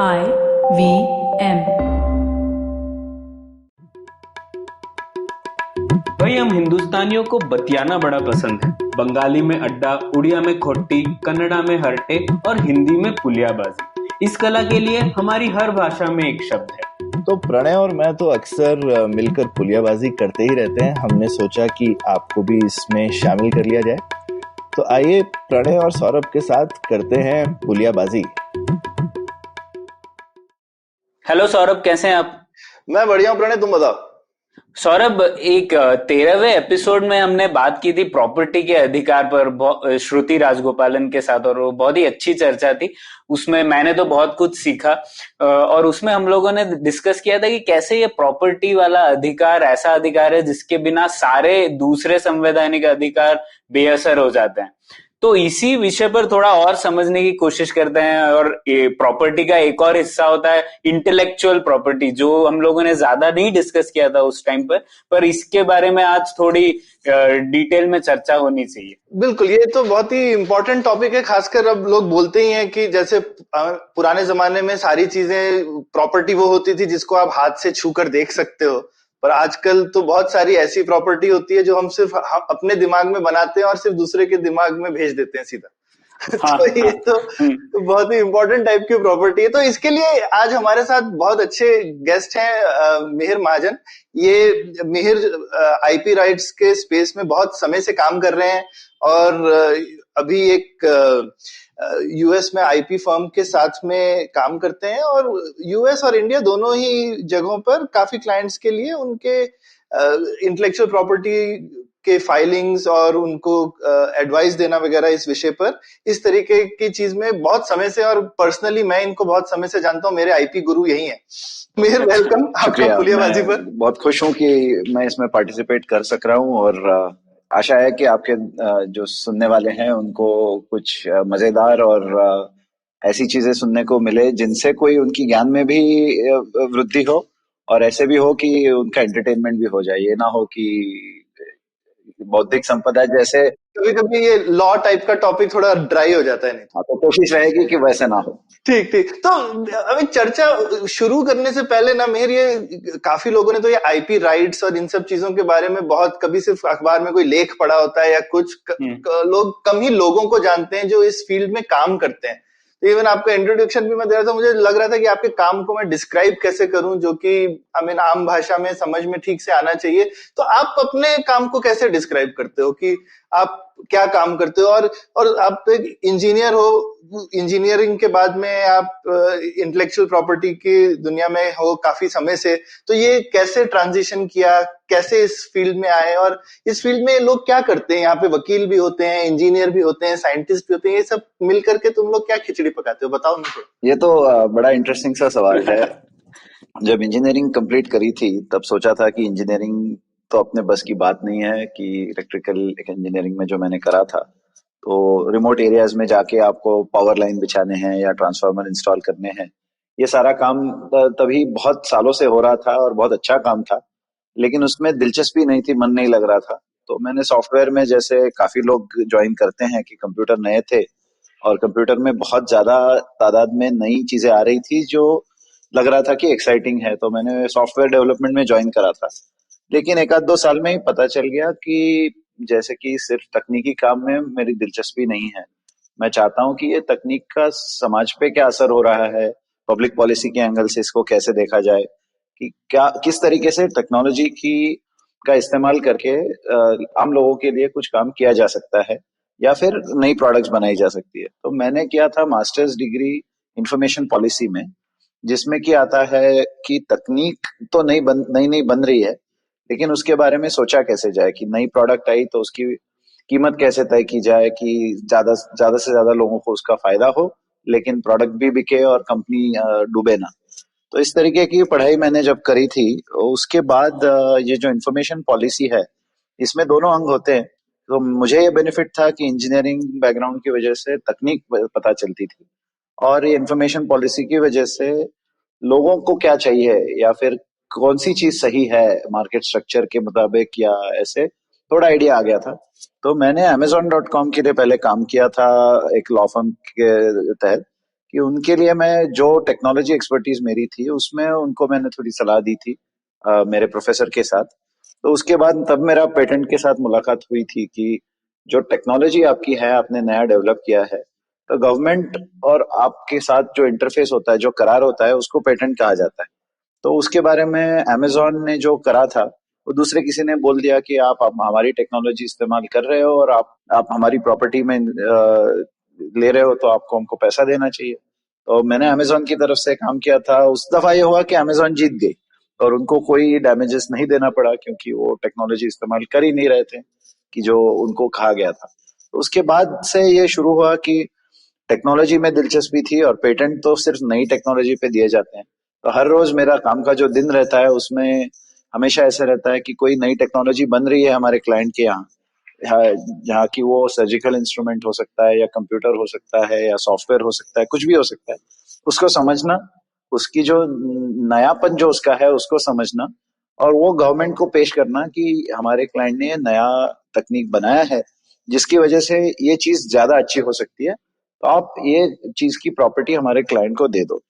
IVM। भाई हम हिंदुस्तानियों को बतियाना बड़ा पसंद है। बंगाली में अड्डा, उड़िया में खोट्टी, कन्नड़ा में हरटे और हिंदी में पुलियाबाजी। इस कला के लिए हमारी हर भाषा में एक शब्द है। तो प्रणय और मैं तो अक्सर मिलकर पुलियाबाजी करते ही रहते हैं। हमने सोचा कि आपको भी इसमें शामिल कर लिया जाए। तो आइए प्रणय और सौरभ के साथ करते हैं पुलियाबाजी। हेलो सौरभ, कैसे हैं आप? मैं बढ़िया हूँ प्रणय, तुम बताओ। सौरभ, एक 13वें एपिसोड में हमने बात की थी प्रॉपर्टी के अधिकार पर श्रुति राजगोपालन के साथ, और वो बहुत ही अच्छी चर्चा थी। उसमें मैंने तो बहुत कुछ सीखा, और उसमें हम लोगों ने डिस्कस किया था कि कैसे ये प्रॉपर्टी वाला अधिकार ऐसा अधिकार है जिसके बिना सारे दूसरे संवैधानिक अधिकार बेअसर हो जाते हैं। तो इसी विषय पर थोड़ा और समझने की कोशिश करते हैं। और प्रॉपर्टी का एक और हिस्सा होता है इंटेलेक्चुअल प्रॉपर्टी, जो हम लोगों ने ज्यादा नहीं डिस्कस किया था उस टाइम पर इसके बारे में आज थोड़ी डिटेल में चर्चा होनी चाहिए। बिल्कुल, ये तो बहुत ही इम्पोर्टेंट टॉपिक है। खासकर अब लोग बोलते ही हैं कि जैसे पुराने जमाने में सारी चीजें प्रॉपर्टी वो होती थी जिसको आप हाथ से छू कर देख सकते हो, पर आजकल तो बहुत सारी ऐसी प्रॉपर्टी होती है जो हम सिर्फ अपने दिमाग में बनाते हैं और सिर्फ दूसरे के दिमाग में भेज देते हैं सीधा। तो ये तो बहुत ही इम्पोर्टेंट टाइप की प्रॉपर्टी है। तो इसके लिए आज हमारे साथ बहुत अच्छे गेस्ट हैं, मिहिर महाजन। ये मिहिर आईपी राइट्स के स्पेस में बहुत समय से काम कर रहे हैं और अभी एक यूएस में आईपी फर्म के साथ में काम करते हैं, और यूएस और इंडिया दोनों ही जगहों पर काफी क्लाइंट्स के लिए उनके इंटेलेक्चुअल प्रॉपर्टी के फाइलिंग्स और उनको एडवाइस देना वगैरह इस विषय पर, इस तरीके की चीज में बहुत समय से, और पर्सनली मैं इनको बहुत समय से जानता हूँ। मेरे आईपी गुरु यही हैं। मिहिर, वेलकम आपका पुलियाबाजी पर। बहुत खुश हूँ कि मैं इसमें पार्टिसिपेट कर सक रहा हूँ, और आशा है कि आपके जो सुनने वाले हैं उनको कुछ मजेदार और ऐसी चीजें सुनने को मिले जिनसे कोई उनकी ज्ञान में भी वृद्धि हो, और ऐसे भी हो कि उनका एंटरटेनमेंट भी हो जाए। ये ना हो कि बौद्धिक संपदा जैसे कभी कभी ये लॉ टाइप का टॉपिक थोड़ा ड्राई हो जाता है। नहीं तो कोशिश रहेगी कि वैसे ना हो। ठीक ठीक। तो अभी चर्चा शुरू करने से पहले ना मिहिर, ये काफी लोगों ने तो ये आईपी राइट्स और इन सब चीजों के बारे में बहुत, कभी सिर्फ अखबार में कोई लेख पढ़ा होता है या कुछ लोग, कम ही लोगों को जानते हैं जो इस फील्ड में काम करते हैं। इवन आपका इंट्रोडक्शन भी मैं दे रहा था, मुझे लग रहा था कि आपके काम को मैं डिस्क्राइब कैसे करूं जो कि आम भाषा में समझ में ठीक से आना चाहिए। तो आप अपने काम को कैसे डिस्क्राइब करते हो कि आप क्या काम करते हो, और आप एक इंजीनियर हो, इंजीनियरिंग के बाद में आप इंटेलेक्चुअल प्रॉपर्टी की दुनिया में हो काफी समय से। तो ये कैसे ट्रांजिशन किया, कैसे इस फील्ड में आए, और इस फील्ड में लोग क्या करते हैं? यहाँ पे वकील भी होते हैं, इंजीनियर भी होते हैं, साइंटिस्ट भी होते हैं, ये सब मिल करके तुम लोग क्या खिचड़ी पकाते हो, बताओ मुझे। ये तो बड़ा इंटरेस्टिंग सा सवाल है। जब इंजीनियरिंग कंप्लीट करी थी तब सोचा था कि इंजीनियरिंग तो अपने बस की बात नहीं है, कि इलेक्ट्रिकल इंजीनियरिंग में जो मैंने करा था, तो रिमोट एरियाज में जाके आपको पावर लाइन बिछाने हैं या ट्रांसफार्मर इंस्टॉल करने हैं। ये सारा काम तभी बहुत सालों से हो रहा था और बहुत अच्छा काम था, लेकिन उसमें दिलचस्पी नहीं थी, मन नहीं लग रहा था। तो मैंने सॉफ्टवेयर में, जैसे काफी लोग ज्वाइन करते हैं कि कंप्यूटर नए थे और कंप्यूटर में बहुत ज्यादा तादाद में नई चीजें आ रही थी जो लग रहा था कि एक्साइटिंग है, तो मैंने सॉफ्टवेयर डेवलपमेंट में ज्वाइन करा था। लेकिन एक आध 2 साल में ही पता चल गया कि जैसे कि सिर्फ तकनीकी काम में मेरी दिलचस्पी नहीं है। मैं चाहता हूं कि ये तकनीक का समाज पे क्या असर हो रहा है, पब्लिक पॉलिसी के एंगल से इसको कैसे देखा जाए, कि क्या किस तरीके से टेक्नोलॉजी की का इस्तेमाल करके आम लोगों के लिए कुछ काम किया जा सकता है या फिर नई प्रोडक्ट्स बनाई जा सकती है। तो मैंने किया था मास्टर्स डिग्री इंफॉर्मेशन पॉलिसी में, जिसमें कि आता है कि तकनीक तो नई नई बन रही है, लेकिन उसके बारे में सोचा कैसे जाए कि नई प्रोडक्ट आई तो उसकी कीमत कैसे तय की जाए कि ज्यादा से ज्यादा लोगों को उसका फायदा हो, लेकिन प्रोडक्ट भी बिके और कंपनी डूबे ना। तो इस तरीके की पढ़ाई मैंने जब करी थी, उसके बाद ये जो इंफॉर्मेशन पॉलिसी है, इसमें दोनों अंग होते हैं। तो मुझे ये बेनिफिट था कि इंजीनियरिंग बैकग्राउंड की वजह से तकनीक पता चलती थी, और ये इंफॉर्मेशन पॉलिसी की वजह से लोगों को क्या चाहिए या फिर कौन सी चीज सही है मार्केट स्ट्रक्चर के मुताबिक, या ऐसे थोड़ा आइडिया आ गया था। तो मैंने Amazon.com के लिए पहले काम किया था एक लॉ फर्म के तहत, कि उनके लिए मैं जो टेक्नोलॉजी एक्सपर्टीज मेरी थी उसमें उनको मैंने थोड़ी सलाह दी थी मेरे प्रोफेसर के साथ। तो उसके बाद तब मेरा पेटेंट के साथ मुलाकात हुई थी कि जो टेक्नोलॉजी आपकी है, आपने नया डेवलप किया है, तो गवर्नमेंट और आपके साथ जो इंटरफेस होता है, जो करार होता है, उसको पेटेंट कहा जाता है। तो उसके बारे में अमेजोन ने जो करा था, वो दूसरे किसी ने बोल दिया कि आप हमारी टेक्नोलॉजी इस्तेमाल कर रहे हो और आप हमारी प्रॉपर्टी में ले रहे हो, तो आपको हमको पैसा देना चाहिए। तो मैंने अमेजोन की तरफ से काम किया था। उस दफा ये हुआ कि अमेजोन जीत गई और उनको कोई डैमेजेस नहीं देना पड़ा, क्योंकि वो टेक्नोलॉजी इस्तेमाल कर ही नहीं रहे थे कि जो उनको कहा गया था। तो उसके बाद से ये शुरू हुआ कि टेक्नोलॉजी में दिलचस्पी थी और पेटेंट तो सिर्फ नई टेक्नोलॉजी पे दिए जाते हैं। तो हर रोज मेरा काम का जो दिन रहता है उसमें हमेशा ऐसे रहता है कि कोई नई टेक्नोलॉजी बन रही है हमारे क्लाइंट के यहाँ, जहाँ की वो सर्जिकल इंस्ट्रूमेंट हो सकता है या कंप्यूटर हो सकता है या सॉफ्टवेयर हो सकता है, कुछ भी हो सकता है। उसको समझना, उसकी जो नयापन जो उसका है उसको समझना और वो गवर्नमेंट को पेश करना कि हमारे क्लाइंट ने ये नया तकनीक बनाया है जिसकी वजह से ये चीज ज्यादा अच्छी हो सकती है, तो आप ये चीज की प्रॉपर्टी हमारे क्लाइंट को दे दो।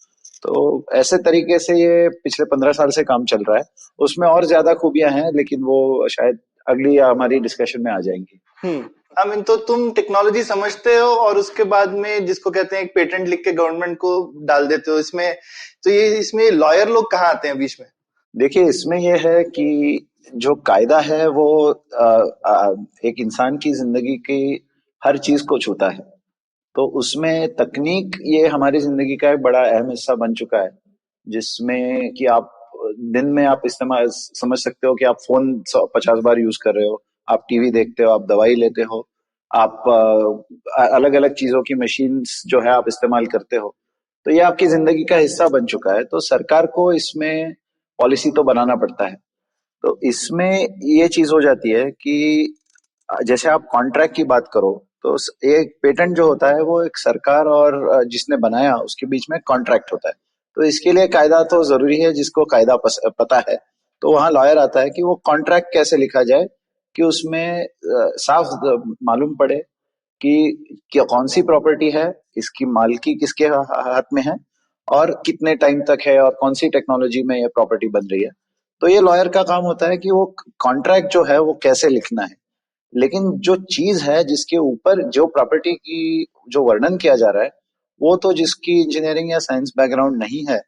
तो ऐसे तरीके से ये पिछले 15 साल से काम चल रहा है। उसमें और ज्यादा खूबियां हैं लेकिन वो शायद अगली या हमारी डिस्कशन में आ जाएंगी। आई मीन, तो तुम टेक्नोलॉजी समझते हो और उसके बाद में जिसको कहते हैं एक पेटेंट लिख के गवर्नमेंट को डाल देते हो इसमें, तो ये इसमें लॉयर लोग कहाँ आते हैं बीच में? देखिए, इसमें यह है कि जो कायदा है वो एक इंसान की जिंदगी की हर चीज को छूता है। तो उसमें तकनीक ये हमारी जिंदगी का एक बड़ा अहम हिस्सा बन चुका है, जिसमें कि आप दिन में आप इस्तेमाल समझ सकते हो कि आप फोन 50 बार यूज कर रहे हो, आप टीवी देखते हो, आप दवाई लेते हो, आप अलग अलग चीजों की मशीन्स जो है आप इस्तेमाल करते हो। तो ये आपकी जिंदगी का हिस्सा बन चुका है। तो सरकार को इसमें पॉलिसी तो बनाना पड़ता है। तो इसमें ये चीज हो जाती है कि जैसे आप कॉन्ट्रैक्ट की बात करो, तो एक पेटेंट जो होता है वो एक सरकार और जिसने बनाया उसके बीच में कॉन्ट्रैक्ट होता है। तो इसके लिए कायदा तो जरूरी है, जिसको कायदा पता है तो वहां लॉयर आता है कि वो कॉन्ट्रैक्ट कैसे लिखा जाए कि उसमें साफ मालूम पड़े कि क्या कौन सी प्रॉपर्टी है, इसकी मालकी किसके हाथ में है और कितने टाइम तक है और कौन सी टेक्नोलॉजी में ये प्रॉपर्टी बन रही है। तो ये लॉयर का काम होता है कि वो कॉन्ट्रैक्ट जो है वो कैसे लिखना है। लेकिन जो चीज है जिसके ऊपर जो प्रॉपर्टी की जो वर्णन किया जा रहा है, वो तो जिसकी इंजीनियरिंग या साइंस बैकग्राउंड नहीं है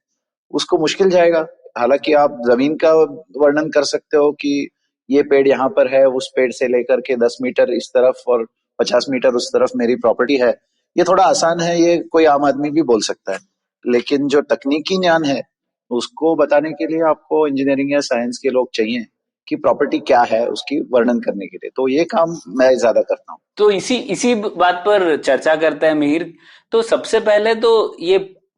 उसको मुश्किल जाएगा। हालांकि आप जमीन का वर्णन कर सकते हो कि ये पेड़ यहाँ पर है, उस पेड़ से लेकर के 10 मीटर इस तरफ और 50 मीटर उस तरफ मेरी प्रॉपर्टी है। ये थोड़ा आसान है, ये कोई आम आदमी भी बोल सकता है। लेकिन जो तकनीकी ज्ञान है उसको बताने के लिए आपको इंजीनियरिंग या साइंस के लोग चाहिए कि प्रॉपर्टी क्या है उसकी वर्णन करने के लिए। तो ये काम मैं ज्यादा करता हूँ। तो इसी इसी बात पर चर्चा करते हैं मिहिर। तो सबसे पहले तो ये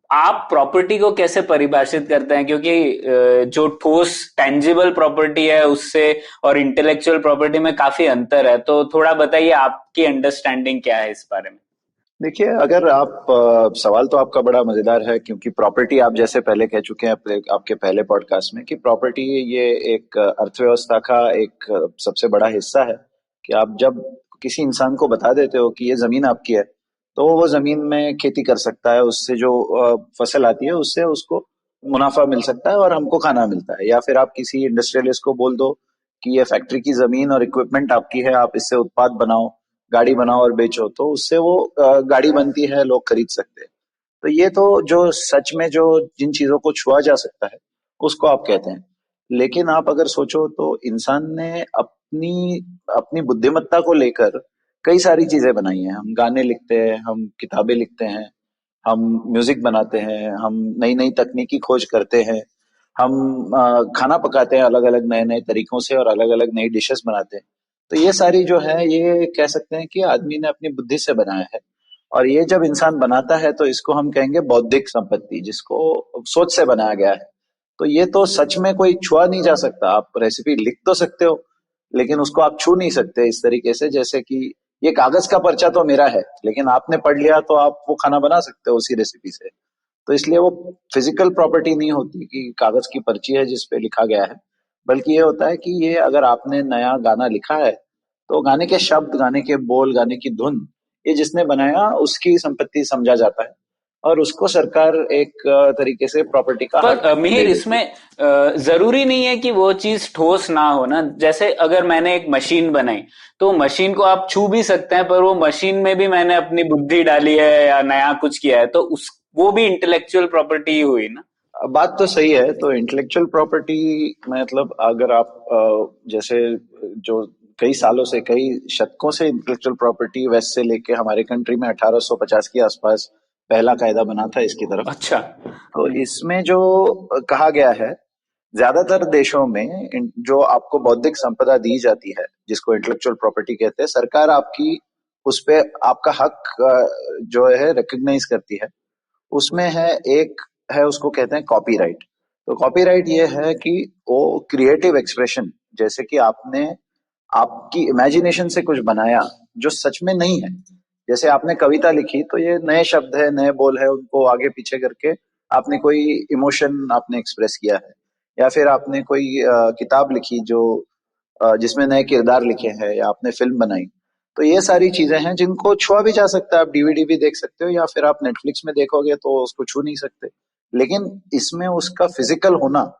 आप प्रॉपर्टी को कैसे परिभाषित करते हैं, क्योंकि जो ठोस टेंजिबल प्रॉपर्टी है उससे और इंटेलेक्चुअल प्रॉपर्टी में काफी अंतर है। तो थोड़ा बताइए आपकी अंडरस्टैंडिंग क्या है इस बारे में। देखिए, अगर आप सवाल तो आपका बड़ा मजेदार है, क्योंकि प्रॉपर्टी आप जैसे पहले कह चुके हैं आपके पहले पॉडकास्ट में कि प्रॉपर्टी ये एक अर्थव्यवस्था का एक सबसे बड़ा हिस्सा है। कि आप जब किसी इंसान को बता देते हो कि ये जमीन आपकी है, तो वो जमीन में खेती कर सकता है, उससे जो फसल आती है उससे उसको मुनाफा मिल सकता है और हमको खाना मिलता है। या फिर आप किसी इंडस्ट्रियलिस्ट को बोल दो कि ये फैक्ट्री की जमीन और इक्विपमेंट आपकी है, आप इससे उत्पाद बनाओ, गाड़ी बनाओ और बेचो, तो उससे वो गाड़ी बनती है, लोग खरीद सकते हैं। तो ये तो जो सच में जो जिन चीजों को छुआ जा सकता है उसको आप कहते हैं। लेकिन आप अगर सोचो तो इंसान ने अपनी अपनी बुद्धिमत्ता को लेकर कई सारी चीजें बनाई हैं। हम गाने लिखते हैं, हम किताबें लिखते हैं, हम म्यूजिक बनाते हैं, हम नई नई तकनीकी खोज करते हैं, हम खाना पकाते हैं अलग अलग नए नए तरीकों से और अलग अलग नई डिशेस बनाते हैं। तो ये सारी जो है ये कह सकते हैं कि आदमी ने अपनी बुद्धि से बनाया है। और ये जब इंसान बनाता है तो इसको हम कहेंगे बौद्धिक संपत्ति, जिसको सोच से बनाया गया है। तो ये तो सच में कोई छुआ नहीं जा सकता। आप रेसिपी लिख तो सकते हो लेकिन उसको आप छू नहीं सकते इस तरीके से, जैसे कि ये कागज का पर्चा तो मेरा है लेकिन आपने पढ़ लिया तो आप वो खाना बना सकते हो उसी रेसिपी से। तो इसलिए वो फिजिकल प्रॉपर्टी नहीं होती कि कागज की पर्ची है जिसपे लिखा गया है, बल्कि ये होता है कि ये अगर आपने नया गाना लिखा है तो गाने के शब्द, गाने के बोल, गाने की धुन, ये जिसने बनाया उसकी संपत्ति समझा जाता है। और उसको सरकार एक तरीके से प्रॉपर्टी का पर हक मिहिर, दे देती है। इसमें जरूरी नहीं है कि वो चीज ठोस ना हो ना। जैसे अगर मैंने एक मशीन बनाई तो मशीन को आप छू भी सकते हैं, पर वो मशीन में भी मैंने अपनी बुद्धि डाली है या नया कुछ किया है, तो उस वो भी इंटेलेक्चुअल प्रॉपर्टी ही हुई ना। बात तो सही है। तो इंटेलेक्चुअल प्रॉपर्टी मतलब अगर आप जैसे जो कई सालों से, कई शतकों से इंटेलेक्चुअल प्रॉपर्टी वेस्ट से लेके हमारे कंट्री में 1850 के आसपास पहला कायदा बना था इसकी तरफ। अच्छा। तो इसमें जो कहा गया है, ज्यादातर देशों में जो आपको बौद्धिक संपदा दी जाती है, जिसको इंटेलेक्चुअल प्रॉपर्टी कहते हैं, सरकार आपकी उस पे आपका हक जो है रिकॉग्नाइज करती है। उसमें है, एक है उसको कहते हैं कॉपीराइट। तो कॉपीराइट ये है कि वो क्रिएटिव एक्सप्रेशन, जैसे कि आपने आपकी इमेजिनेशन से कुछ बनाया जो सच में नहीं है। जैसे आपने कविता लिखी तो ये नए शब्द है, नए बोल है, उनको आगे पीछे करके आपने कोई इमोशन आपने एक्सप्रेस किया है। या फिर आपने कोई किताब लिखी जो जिसमें नए किरदार लिखे हैं, या आपने फिल्म बनाई। तो ये सारी चीजें हैं जिनको छुआ भी जा सकता है। आप डीवीडी भी देख सकते हो, या फिर आप नेटफ्लिक्स में देखोगे तो उसको छू नहीं सकते। लेकिन इसमें उसका फिजिकल होना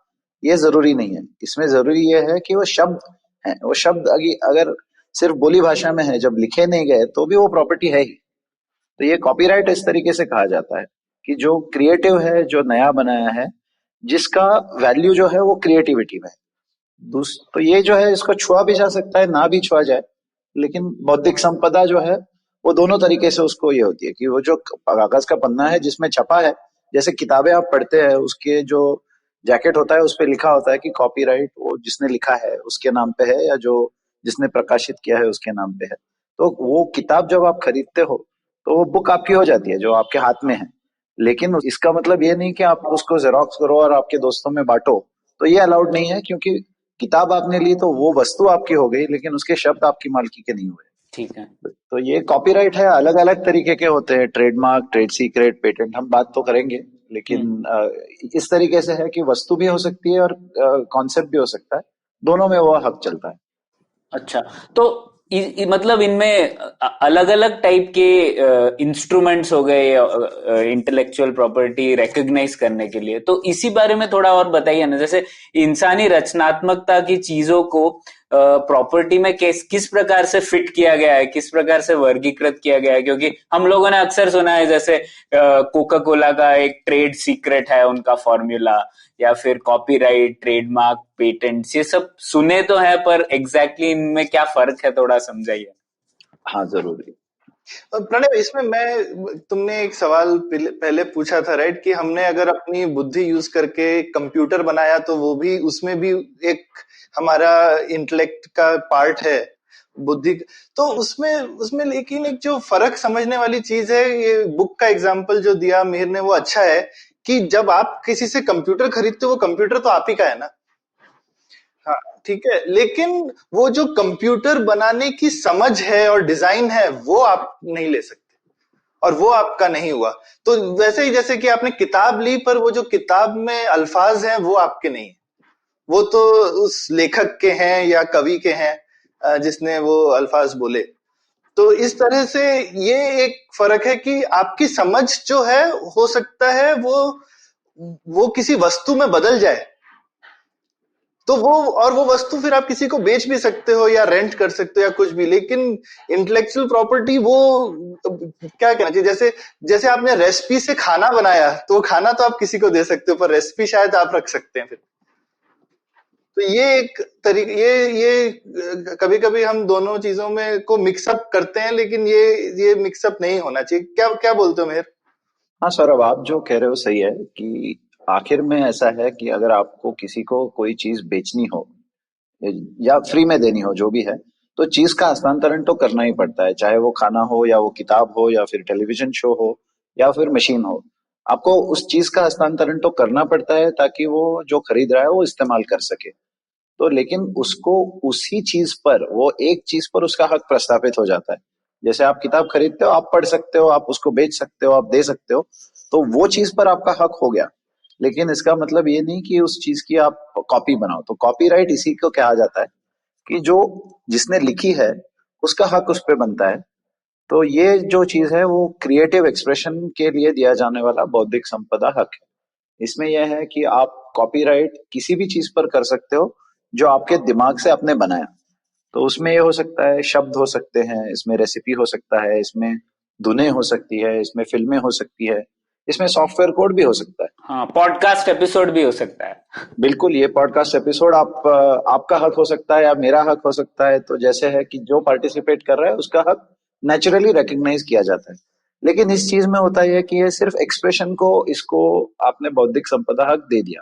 ये जरूरी नहीं है। इसमें जरूरी ये है कि वो शब्द हैं, वो शब्द अगर सिर्फ बोली भाषा में है, जब लिखे नहीं गए, तो भी वो प्रॉपर्टी है ही। तो ये कॉपीराइट इस तरीके से कहा जाता है कि जो क्रिएटिव है, जो नया बनाया है, जिसका वैल्यू जो है वो क्रिएटिविटी में है। तो ये जो है, इसको छुआ भी जा सकता है, ना भी छुआ जाए। लेकिन बौद्धिक संपदा जो है वो दोनों तरीके से उसको ये होती है कि वो जो कागज का पन्ना है जिसमें छपा है, जैसे किताबें आप पढ़ते हैं, उसके जो जैकेट होता है उस पर लिखा होता है कि कॉपीराइट वो जिसने लिखा है उसके नाम पे है, या जो जिसने प्रकाशित किया है उसके नाम पे है। तो वो किताब जब आप खरीदते हो तो वो बुक आपकी हो जाती है जो आपके हाथ में है। लेकिन इसका मतलब ये नहीं कि आप उसको जेरोक्स करो और आपके दोस्तों में बांटो। तो ये अलाउड नहीं है, क्योंकि किताब आपने ली तो वो वस्तु आपकी हो गई, लेकिन उसके शब्द आपकी मालकी के नहीं हुए। ठीक है। तो ये कॉपीराइट है, अलग अलग तरीके के होते हैं, ट्रेडमार्क, ट्रेड सीक्रेट, पेटेंट, हम बात तो करेंगे। हम्म। लेकिन इस तरीके से है कि वस्तु भी हो सकती है और कॉन्सेप्ट भी हो सकता है, दोनों में वो हक चलता है। अच्छा, तो मतलब इनमें अलग अलग टाइप के इंस्ट्रूमेंट्स हो गए इंटेलेक्चुअल प्रॉपर्टी रिकॉग्नाइज करने के लिए, तो इसी बारे में थोड़ा और बताइए ना। जैसे इंसानी रचनात्मकता की चीजों को प्रॉपर्टी में किस प्रकार से फिट किया गया है, किस प्रकार से वर्गीकृत किया गया है। क्योंकि हम लोगों ने अक्सर सुना है, जैसे कोका कोला का एक ट्रेड सीक्रेट है उनका फॉर्मूला, या फिर कॉपीराइट, ट्रेडमार्क, पेटेंट्स, ये सब सुने तो है, पर एग्जैक्टली इनमें क्या फर्क है, थोड़ा समझाइए। हाँ, जरूरी। प्रणय, इसमें मैं तुमने एक सवाल पहले पूछा था, राइट, कि हमने अगर अपनी बुद्धि यूज करके कंप्यूटर बनाया तो वो भी, उसमें भी एक हमारा इंटेलेक्ट का पार्ट है, बुद्धि। तो उसमें उसमें लेकिन एक जो फर्क समझने वाली चीज है, ये बुक का एग्जांपल जो दिया मिहिर ने वो अच्छा है, कि जब आप किसी से कंप्यूटर खरीदते हो वो कंप्यूटर तो आप ही का है ना। हाँ, ठीक है, लेकिन वो जो कंप्यूटर बनाने की समझ है और डिजाइन है वो आप नहीं ले सकते, और वो आपका नहीं हुआ। तो वैसे ही जैसे कि आपने किताब ली, पर वो जो किताब में अल्फाज हैं वो आपके नहीं है, वो तो उस लेखक के हैं या कवि के हैं जिसने वो अल्फाज बोले। तो इस तरह से ये एक फर्क है कि आपकी समझ जो है, हो सकता है वो किसी वस्तु में बदल जाए, तो वो वस्तु फिर आप किसी को बेच भी सकते हो या रेंट कर सकते हो या कुछ भी। लेकिन इंटेलेक्चुअल प्रॉपर्टी वो क्या कहना चाहिए, जैसे जैसे आपने रेसिपी से खाना बनाया, तो खाना तो आप किसी को दे सकते हो, पर रेसिपी शायद आप रख सकते हैं फिर। तो ये एक तरीके, ये कभी कभी हम दोनों चीजों में को मिक्सअप करते हैं, लेकिन ये मिक्सअप नहीं होना चाहिए। क्या क्या बोलते हो मेहर? हाँ सौरभ, आप जो कह रहे हो सही है कि आखिर में ऐसा है कि अगर आपको किसी को कोई चीज बेचनी हो या फ्री में देनी हो, जो भी है, तो चीज का हस्तांतरण तो करना ही पड़ता है। चाहे वो खाना हो, या वो किताब हो, या फिर टेलीविजन शो हो, या फिर मशीन हो, आपको उस चीज का हस्तांतरण तो करना पड़ता है ताकि वो जो खरीद रहा है वो इस्तेमाल कर सके। तो लेकिन उसको उसी चीज पर, वो एक चीज पर उसका हक प्रस्थापित हो जाता है। जैसे आप किताब खरीदते हो, आप पढ़ सकते हो, आप उसको बेच सकते हो, आप दे सकते हो, तो वो चीज पर आपका हक हो गया। लेकिन इसका मतलब ये नहीं कि उस चीज की आप कॉपी बनाओ। तो कॉपीराइट इसी को कहा जाता है कि जो जिसने लिखी है उसका हक उस पर बनता है। तो ये जो चीज है वो क्रिएटिव एक्सप्रेशन के लिए दिया जाने वाला बौद्धिक संपदा हक है। इसमें यह है कि आप कॉपीराइट किसी भी चीज पर कर सकते हो जो आपके दिमाग से आपने बनाया। तो उसमें ये हो सकता है, शब्द हो सकते हैं, इसमें रेसिपी हो सकता है, इसमें धुनें हो सकती है, इसमें फिल्में हो सकती है, इसमें सॉफ्टवेयर कोड भी हो सकता है। हाँ, पॉडकास्ट एपिसोड भी हो सकता है। बिल्कुल, ये पॉडकास्ट एपिसोड आपका हक हो सकता है या मेरा हक हो सकता है। तो जैसे है कि जो पार्टिसिपेट कर रहा है उसका हक नेचुरली रिकग्नाइज किया जाता है। लेकिन इस चीज में होता है कि ये सिर्फ एक्सप्रेशन को, इसको आपने बौद्धिक संपदा हक दे दिया।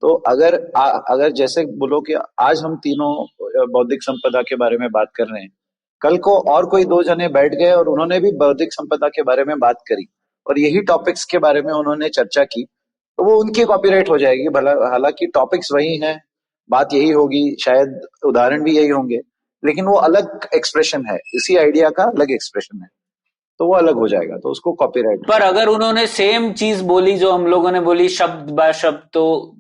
तो अगर जैसे बोलो कि आज हम तीनों बौद्धिक संपदा के बारे में बात कर रहे हैं, कल को और कोई दो जने बैठ गए और उन्होंने भी बौद्धिक संपदा के बारे में बात करी और यही टॉपिक्स के बारे में उन्होंने चर्चा की, तो वो उनकी कॉपीराइट हो जाएगी। भला हालांकि टॉपिक्स वही हैं, बात यही होगी, शायद उदाहरण भी यही होंगे, लेकिन वो अलग एक्सप्रेशन है, इसी आइडिया का अलग एक्सप्रेशन है, तो वो अलग हो जाएगा, तो उसको कॉपीराइट। पर अगर उन्होंने सेम चीज बोली जो हम लोगों ने बोली शब्द बाय शब्द, तो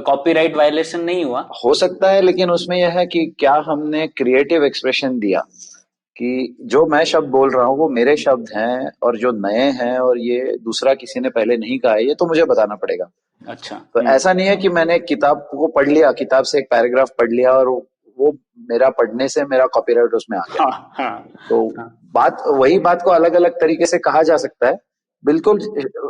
कॉपीराइट वायलेशन नहीं हुआ? हो सकता है, लेकिन उसमें यह है कि क्या हमने क्रिएटिव एक्सप्रेशन दिया कि जो मैं शब्द बोल रहा हूँ वो मेरे शब्द हैं और जो नए हैं और ये दूसरा किसी ने पहले नहीं कहा है, ये तो मुझे बताना पड़ेगा। अच्छा। तो ऐसा नहीं है कि मैंने किताब को पढ़ लिया, किताब से एक पैराग्राफ पढ़ लिया और वो मेरा पढ़ने से मेरा कॉपीराइट उसमें आ गया। हाँ, हाँ, तो वही बात को अलग अलग तरीके से कहा जा सकता है। बिल्कुल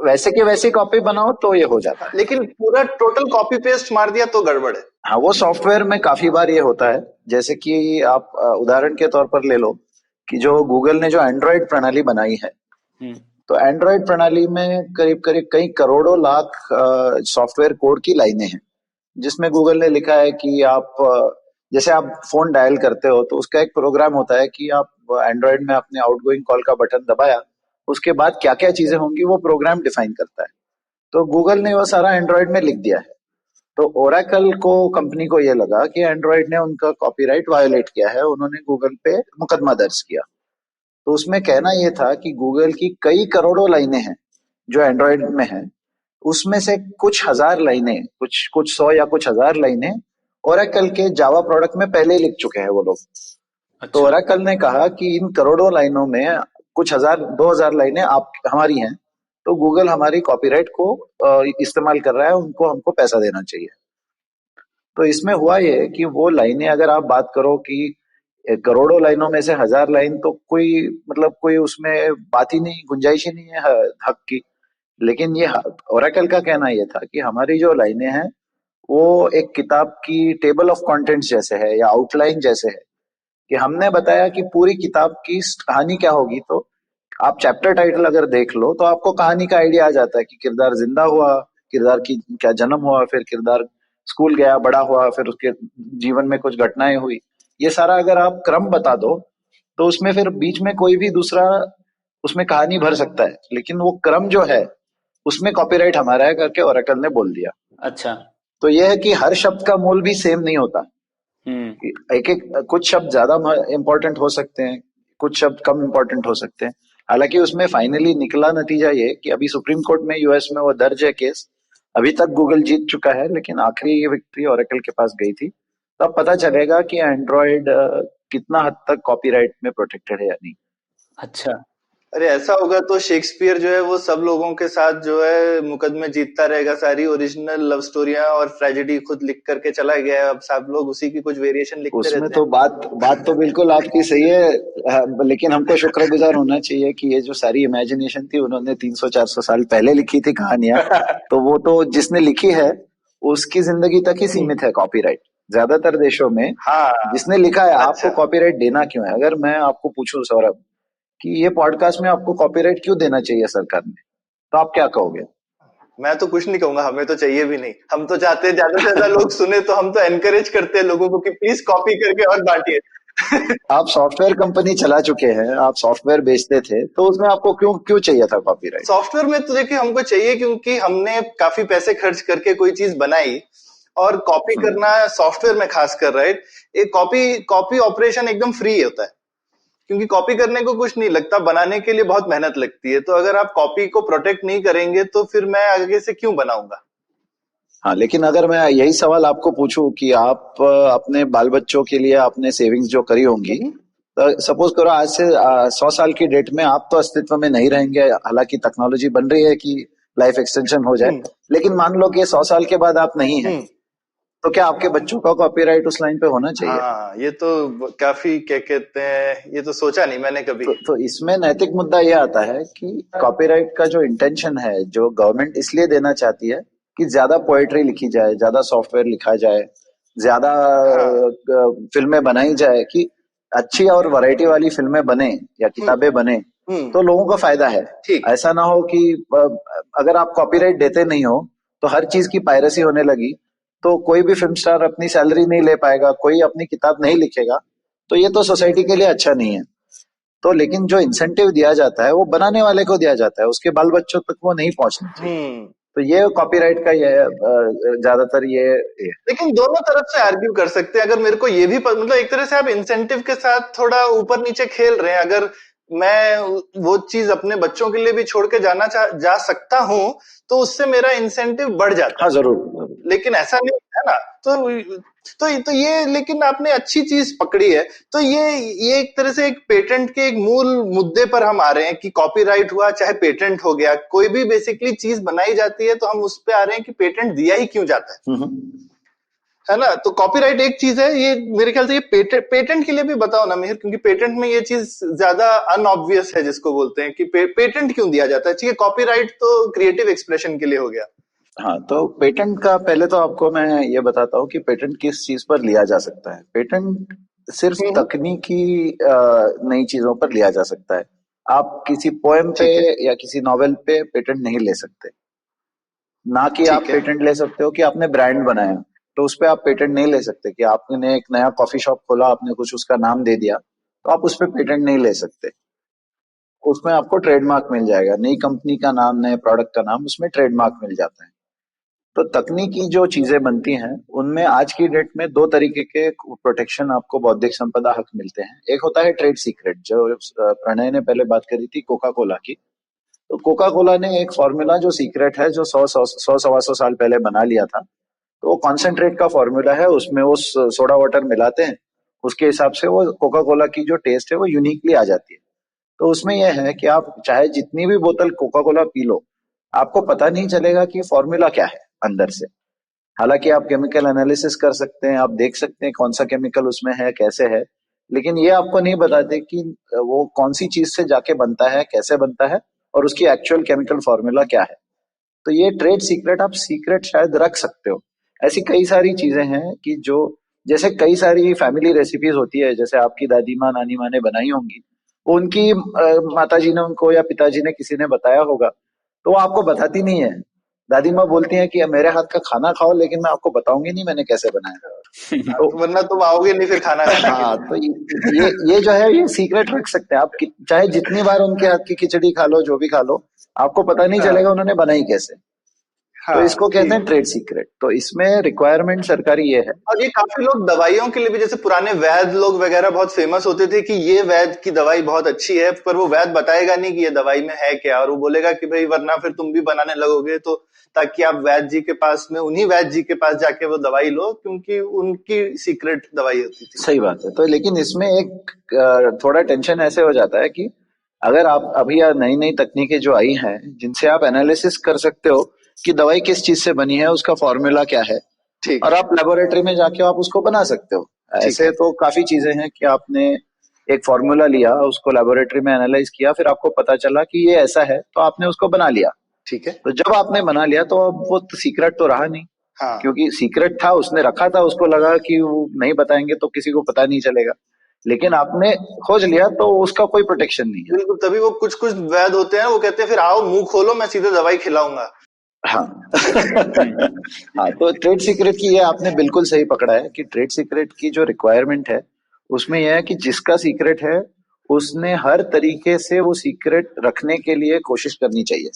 वैसे के वैसे कॉपी बनाओ तो ये हो जाता है, लेकिन पूरा टोटल कॉपी पेस्ट मार दिया तो गड़बड़ है। हाँ, वो सॉफ्टवेयर में काफी बार ये होता है। जैसे कि आप उदाहरण के तौर पर ले लो कि जो गूगल ने जो एंड्रॉयड प्रणाली बनाई है, तो एंड्रॉयड प्रणाली में करीब करीब कई करोड़ों लाख सॉफ्टवेयर कोड की लाइनें हैं, जिसमें गूगल ने लिखा है कि आप जैसे आप फोन डायल करते हो तो उसका एक प्रोग्राम होता है कि आप एंड्रॉयड में अपने आउटगोइंग कॉल का बटन दबाया, उसके बाद क्या क्या चीजें होंगी वो प्रोग्राम डिफाइन करता है। तो गूगल ने वो सारा एंड्रॉयड में लिख दिया है। तो ओरेकल को, कंपनी को ये लगा कि एंड्रॉयड ने उनका कॉपीराइट वायोलेट किया है, उन्होंने गूगल पे मुकदमा दर्ज किया। तो उसमें कहना यह था कि गूगल की कई करोड़ों लाइनें हैं जो एंड्रॉयड में हैं, उसमें से कुछ हजार लाइनें, कुछ कुछ 100 या कुछ हजार लाइनें ओरेकल के जावा प्रोडक्ट में पहले ही लिख चुके हैं वो लोग। अच्छा। तो ओरेकल ने कहा कि इन करोड़ों लाइनों में कुछ 1000-2000 लाइनें आप हमारी हैं, तो गूगल हमारी कॉपीराइट को इस्तेमाल कर रहा है, उनको हमको पैसा देना चाहिए। तो इसमें हुआ ये कि वो लाइनें, अगर आप बात करो कि करोड़ों लाइनों में से 1000 लाइन, तो कोई मतलब कोई उसमें बात ही नहीं, गुंजाइश ही नहीं है हक की। लेकिन ये ओरेकल का कहना ये था कि हमारी जो लाइनें हैं वो एक किताब की टेबल ऑफ कंटेंट्स जैसे है या आउटलाइन जैसे है, कि हमने बताया कि पूरी किताब की कहानी क्या होगी। तो आप चैप्टर टाइटल अगर देख लो तो आपको कहानी का आइडिया आ जाता है कि किरदार जिंदा हुआ, किरदार की क्या जन्म हुआ, फिर किरदार स्कूल गया, बड़ा हुआ, फिर उसके जीवन में कुछ घटनाएं हुई। ये सारा अगर आप क्रम बता दो तो उसमें फिर बीच में कोई भी दूसरा उसमें कहानी भर सकता है, लेकिन वो क्रम जो है उसमें कॉपीराइट हमारा है करके ओरेकल ने बोल दिया। अच्छा। तो यह है कि हर शब्द का मोल भी सेम नहीं होता। एक एक कुछ शब्द ज्यादा इंपॉर्टेंट हो सकते हैं, कुछ शब्द कम इंपॉर्टेंट हो सकते हैं। हालांकि उसमें फाइनली निकला नतीजा ये कि अभी सुप्रीम कोर्ट में यूएस में वो दर्ज है केस, अभी तक गूगल जीत चुका है, लेकिन आखिरी ये विक्ट्री ओरेकल के पास गई थी। तो अब पता चलेगा कि एंड्रॉयड कितना हद तक कॉपीराइट में प्रोटेक्टेड है या नहीं। अच्छा। अरे ऐसा होगा तो शेक्सपियर जो है वो सब लोगों के साथ जो है मुकदमे जीतता रहेगा, सारी ओरिजिनल लव स्टोरियां और ट्रेजेडी खुद लिख करके चला गया है, अब सब लोग उसी की कुछ वेरिएशन लिखते उसमें रहते तो हैं। बात तो बिल्कुल आपकी सही है, लेकिन हमको शुक्रगुजार होना चाहिए कि ये जो सारी इमेजिनेशन थी उन्होंने 300-400 साल पहले लिखी थी कहानियां। तो वो तो जिसने लिखी है उसकी जिंदगी तक ही सीमित है कॉपीराइट। ज्यादातर देशों में हाँ। जिसने लिखा है आपको अच्छा, कॉपीराइट देना क्यों है? अगर मैं आपको पूछूं सौरभ कि ये पॉडकास्ट में आपको कॉपीराइट क्यों देना चाहिए सरकार ने, तो आप क्या कहोगे? मैं तो कुछ नहीं कहूंगा, हमें तो चाहिए भी नहीं। हम तो चाहते हैं ज्यादा से ज्यादा लोग सुने, तो हम तो एनकरेज करते हैं लोगों को कि प्लीज कॉपी करके और बांटिए। आप सॉफ्टवेयर कंपनी चला चुके हैं, आप सॉफ्टवेयर बेचते थे, तो उसमें आपको क्यों क्यों चाहिए था कॉपीराइट? सॉफ्टवेयर में तो देखिए हमको चाहिए क्योंकि हमने काफी पैसे खर्च करके कोई चीज बनाई, और कॉपी करना सॉफ्टवेयर में खासकर, राइट, एक कॉपी कॉपी ऑपरेशन एकदम फ्री होता है, क्योंकि कॉपी करने को कुछ नहीं लगता, बनाने के लिए बहुत मेहनत लगती है। तो अगर आप कॉपी को प्रोटेक्ट नहीं करेंगे तो फिर मैं आगे से क्यों बनाऊंगा? हाँ, लेकिन अगर मैं यही सवाल आपको पूछूं कि आप अपने बाल बच्चों के लिए आपने सेविंग्स जो करी होंगी, सपोज करो आज से 100 साल की डेट में आप तो अस्तित्व में नहीं रहेंगे, हालांकि टेक्नोलॉजी बन रही है कि लाइफ एक्सटेंशन हो जाए, लेकिन मान लो कि 100 साल के बाद आप नहीं हैं, तो क्या आपके बच्चों का कॉपीराइट उस लाइन पे होना चाहिए? हाँ, ये तो काफी क्या कहते हैं, ये तो सोचा नहीं मैंने कभी। तो इसमें नैतिक मुद्दा ये आता है कि कॉपीराइट का जो इंटेंशन है, जो गवर्नमेंट इसलिए देना चाहती है कि ज्यादा पोएट्री लिखी जाए, ज्यादा सॉफ्टवेयर लिखा जाए, ज्यादा फिल्में बनाई जाए, कि अच्छी और वैरायटी वाली फिल्में बने या किताबें बने, तो लोगों को फायदा है। ऐसा ना हो कि अगर आप कॉपीराइट देते नहीं हो तो हर चीज की पायरेसी होने लगी, तो कोई भी फिल्म स्टार अपनी सैलरी नहीं ले पाएगा, कोई अपनी किताब नहीं लिखेगा, तो ये तो सोसाइटी के लिए अच्छा नहीं है। तो लेकिन जो इंसेंटिव दिया जाता है वो बनाने वाले को दिया जाता है, उसके बाल बच्चों तक वो नहीं पहुंचना चाहिए। तो ये कॉपीराइट का ये ज्यादातर ये लेकिन दोनों तरफ से आर्ग्यू कर सकते हैं। अगर मेरे को ये भी मतलब एक तरह से आप इंसेंटिव के साथ थोड़ा ऊपर नीचे खेल रहे हैं। अगर मैं वो चीज अपने बच्चों के लिए भी छोड़ के जा सकता हूँ तो उससे मेरा इंसेंटिव बढ़ जाता है। हाँ, जरूर। लेकिन ऐसा नहीं है ना। तो ये लेकिन आपने अच्छी चीज पकड़ी है। तो ये एक तरह से एक पेटेंट के एक मूल मुद्दे पर हम आ रहे हैं कि कॉपीराइट हुआ चाहे पेटेंट हो गया, कोई भी बेसिकली चीज बनाई जाती है तो हम उस पे आ रहे हैं कि पेटेंट दिया ही क्यों जाता है ना। तो कॉपीराइट एक चीज है, ये मेरे ख्याल से ये पेटेंट के लिए भी बताओ ना मिहिर, क्योंकि पेटेंट में ये चीज ज्यादा अनऑब्वियस है जिसको बोलते हैं कि पेटेंट क्यों दिया जाता है। ठीक है, कॉपीराइट तो क्रिएटिव एक्सप्रेशन के लिए हो गया। हाँ, तो पेटेंट का पहले तो आपको मैं ये बताता हूँ कि पेटेंट किस चीज पर लिया जा सकता है। पेटेंट सिर्फ तकनीकी नई चीजों पर लिया जा सकता है। आप किसी पोएम पे या किसी नॉवेल पे पेटेंट नहीं ले सकते। ना कि आप पेटेंट ले सकते हो कि आपने ब्रांड बनाया, तो उस पे आप पेटेंट नहीं ले सकते। कि आपने एक नया कॉफी शॉप खोला, आपने कुछ उसका नाम दे दिया, तो आप उस पे पेटेंट नहीं ले सकते। उसमें आपको ट्रेडमार्क मिल जाएगा, नई कंपनी का नाम, नए प्रोडक्ट का नाम, उसमें ट्रेडमार्क मिल जाता है। तो तकनीकी जो चीजें बनती हैं उनमें आज की डेट में दो तरीके के प्रोटेक्शन आपको बौद्धिक संपदा हक मिलते हैं। एक होता है ट्रेड सीक्रेट, जो प्रणय ने पहले बात करी थी कोका कोला की। तो कोका कोला ने एक फॉर्मूला जो सीक्रेट है, जो 100-125 साल पहले बना लिया था, तो वो कॉन्सेंट्रेट का फॉर्मूला है, उसमें वो सोडा वाटर मिलाते हैं, उसके हिसाब से वो कोका कोला की जो टेस्ट है वो यूनिकली आ जाती है। तो उसमें यह है कि आप चाहे जितनी भी बोतल कोका कोला पी लो, आपको पता नहीं चलेगा कि फॉर्मूला क्या है अंदर से। हालांकि आप केमिकल एनालिसिस कर सकते हैं, आप देख सकते हैं कौन सा केमिकल उसमें है, कैसे है, लेकिन ये आपको नहीं बताते कि वो कौन सी चीज से जाके बनता है, कैसे बनता है, और उसकी एक्चुअल केमिकल फॉर्मूला क्या है। तो ये ट्रेड सीक्रेट आप सीक्रेट शायद रख सकते हो। ऐसी कई सारी चीजें हैं कि जो, जैसे कई सारी फैमिली रेसिपीज होती है, जैसे आपकी दादी माँ नानी माँ ने बनाई होंगी, उनकी माता जी ने उनको या पिताजी ने किसी ने बताया होगा, तो वो आपको बताती नहीं है। दादी माँ बोलती हैं कि मेरे हाथ का खाना खाओ, लेकिन मैं आपको बताऊंगी नहीं मैंने कैसे बनाया। तो वरना तुम आओगे नहीं फिर खाना खाने। हाँ, तो ये जो है ये सीक्रेट रख सकते हैं आप, चाहे जितनी बार उनके हाथ की खिचड़ी खा लो, जो भी खा लो, आपको पता नहीं चलेगा उन्होंने बनाई कैसे। तो इसको कहते हैं ट्रेड सीक्रेट। तो इसमें रिक्वायरमेंट सरकारी ये है। और ये काफी लोग दवाइयों के लिए भी, जैसे पुराने वैद्य लोग वगैरह बहुत फेमस होते थे कि ये वैद्य की दवाई बहुत अच्छी है, पर वो वैद्य बताएगा नहीं कि ये दवाई में है क्या, और वो बोलेगा कि भाई वरना फिर तुम भी बनाने लगोगे, तो ताकि आप वैद्य जी के पास में, उन्हीं वैद्य जी के पास जाके वो दवाई लो, क्योंकि उनकी सीक्रेट दवाई होती थी। सही बात है। तो लेकिन इसमें एक थोड़ा टेंशन ऐसे हो जाता है कि अगर आप अभी नई नई तकनीकें जो आई हैं, जिनसे आप एनालिसिस कर सकते हो कि दवाई किस चीज से बनी है, उसका फॉर्मूला क्या है, और आप लेबोरेटरी में जाके आप उसको बना सकते हो। ऐसे तो काफी चीजें हैं कि आपने एक फॉर्मूला लिया, उसको लेबोरेटरी में एनालाइज किया, फिर आपको पता चला कि ये ऐसा है, तो आपने उसको बना लिया। ठीक है। तो जब आपने बना लिया तो अब वो सीक्रेट तो रहा नहीं। हाँ। क्योंकि सीक्रेट था, उसने रखा था, उसको लगा कि वो नहीं बताएंगे तो किसी को पता नहीं चलेगा, लेकिन आपने खोज लिया तो उसका कोई प्रोटेक्शन नहीं है। बिल्कुल, तभी वो कुछ कुछ वैद्य होते हैं, वो कहते हैं फिर आओ मुंह खोलो, मैं सीधे दवाई खिलाऊंगा। हाँ। हाँ, तो ट्रेड सीक्रेट की ये आपने बिल्कुल सही पकड़ा है कि ट्रेड सीक्रेट की जो रिक्वायरमेंट है उसमें यह है कि जिसका सीक्रेट है उसने हर तरीके से वो सीक्रेट रखने के लिए कोशिश करनी चाहिए।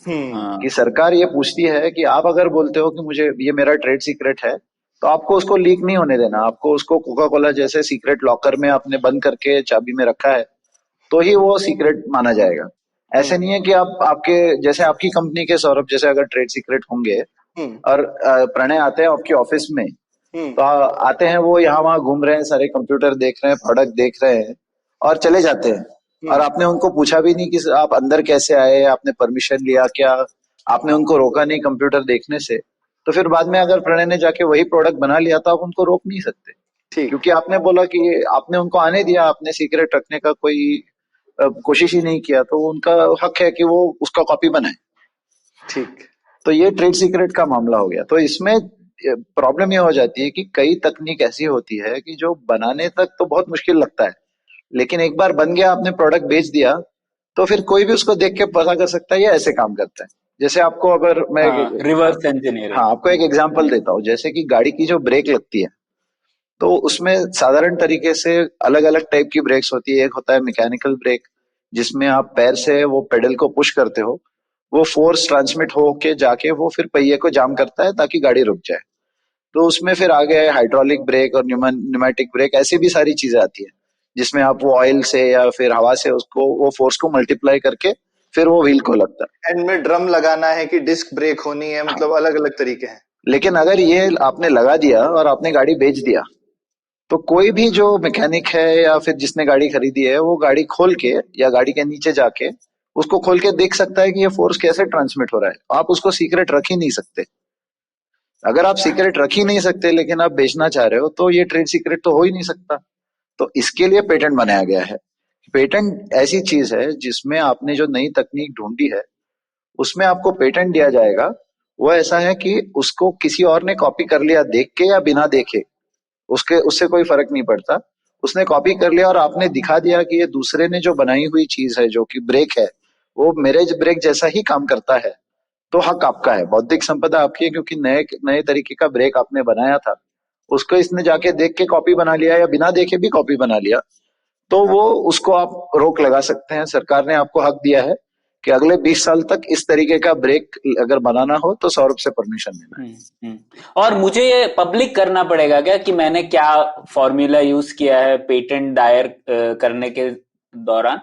कि सरकार ये पूछती है कि आप अगर बोलते हो कि मुझे ये मेरा ट्रेड सीक्रेट है, तो आपको उसको लीक नहीं होने देना। आपको उसको कोका कोला जैसे सीक्रेट लॉकर में आपने बंद करके चाबी में रखा है, तो ही वो सीक्रेट माना जाएगा। ऐसे नहीं है कि आप आपके जैसे आपकी कंपनी के सौरभ जैसे अगर ट्रेड सीक्रेट होंगे और प्रणय आते हैं आपके ऑफिस में, तो आते हैं वो यहाँ वहां घूम रहे हैं, सारे कंप्यूटर देख रहे हैं, प्रोडक्ट देख रहे हैं, और चले जाते हैं और आपने उनको पूछा भी नहीं कि आप अंदर कैसे आए, आपने परमिशन लिया क्या, आपने उनको रोका नहीं कंप्यूटर देखने से। तो फिर बाद में अगर प्रणय ने जाके वही प्रोडक्ट बना लिया तो आप उनको रोक नहीं सकते, ठीक। क्योंकि आपने बोला कि आपने उनको आने दिया, आपने सीक्रेट रखने का कोई कोशिश ही नहीं किया, तो उनका हक है कि वो उसका कॉपी बनाए। ठीक। तो ये ट्रेड सीक्रेट का मामला हो गया। तो इसमें प्रॉब्लम ये हो जाती है कि कई तकनीक ऐसी होती है कि जो बनाने तक तो बहुत मुश्किल लगता है, लेकिन एक बार बन गया, आपने प्रोडक्ट बेच दिया, तो फिर कोई भी उसको देख के पता कर सकता है ये ऐसे काम करता है। जैसे आपको अगर मैं हाँ, रिवर्स इंजीनियरिंग। हाँ आपको एक एग्जांपल देता हूँ। जैसे कि गाड़ी की जो ब्रेक लगती है, तो उसमें साधारण तरीके से अलग अलग टाइप की ब्रेक्स होती है। एक होता है मैकेनिकल ब्रेक, जिसमें आप पैर से वो पेडल को पुश करते हो, वो फोर्स ट्रांसमिट होके जाके वो फिर पहिए को जाम करता है ताकि गाड़ी रुक जाए। तो उसमें फिर आगे हाइड्रोलिक ब्रेक और न्यूमेटिक ब्रेक, ऐसी भी सारी चीजें आती है जिसमें आप वो ऑयल से या फिर हवा से उसको वो फोर्स को मल्टीप्लाई करके फिर वो व्हील को लगता है। एंड में ड्रम लगाना है कि डिस्क ब्रेक होनी है, मतलब अलग अलग तरीके हैं। लेकिन अगर ये आपने लगा दिया और आपने गाड़ी बेच दिया, तो कोई भी जो मैकेनिक है या फिर जिसने गाड़ी खरीदी है, वो गाड़ी खोल के या गाड़ी के नीचे जाके उसको खोल के देख सकता है कि ये फोर्स कैसे ट्रांसमिट हो रहा है। आप उसको सीक्रेट रख ही नहीं सकते। अगर आप सीक्रेट रख ही नहीं सकते लेकिन आप बेचना चाह रहे हो, तो ये ट्रेड सीक्रेट तो हो ही नहीं सकता। तो इसके लिए पेटेंट बनाया गया है। पेटेंट ऐसी चीज है जिसमें आपने जो नई तकनीक ढूंढी है उसमें आपको पेटेंट दिया जाएगा। वो ऐसा है कि उसको किसी और ने कॉपी कर लिया देख के या बिना देखे, उसके उससे कोई फर्क नहीं पड़ता। उसने कॉपी कर लिया और आपने दिखा दिया कि ये दूसरे ने जो बनाई हुई चीज है, जो कि ब्रेक है, वो मेरे ब्रेक जैसा ही काम करता है, तो हक आपका है, बौद्धिक संपदा आपकी है, क्योंकि नए नए तरीके का ब्रेक आपने बनाया था। उसको इसने जाके देख के कॉपी बना लिया या बिना देखे भी कॉपी बना लिया, तो वो उसको आप रोक लगा सकते हैं। सरकार ने आपको हक दिया है कि अगले 20 साल तक इस तरीके का ब्रेक अगर बनाना हो तो सौरभ से परमिशन लेना है। और मुझे ये पब्लिक करना पड़ेगा क्या कि मैंने क्या फॉर्मूला यूज किया है पेटेंट दायर करने के दौरान?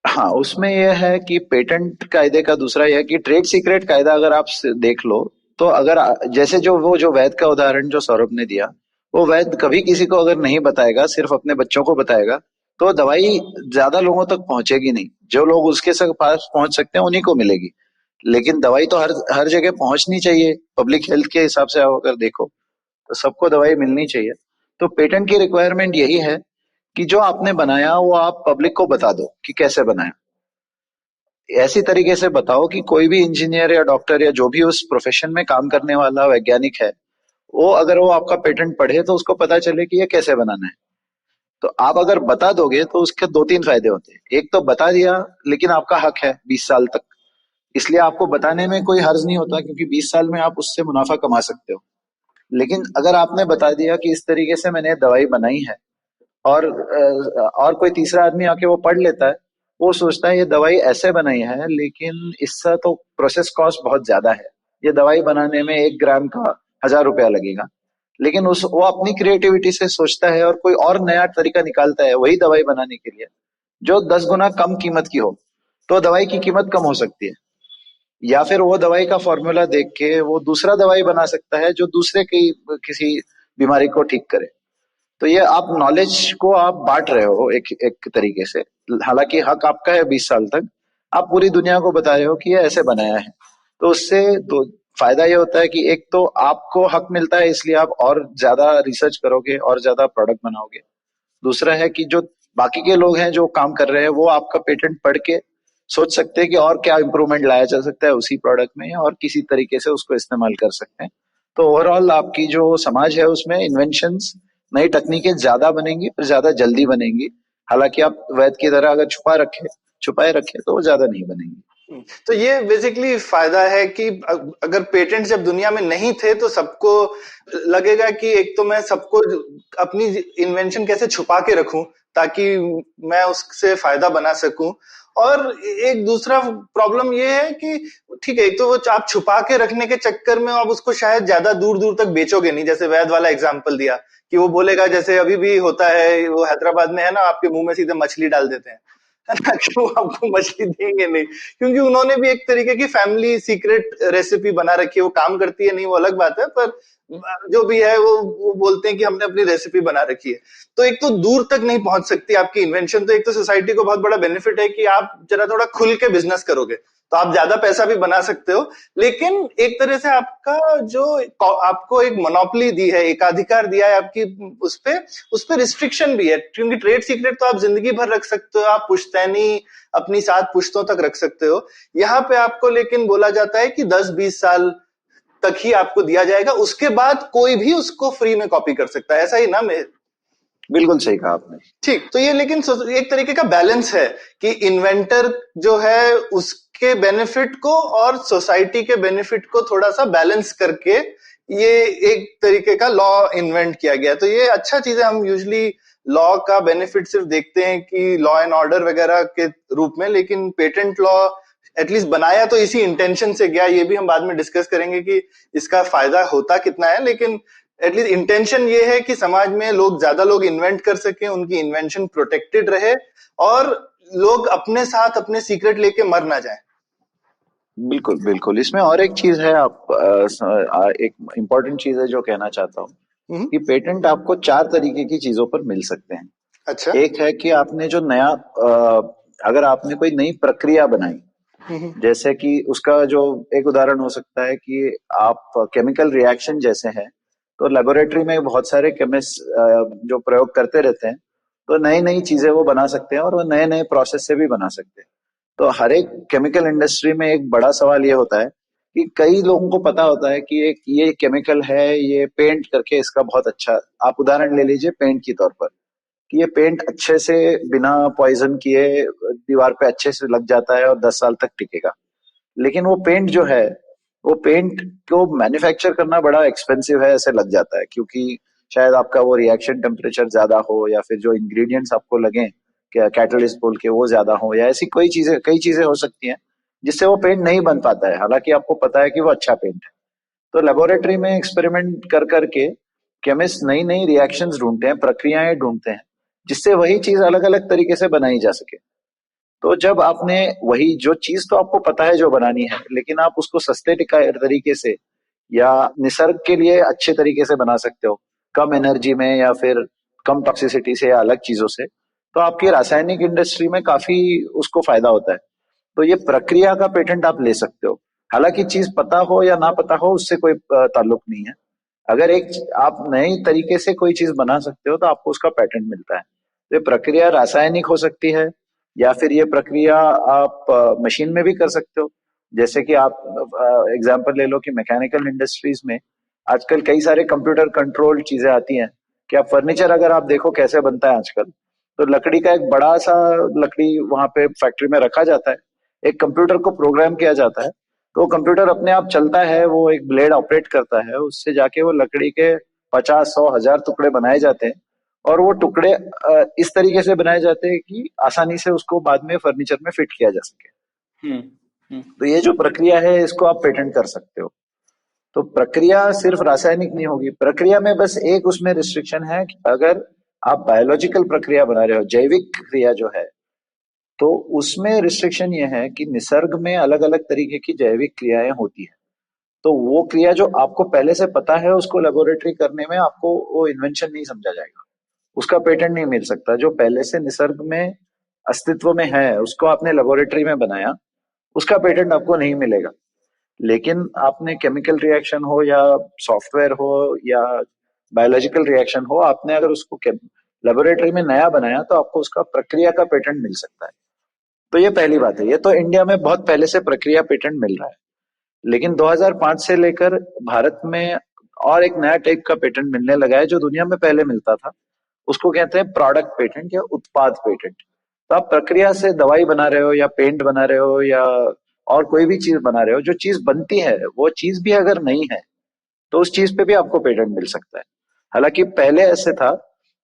हाँ, उसमें यह है कि पेटेंट कायदे का दूसरा यह है कि ट्रेड सीक्रेट कायदा अगर आप देख लो, तो अगर जैसे जो वैद का उदाहरण जो सौरभ ने दिया, वो वैद कभी किसी को अगर नहीं बताएगा, सिर्फ अपने बच्चों को बताएगा, तो दवाई ज्यादा लोगों तक पहुंचेगी नहीं। जो लोग उसके पास पहुंच सकते हैं उन्हीं को मिलेगी। लेकिन दवाई तो हर हर जगह पहुंचनी चाहिए। पब्लिक हेल्थ के हिसाब से आप अगर देखो तो सबको दवाई मिलनी चाहिए। तो पेटेंट की रिक्वायरमेंट यही है कि जो आपने बनाया वो आप पब्लिक को बता दो कि कैसे बनाया। ऐसी तरीके से बताओ कि कोई भी इंजीनियर या डॉक्टर या जो भी उस प्रोफेशन में काम करने वाला वैज्ञानिक है, वो अगर वो आपका पेटेंट पढ़े तो उसको पता चले कि ये कैसे बनाना है। तो आप अगर बता दोगे तो उसके 2-3 फायदे होते हैं। एक तो बता दिया, लेकिन आपका हक है 20 साल तक, इसलिए आपको बताने में कोई हर्ज नहीं होता, क्योंकि 20 साल में आप उससे मुनाफा कमा सकते हो। लेकिन अगर आपने बता दिया कि इस तरीके से मैंने दवाई बनाई है, और कोई तीसरा आदमी आके वो पढ़ लेता है, वो सोचता है ये दवाई ऐसे बनाई है, लेकिन इसका तो प्रोसेस कॉस्ट बहुत ज्यादा है, ये दवाई बनाने में 1 ग्राम का 1000 रुपया लगेगा। लेकिन वो अपनी क्रिएटिविटी से सोचता है और कोई और नया तरीका निकालता है वही दवाई बनाने के लिए, जो 10 गुना कम कीमत की हो, तो दवाई की कीमत कम हो सकती है। या फिर वो दवाई का फॉर्मूला देख के वो दूसरा दवाई बना सकता है जो दूसरे की किसी बीमारी को ठीक करे। तो ये आप नॉलेज को आप बांट रहे हो एक एक तरीके से। हालांकि हक आपका है 20 साल तक, आप पूरी दुनिया को बता रहे हो कि ये ऐसे बनाया है। तो उससे तो फायदा ये होता है कि एक तो आपको हक मिलता है, इसलिए आप और ज्यादा रिसर्च करोगे और ज्यादा प्रोडक्ट बनाओगे। दूसरा है कि जो बाकी के लोग हैं जो काम कर रहे हैं, वो आपका पेटेंट पढ़ के सोच सकते हैं कि और क्या इंप्रूवमेंट लाया जा सकता है उसी प्रोडक्ट में, और किसी तरीके से उसको इस्तेमाल कर सकते हैं। तो ओवरऑल आपकी जो समाज है उसमें इन्वेंशंस, नई तकनीकें ज्यादा बनेंगी पर ज्यादा जल्दी बनेंगी। हालांकि आप वैद की तरह अगर छुपाए रखे तो वो ज्यादा नहीं बनेंगी। तो ये बेसिकली फायदा है कि अगर पेटेंट जब दुनिया में नहीं थे तो सबको लगेगा कि एक तो मैं सबको अपनी इन्वेंशन कैसे छुपा के रखूं ताकि मैं उससे फायदा बना सकूं। और एक दूसरा प्रॉब्लम ये है कि ठीक है, एक तो वो आप छुपा के रखने के चक्कर में आप उसको शायद ज्यादा दूर दूर तक बेचोगे नहीं। जैसे वैद वाला एग्जांपल दिया कि वो बोलेगा, जैसे अभी भी होता है, वो हैदराबाद में है ना, आपके मुंह में सीधे मछली डाल देते हैं। क्यों आपको मछली देंगे नहीं, क्योंकि उन्होंने भी एक तरीके की फैमिली सीक्रेट रेसिपी बना रखी है। वो काम करती है नहीं वो अलग बात है, पर जो भी है वो बोलते हैं कि हमने अपनी रेसिपी बना रखी है। तो एक तो दूर तक नहीं पहुंच सकती आपकी इन्वेंशन। तो एक तो सोसाइटी को बहुत बड़ा बेनिफिट है कि आप जरा थोड़ा खुल के बिजनेस करोगे तो आप ज्यादा पैसा भी बना सकते हो, लेकिन एक तरह से आपका जो आपको एक मोनोपोली दी है, एकाधिकार दिया है आपकी उस पे रिस्ट्रिक्शन भी है, क्योंकि ट्रेड सीक्रेट तो आप जिंदगी भर रख सकते हो, आप पुश्तैनी अपनी 7 पुश्तों तक रख सकते हो। यहाँ पे आपको लेकिन बोला जाता है कि 10-20 साल तक ही आपको दिया जाएगा, उसके बाद कोई भी उसको फ्री में कॉपी कर सकता है। ऐसा ही ना? बिल्कुल सही कहा आपने। ठीक, तो ये लेकिन एक तरीके का बैलेंस है कि इन्वेंटर जो है उसके बेनिफिट को और सोसाइटी के बेनिफिट को थोड़ा सा बैलेंस करके ये एक तरीके का लॉ इन्वेंट किया गया। तो ये अच्छा चीज है। हम यूजुअली लॉ का बेनिफिट सिर्फ देखते हैं कि लॉ एंड ऑर्डर वगैरह के रूप में, लेकिन पेटेंट लॉ एटलीस्ट बनाया तो इसी इंटेंशन से गया। ये भी हम बाद में डिस्कस करेंगे कि इसका फायदा होता कितना है, लेकिन एटलीस्ट इंटेंशन ये है कि समाज में ज्यादा लोग इन्वेंट कर सकें, उनकी इन्वेंशन प्रोटेक्टेड रहे और लोग अपने साथ अपने सीक्रेट लेके मर ना जाए। बिल्कुल बिल्कुल। इसमें और एक चीज है, एक इम्पोर्टेंट चीज है जो कहना चाहता हूँ कि पेटेंट आपको 4 तरीके की चीजों पर मिल सकते हैं। अच्छा। एक है कि आपने जो नया अगर आपने कोई नई प्रक्रिया बनाई, जैसे कि उसका जो एक उदाहरण हो सकता है कि आप केमिकल रिएक्शन जैसे हैं, तो लेबोरेटरी में बहुत सारे केमिस्ट जो प्रयोग करते रहते हैं, तो नई नई चीजें वो बना सकते हैं और वो नए नए प्रोसेस से भी बना सकते हैं। तो हर एक केमिकल इंडस्ट्री में एक बड़ा सवाल ये होता है कि कई लोगों को पता होता है कि एक ये केमिकल है, ये पेंट करके इसका बहुत अच्छा, आप उदाहरण ले लीजिए पेंट के तौर पर, कि ये पेंट अच्छे से बिना पॉइजन किए दीवार पे अच्छे से लग जाता है और 10 साल तक टिकेगा। लेकिन वो पेंट जो है, वो पेंट को मैन्युफैक्चर करना बड़ा एक्सपेंसिव है, ऐसे लग जाता है, क्योंकि शायद आपका वो रिएक्शन टेम्परेचर ज्यादा हो, या फिर जो इंग्रेडिएंट्स आपको लगे कैटलिस्ट बोल के वो ज्यादा हो, या ऐसी कई चीजें हो सकती हैं जिससे वो पेंट नहीं बन पाता है, हालांकि आपको पता है कि वो अच्छा पेंट है। तो लेबोरेटरी में एक्सपेरिमेंट कर करके केमिस्ट नई नई रिएक्शंस ढूंढते हैं, प्रक्रियाएं ढूंढते हैं, जिससे वही चीज अलग अलग तरीके से बनाई जा सके। तो जब आपने वही जो चीज तो आपको पता है जो बनानी है, लेकिन आप उसको सस्ते तरीके से या निसर्ग के लिए अच्छे तरीके से बना सकते हो, कम एनर्जी में या फिर कम टॉक्सिसिटी से या अलग चीजों से, तो आपकी रासायनिक इंडस्ट्री में काफी उसको फायदा होता है। तो ये प्रक्रिया का पेटेंट आप ले सकते हो। हालांकि चीज पता हो या ना पता हो उससे कोई ताल्लुक नहीं है। अगर एक आप नए तरीके से कोई चीज बना सकते हो तो आपको उसका पेटेंट मिलता है। तो ये प्रक्रिया रासायनिक हो सकती है, या फिर ये प्रक्रिया आप मशीन में भी कर सकते हो। जैसे कि आप एग्जांपल ले लो कि मैकेनिकल इंडस्ट्रीज में आजकल कई सारे कंप्यूटर कंट्रोल चीजें आती हैं, कि आप फर्नीचर अगर आप देखो कैसे बनता है आजकल, तो लकड़ी का एक बड़ा सा लकड़ी वहां पे फैक्ट्री में रखा जाता है, एक कंप्यूटर को प्रोग्राम किया जाता है, तो कंप्यूटर अपने आप चलता है, वो एक ब्लेड ऑपरेट करता है, उससे जाके वो लकड़ी के 50, 100, 1000 टुकड़े बनाए जाते हैं। और वो टुकड़े इस तरीके से बनाए जाते हैं कि आसानी से उसको बाद में फर्नीचर में फिट किया जा सके। तो ये जो प्रक्रिया है इसको आप पेटेंट कर सकते हो। तो प्रक्रिया सिर्फ रासायनिक नहीं होगी, प्रक्रिया में बस एक उसमें रिस्ट्रिक्शन है कि अगर आप बायोलॉजिकल प्रक्रिया बना रहे हो, जैविक क्रिया जो है, तो उसमें रिस्ट्रिक्शन ये है कि निसर्ग में अलग अलग तरीके की जैविक क्रियाएं होती है। तो वो क्रिया जो आपको पहले से पता है उसको लेबोरेटरी करने में आपको वो इन्वेंशन नहीं समझा जाएगा, उसका पेटेंट नहीं मिल सकता। जो पहले से निसर्ग में अस्तित्व में है उसको आपने लेबोरेटरी में बनाया, उसका पेटेंट आपको नहीं मिलेगा। लेकिन आपने केमिकल रिएक्शन हो या सॉफ्टवेयर हो या बायोलॉजिकल रिएक्शन हो, आपने अगर उसको लेबोरेटरी में नया बनाया तो आपको उसका प्रक्रिया का पेटेंट मिल सकता है। तो ये पहली बात है। ये तो इंडिया में बहुत पहले से प्रक्रिया पेटेंट मिल रहा है, लेकिन 2005 से लेकर भारत में और एक नया टाइप का पेटेंट मिलने लगा है जो दुनिया में पहले मिलता था। उसको कहते हैं प्रोडक्ट पेटेंट या उत्पाद पेटेंट। तो आप प्रक्रिया से दवाई बना रहे हो या पेंट बना रहे हो या और कोई भी चीज बना रहे हो, जो चीज बनती है वो चीज भी अगर नहीं है तो उस चीज पे भी आपको पेटेंट मिल सकता है। हालांकि पहले ऐसे था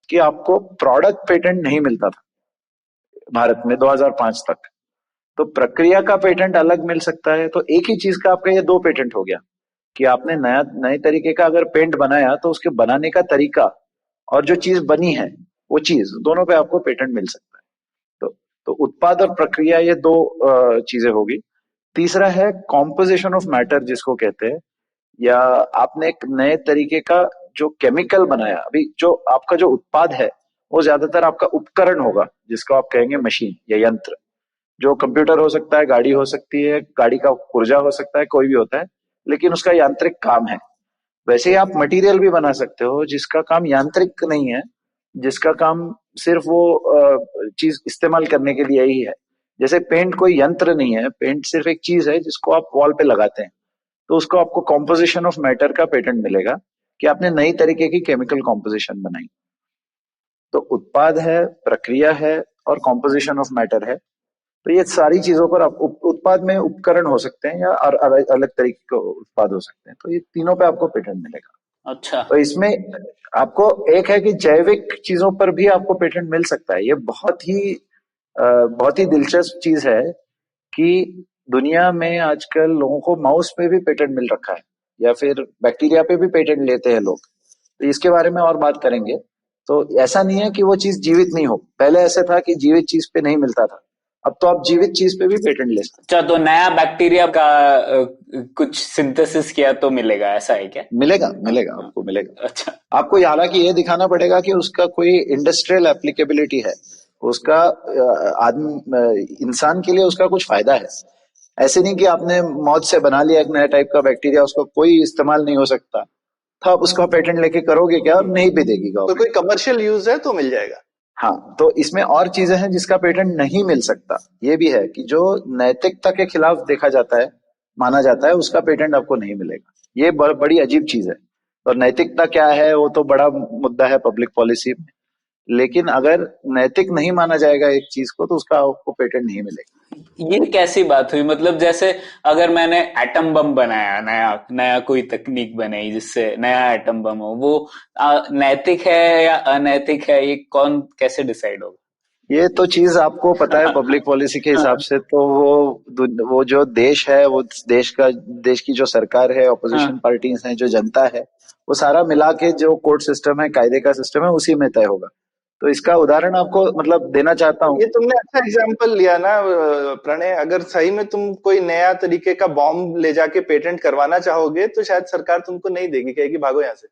कि आपको प्रोडक्ट पेटेंट नहीं मिलता था भारत में 2005 तक। तो प्रक्रिया का पेटेंट अलग मिल सकता है। तो एक ही चीज का आपका ये 2 पेटेंट हो गया कि आपने नए तरीके का अगर पेंट बनाया तो उसके बनाने का तरीका और जो चीज बनी है वो चीज, दोनों पे आपको पेटेंट मिल सकता है। तो तो उत्पाद और प्रक्रिया ये दो चीजें होगी। तीसरा है कॉम्पोजिशन ऑफ मैटर जिसको कहते हैं, या आपने एक नए तरीके का जो केमिकल बनाया। अभी जो आपका जो उत्पाद है वो ज्यादातर आपका उपकरण होगा, जिसको आप कहेंगे मशीन या यंत्र, जो कंप्यूटर हो सकता है, गाड़ी हो सकती है, गाड़ी का पुर्जा हो सकता है, कोई भी होता है, लेकिन उसका यांत्रिक काम है। वैसे ही आप मटेरियल भी बना सकते हो जिसका काम यांत्रिक नहीं है, जिसका काम सिर्फ वो चीज इस्तेमाल करने के लिए ही है। जैसे पेंट कोई यंत्र नहीं है, पेंट सिर्फ एक चीज है जिसको आप वॉल पे लगाते हैं। तो उसको आपको कॉम्पोजिशन ऑफ मैटर का पेटेंट मिलेगा कि आपने नई तरीके की केमिकल कॉम्पोजिशन बनाई। तो उत्पाद है, प्रक्रिया है और कॉम्पोजिशन ऑफ मैटर है। तो ये सारी चीजों पर आप उत्पाद में उपकरण हो सकते हैं या अलग तरीके के उत्पाद हो सकते हैं। तो ये तीनों पे आपको पेटेंट मिलेगा। अच्छा। तो इसमें आपको एक है कि जैविक चीजों पर भी आपको पेटेंट मिल सकता है। ये बहुत ही दिलचस्प चीज है कि दुनिया में आजकल लोगों को माउस पे भी पेटेंट मिल रखा है, या फिर बैक्टीरिया पे भी पेटेंट लेते हैं लोग। तो इसके बारे में और बात करेंगे। तो ऐसा नहीं है कि वो चीज जीवित नहीं हो। पहले ऐसा था कि जीवित चीज पे नहीं मिलता था, अब तो आप जीवित चीज पे भी पेटेंट ले सकते अच्छा, तो नया बैक्टीरिया का कुछ सिंथेसिस किया तो मिलेगा, ऐसा है क्या? हैं। मिलेगा आपको मिलेगा। अच्छा। आपको हालांकि ये दिखाना पड़ेगा कि उसका कोई इंडस्ट्रियल एप्लीकेबिलिटी है, उसका आदमी इंसान के लिए उसका कुछ फायदा है। ऐसे नहीं कि आपने मौत से बना लिया एक नया टाइप का बैक्टीरिया, उसका कोई इस्तेमाल नहीं हो सकता, तो आप उसका पेटेंट लेके करोगे क्या? नहीं भी देगी तो कोई कमर्शियल यूज है तो मिल जाएगा। हाँ, तो इसमें और चीजें हैं जिसका पेटेंट नहीं मिल सकता। ये भी है कि जो नैतिकता के खिलाफ देखा जाता है, माना जाता है, उसका पेटेंट आपको नहीं मिलेगा। ये बड़ी अजीब चीज है। और नैतिकता क्या है वो तो बड़ा मुद्दा है पब्लिक पॉलिसी में, लेकिन अगर नैतिक नहीं माना जाएगा एक चीज को तो उसका आपको पेटेंट नहीं मिलेगा। ये कैसी बात हुई? मतलब जैसे अगर मैंने एटम बम बनाया, नया नया कोई तकनीक बनाई जिससे नया एटम बम हो, वो नैतिक है या अनैतिक है, ये कौन कैसे डिसाइड होगा? ये तो चीज आपको पता है पब्लिक पॉलिसी के हिसाब से, तो वो जो देश है, वो देश की जो सरकार है, ऑपोजिशन पार्टीज हैं, जो जनता है, वो सारा मिला के जो कोर्ट सिस्टम है, कायदे का सिस्टम है, उसी में तय होगा। तो इसका उदाहरण आपको मतलब देना चाहता हूँ। ये तुमने अच्छा एग्जाम्पल लिया ना प्रणय। अगर सही में तुम कोई नया तरीके का बॉम्ब ले जाके पेटेंट करवाना चाहोगे तो शायद सरकार तुमको नहीं देगी, कहेगी भागो यहाँ से।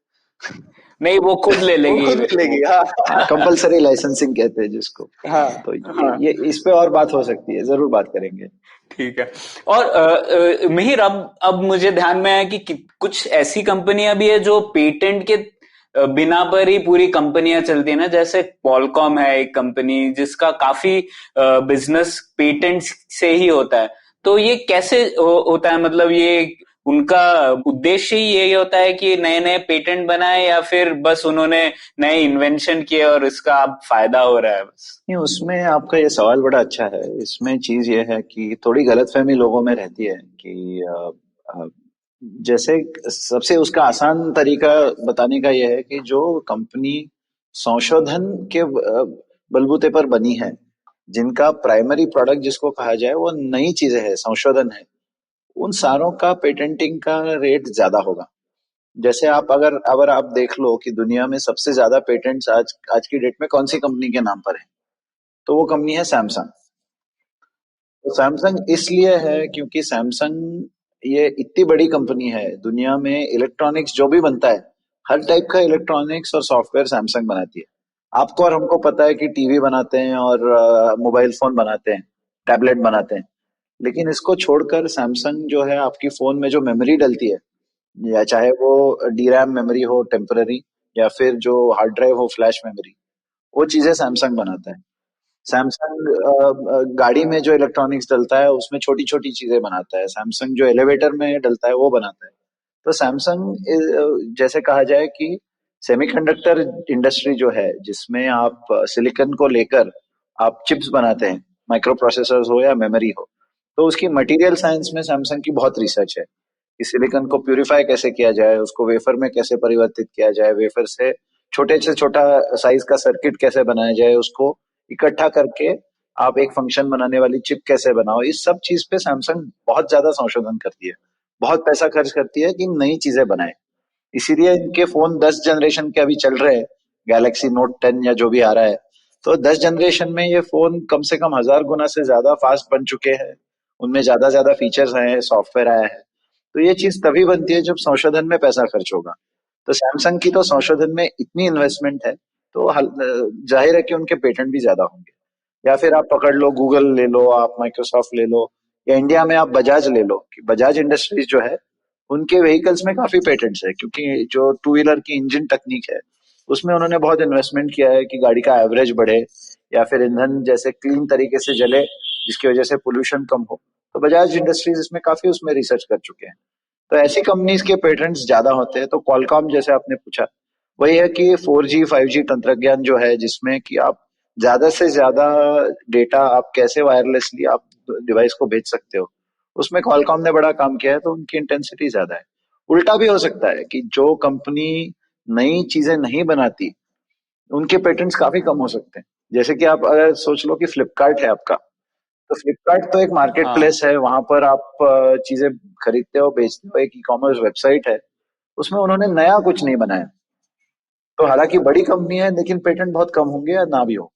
नहीं, वो खुद ले लेगी। वो खुद लेगी। हाँ, कंपलसरी लाइसेंसिंग कहते हैं जिसको। हाँ, तो ये इस पे और बात हो सकती है, जरूर बात करेंगे। ठीक है। और मिहिर, अब मुझे ध्यान में आया कि कुछ ऐसी कंपनियां भी है जो पेटेंट के बिना पर ही पूरी कंपनियां चलती है ना। जैसे क्वालकॉम है एक कंपनी जिसका काफी बिजनेस पेटेंट से ही होता है। तो ये कैसे होता है? मतलब ये उनका उद्देश्य ही यही होता है कि नए नए पेटेंट बनाए, या फिर बस उन्होंने नए इन्वेंशन किए और इसका अब फायदा हो रहा है बस? नहीं, उसमें आपका ये सवाल बड़ा अच्छा है। इसमें चीज ये है कि थोड़ी गलतफहमी लोगों में रहती है कि जैसे सबसे उसका आसान तरीका बताने का यह है कि जो कंपनी संशोधन के बलबूते पर बनी है, जिनका प्राइमरी प्रोडक्ट जिसको कहा जाए वो नई चीजें है, संशोधन है, उन सारों का पेटेंटिंग का रेट ज्यादा होगा। जैसे आप अगर आप देख लो कि दुनिया में सबसे ज्यादा पेटेंट्स आज आज की डेट में कौन सी कंपनी के नाम पर है, तो वो कंपनी है सैमसंग। तो सैमसंग इसलिए है क्योंकि सैमसंग ये इतनी बड़ी कंपनी है, दुनिया में इलेक्ट्रॉनिक्स जो भी बनता है, हर टाइप का इलेक्ट्रॉनिक्स और सॉफ्टवेयर सैमसंग बनाती है। आपको और हमको पता है कि टीवी बनाते हैं और मोबाइल फोन बनाते हैं, टैबलेट बनाते हैं, लेकिन इसको छोड़कर सैमसंग जो है आपकी फोन में जो मेमोरी डलती है, या चाहे वो डी रैम मेमोरी हो टेम्पररी, या फिर जो हार्ड ड्राइव हो फ्लैश मेमोरी, वो चीजें सैमसंग बनाता है। सैमसंग गाड़ी में जो इलेक्ट्रॉनिक्स डलता है उसमें छोटी छोटी चीजें बनाता है। सैमसंग जो एलिवेटर में डलता है वो बनाता है। तो सैमसंग जैसे कहा जाए कि सेमीकंडक्टर इंडस्ट्री जो है, जिसमें आप सिलिकॉन को लेकर आप चिप्स बनाते हैं, माइक्रो प्रोसेसर्स हो या मेमोरी हो, तो उसकी मटेरियल साइंस में सैमसंग की बहुत रिसर्च है कि सिलिकॉन को प्यूरिफाई कैसे किया जाए, उसको वेफर में कैसे परिवर्तित किया जाए, वेफर से छोटा साइज का सर्किट कैसे बनाया जाए, उसको इकट्ठा करके आप एक फंक्शन बनाने वाली चिप कैसे बनाओ। इस सब चीज पे सैमसंग बहुत ज्यादा संशोधन करती है, बहुत पैसा खर्च करती है कि नई चीजें बनाए। इसीलिए इनके फोन 10 जनरेशन के अभी चल रहे हैं, गैलेक्सी नोट 10 या जो भी आ रहा है, तो 10 जनरेशन में ये फोन कम से कम 1000 गुना से ज्यादा फास्ट बन चुके हैं, उनमें ज्यादा ज्यादा फीचर्स आए हैं, सॉफ्टवेयर आया है। तो ये चीज तभी बनती है जब संशोधन में पैसा खर्च होगा। तो सैमसंग की तो संशोधन में इतनी इन्वेस्टमेंट है, तो जाहिर है कि उनके पेटेंट भी ज्यादा होंगे। या फिर आप पकड़ लो, गूगल ले लो, आप माइक्रोसॉफ्ट ले लो, या इंडिया में आप बजाज ले लो, कि बजाज इंडस्ट्रीज जो है उनके व्हीकल्स में काफी पेटेंट्स है, क्योंकि जो टू व्हीलर की इंजन टेक्निक है उसमें उन्होंने बहुत इन्वेस्टमेंट किया है कि गाड़ी का एवरेज बढ़े, या फिर ईंधन जैसे क्लीन तरीके से जले जिसकी वजह से पोल्यूशन कम हो। तो बजाज इंडस्ट्रीज इसमें काफी उसमें रिसर्च कर चुके हैं। तो ऐसी कंपनीज के पेटेंट्स ज्यादा होते हैं। तो क्वालकॉम जैसे आपने पूछा, वही है कि 4G 5G तंत्रज्ञान जो है, जिसमें कि आप ज्यादा से ज्यादा डेटा आप कैसे वायरलेसली आप डिवाइस को भेज सकते हो, उसमें क्वालकॉम ने बड़ा काम किया है, तो उनकी इंटेंसिटी ज्यादा है। उल्टा भी हो सकता है कि जो कंपनी नई चीजें नहीं बनाती उनके पेटेंट्स काफी कम हो सकते हैं। जैसे कि आप अगर सोच लो कि फ्लिपकार्ट है आपका, तो फ्लिपकार्ट तो एक मार्केट हाँ। प्लेस है, वहां पर आप चीजें खरीदते हो, बेचते हो, एक ई कॉमर्स वेबसाइट है, उसमें उन्होंने नया कुछ नहीं बनाया। तो हालांकि बड़ी कंपनी है, लेकिन पेटेंट बहुत कम होंगे या ना भी हो।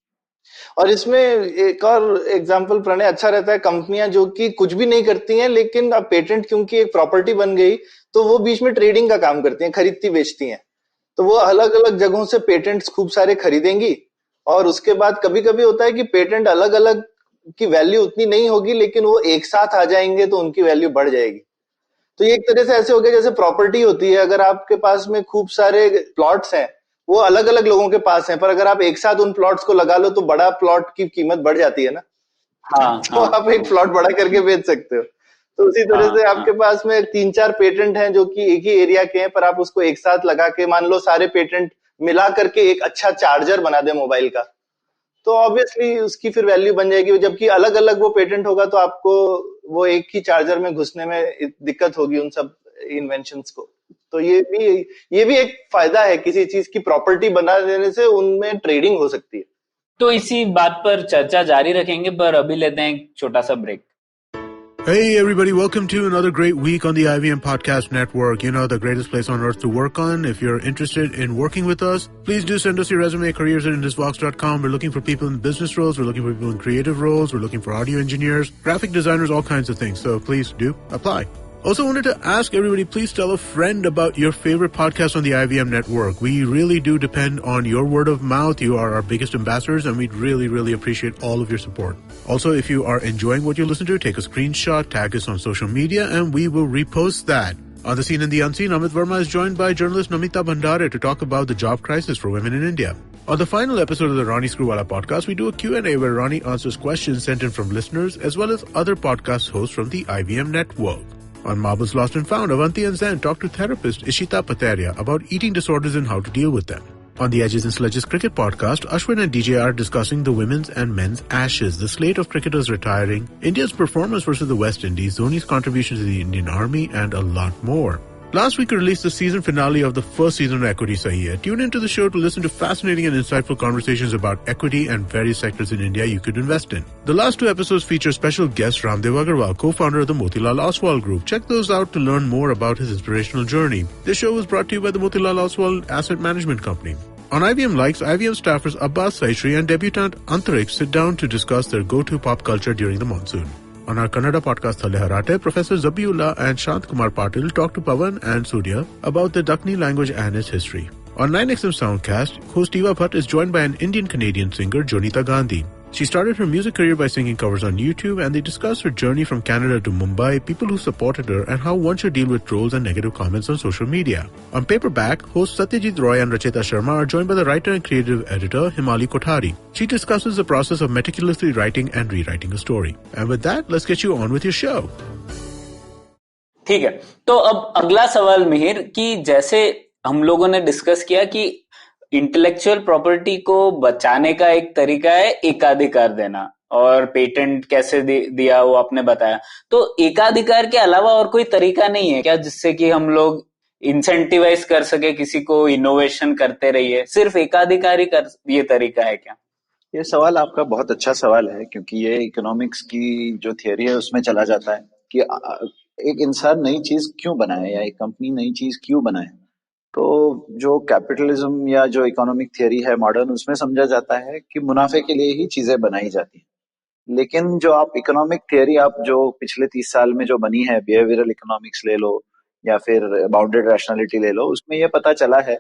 और इसमें एक और एग्जांपल प्रणय अच्छा रहता है, कंपनियां जो कि कुछ भी नहीं करती हैं लेकिन अब पेटेंट क्योंकि एक प्रॉपर्टी बन गई तो वो बीच में ट्रेडिंग का काम करती हैं, खरीदती बेचती हैं। तो वो अलग अलग जगहों से पेटेंट्स खूब सारे खरीदेंगी, और उसके बाद कभी कभी होता है कि पेटेंट अलग अलग की वैल्यू उतनी नहीं होगी लेकिन वो एक साथ आ जाएंगे तो उनकी वैल्यू बढ़ जाएगी। तो ये एक तरह से ऐसे हो गया जैसे प्रॉपर्टी होती है, अगर आपके पास में खूब सारे प्लॉट्स हैं, वो अलग अलग लोगों के पास हैं, पर अगर आप एक साथ उन प्लॉट्स को लगा लो तो बड़ा प्लॉट की कीमत बढ़ जाती है ना। हाँ। तो हाँ। आप एक प्लॉट बड़ा करके बेच सकते हो। तो उसी तरह हाँ। से हाँ। आपके पास में 3-4 पेटेंट हैं जो कि एक ही एरिया के हैं, पर आप उसको एक साथ लगा के, मान लो सारे पेटेंट मिला करके एक अच्छा चार्जर बना दे मोबाइल का, तो ऑब्वियसली उसकी फिर वैल्यू बन जाएगी। जबकि अलग अलग वो पेटेंट होगा तो आपको वो एक ही चार्जर में घुसने में दिक्कत होगी उन सब इन्वेंशंस को। तो ये भी एक फायदा है किसी चीज की प्रॉपर्टी बना देने से, उनमें ट्रेडिंग हो सकती है। तो इसी बात पर चर्चा जारी रखेंगे, पर अभी लेते हैं एक छोटा सा break. Hey everybody, welcome to another great week on the IVM Podcast Network. You know, the greatest place on earth to work on. If you're interested in working with us, please do send us your resume at careers@indusvox.com. We're looking for people in business roles, we're looking for people in creative roles, we're looking for audio engineers, graphic designers, all kinds of things. So please do apply. Also wanted to ask everybody, please tell a friend about your favorite podcast on the IVM network. We really do depend on your word of mouth. You are our biggest ambassadors, and we'd really, really appreciate all of your support. Also, if you are enjoying what you listen to, take a screenshot, tag us on social media, and we will repost that. On The Scene and the Unseen, Amit Verma is joined by journalist Namita Bhandare to talk about the job crisis for women in India. On the final episode of the Ronnie Screwwala podcast, we do a Q&A where Ronnie answers questions sent in from listeners as well as other podcast hosts from the IVM network. On Marbles Lost and Found, Avanti and Zan talk to therapist Ishita Pateria about eating disorders and how to deal with them. On the Edges and Sledges cricket podcast, Ashwin and DJ are discussing the women's and men's Ashes, the slate of cricketers retiring, India's performance versus the West Indies, Dhoni's contribution to the Indian Army, and a lot more. Last week we released the season finale of the first season of Equity Sahi Hai. Tune into the show to listen to fascinating and insightful conversations about equity and various sectors in India you could invest in. The last 2 episodes feature special guest Ramdev Agarwal, co-founder of the Motilal Oswal Group. Check those out to learn more about his inspirational journey. This show was brought to you by the Motilal Oswal Asset Management Company. On IVM Likes, IVM staffers Abbas Saishri and debutant Antariksh sit down to discuss their go-to pop culture during the monsoon. On our Kannada podcast Thale Harate, Professor Zabiullah and Shant Kumar Patil talk to Pavan and Surya about the Dakni language and its history. On 9XM Soundcast, host Eva Bhatt is joined by an Indian-Canadian singer, Jonita Gandhi. She started her music career by singing covers on YouTube, and they discuss her journey from Canada to Mumbai, people who supported her, and how one should deal with trolls and negative comments on social media. On Paperback, hosts Satyajit Roy and Rachita Sharma are joined by the writer and creative editor, Himali Kothari. She discusses the process of meticulously writing and rewriting a story. And with that, let's get you on with your show. ठीक है, तो अब अगला सवाल मिहिर, कि जैसे हम लोगों ने डिस्कस किया कि इंटेलेक्चुअल प्रॉपर्टी को बचाने का एक तरीका है एकाधिकार देना, और पेटेंट कैसे दिया वो आपने बताया। तो एकाधिकार के अलावा और कोई तरीका नहीं है क्या जिससे कि हम लोग इंसेंटिवाइज कर सके किसी को इनोवेशन करते रहिए? सिर्फ एकाधिकारी कर ये तरीका है क्या? ये सवाल आपका बहुत अच्छा सवाल है, क्योंकि ये इकोनॉमिक्स की जो थियरी है उसमें चला जाता है कि एक इंसान नई चीज क्यों बनाए या एक कंपनी नई चीज क्यों बनाए। तो जो कैपिटलिज्म या जो इकोनॉमिक थियरी है मॉडर्न, उसमें समझा जाता है कि मुनाफे के लिए ही चीजें बनाई जाती हैं। लेकिन जो आप इकोनॉमिक थियरी आप जो पिछले 30 साल में जो बनी है, बिहेवियरल इकोनॉमिक्स ले लो या फिर बाउंडेड रैशनैलिटी ले लो, उसमें ये पता चला है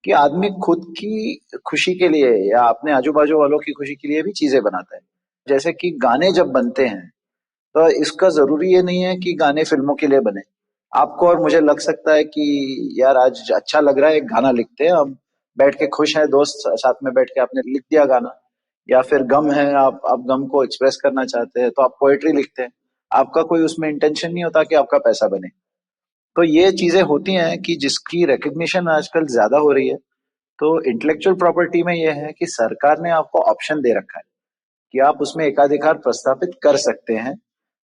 कि आदमी खुद की खुशी के लिए या अपने आजू बाजू वालों की खुशी के लिए भी चीजें बनाता है। जैसे कि गाने जब बनते हैं, तो इसका जरूरी ये नहीं है कि गाने फिल्मों के लिए बने। आपको और मुझे लग सकता है कि यार आज अच्छा लग रहा है, एक गाना लिखते हैं हम, बैठ के खुश हैं दोस्त साथ में बैठ के आपने लिख दिया गाना। या फिर गम है, आप गम को एक्सप्रेस करना चाहते हैं तो आप पोएट्री लिखते हैं। आपका कोई उसमें इंटेंशन नहीं होता कि आपका पैसा बने। तो ये चीजें होती हैं कि जिसकी रिकग्निशन आजकल ज्यादा हो रही है। तो इंटेलेक्चुअल प्रॉपर्टी में यह है कि सरकार ने आपको ऑप्शन दे रखा है कि आप उसमें एकाधिकार प्रस्तावित कर सकते हैं।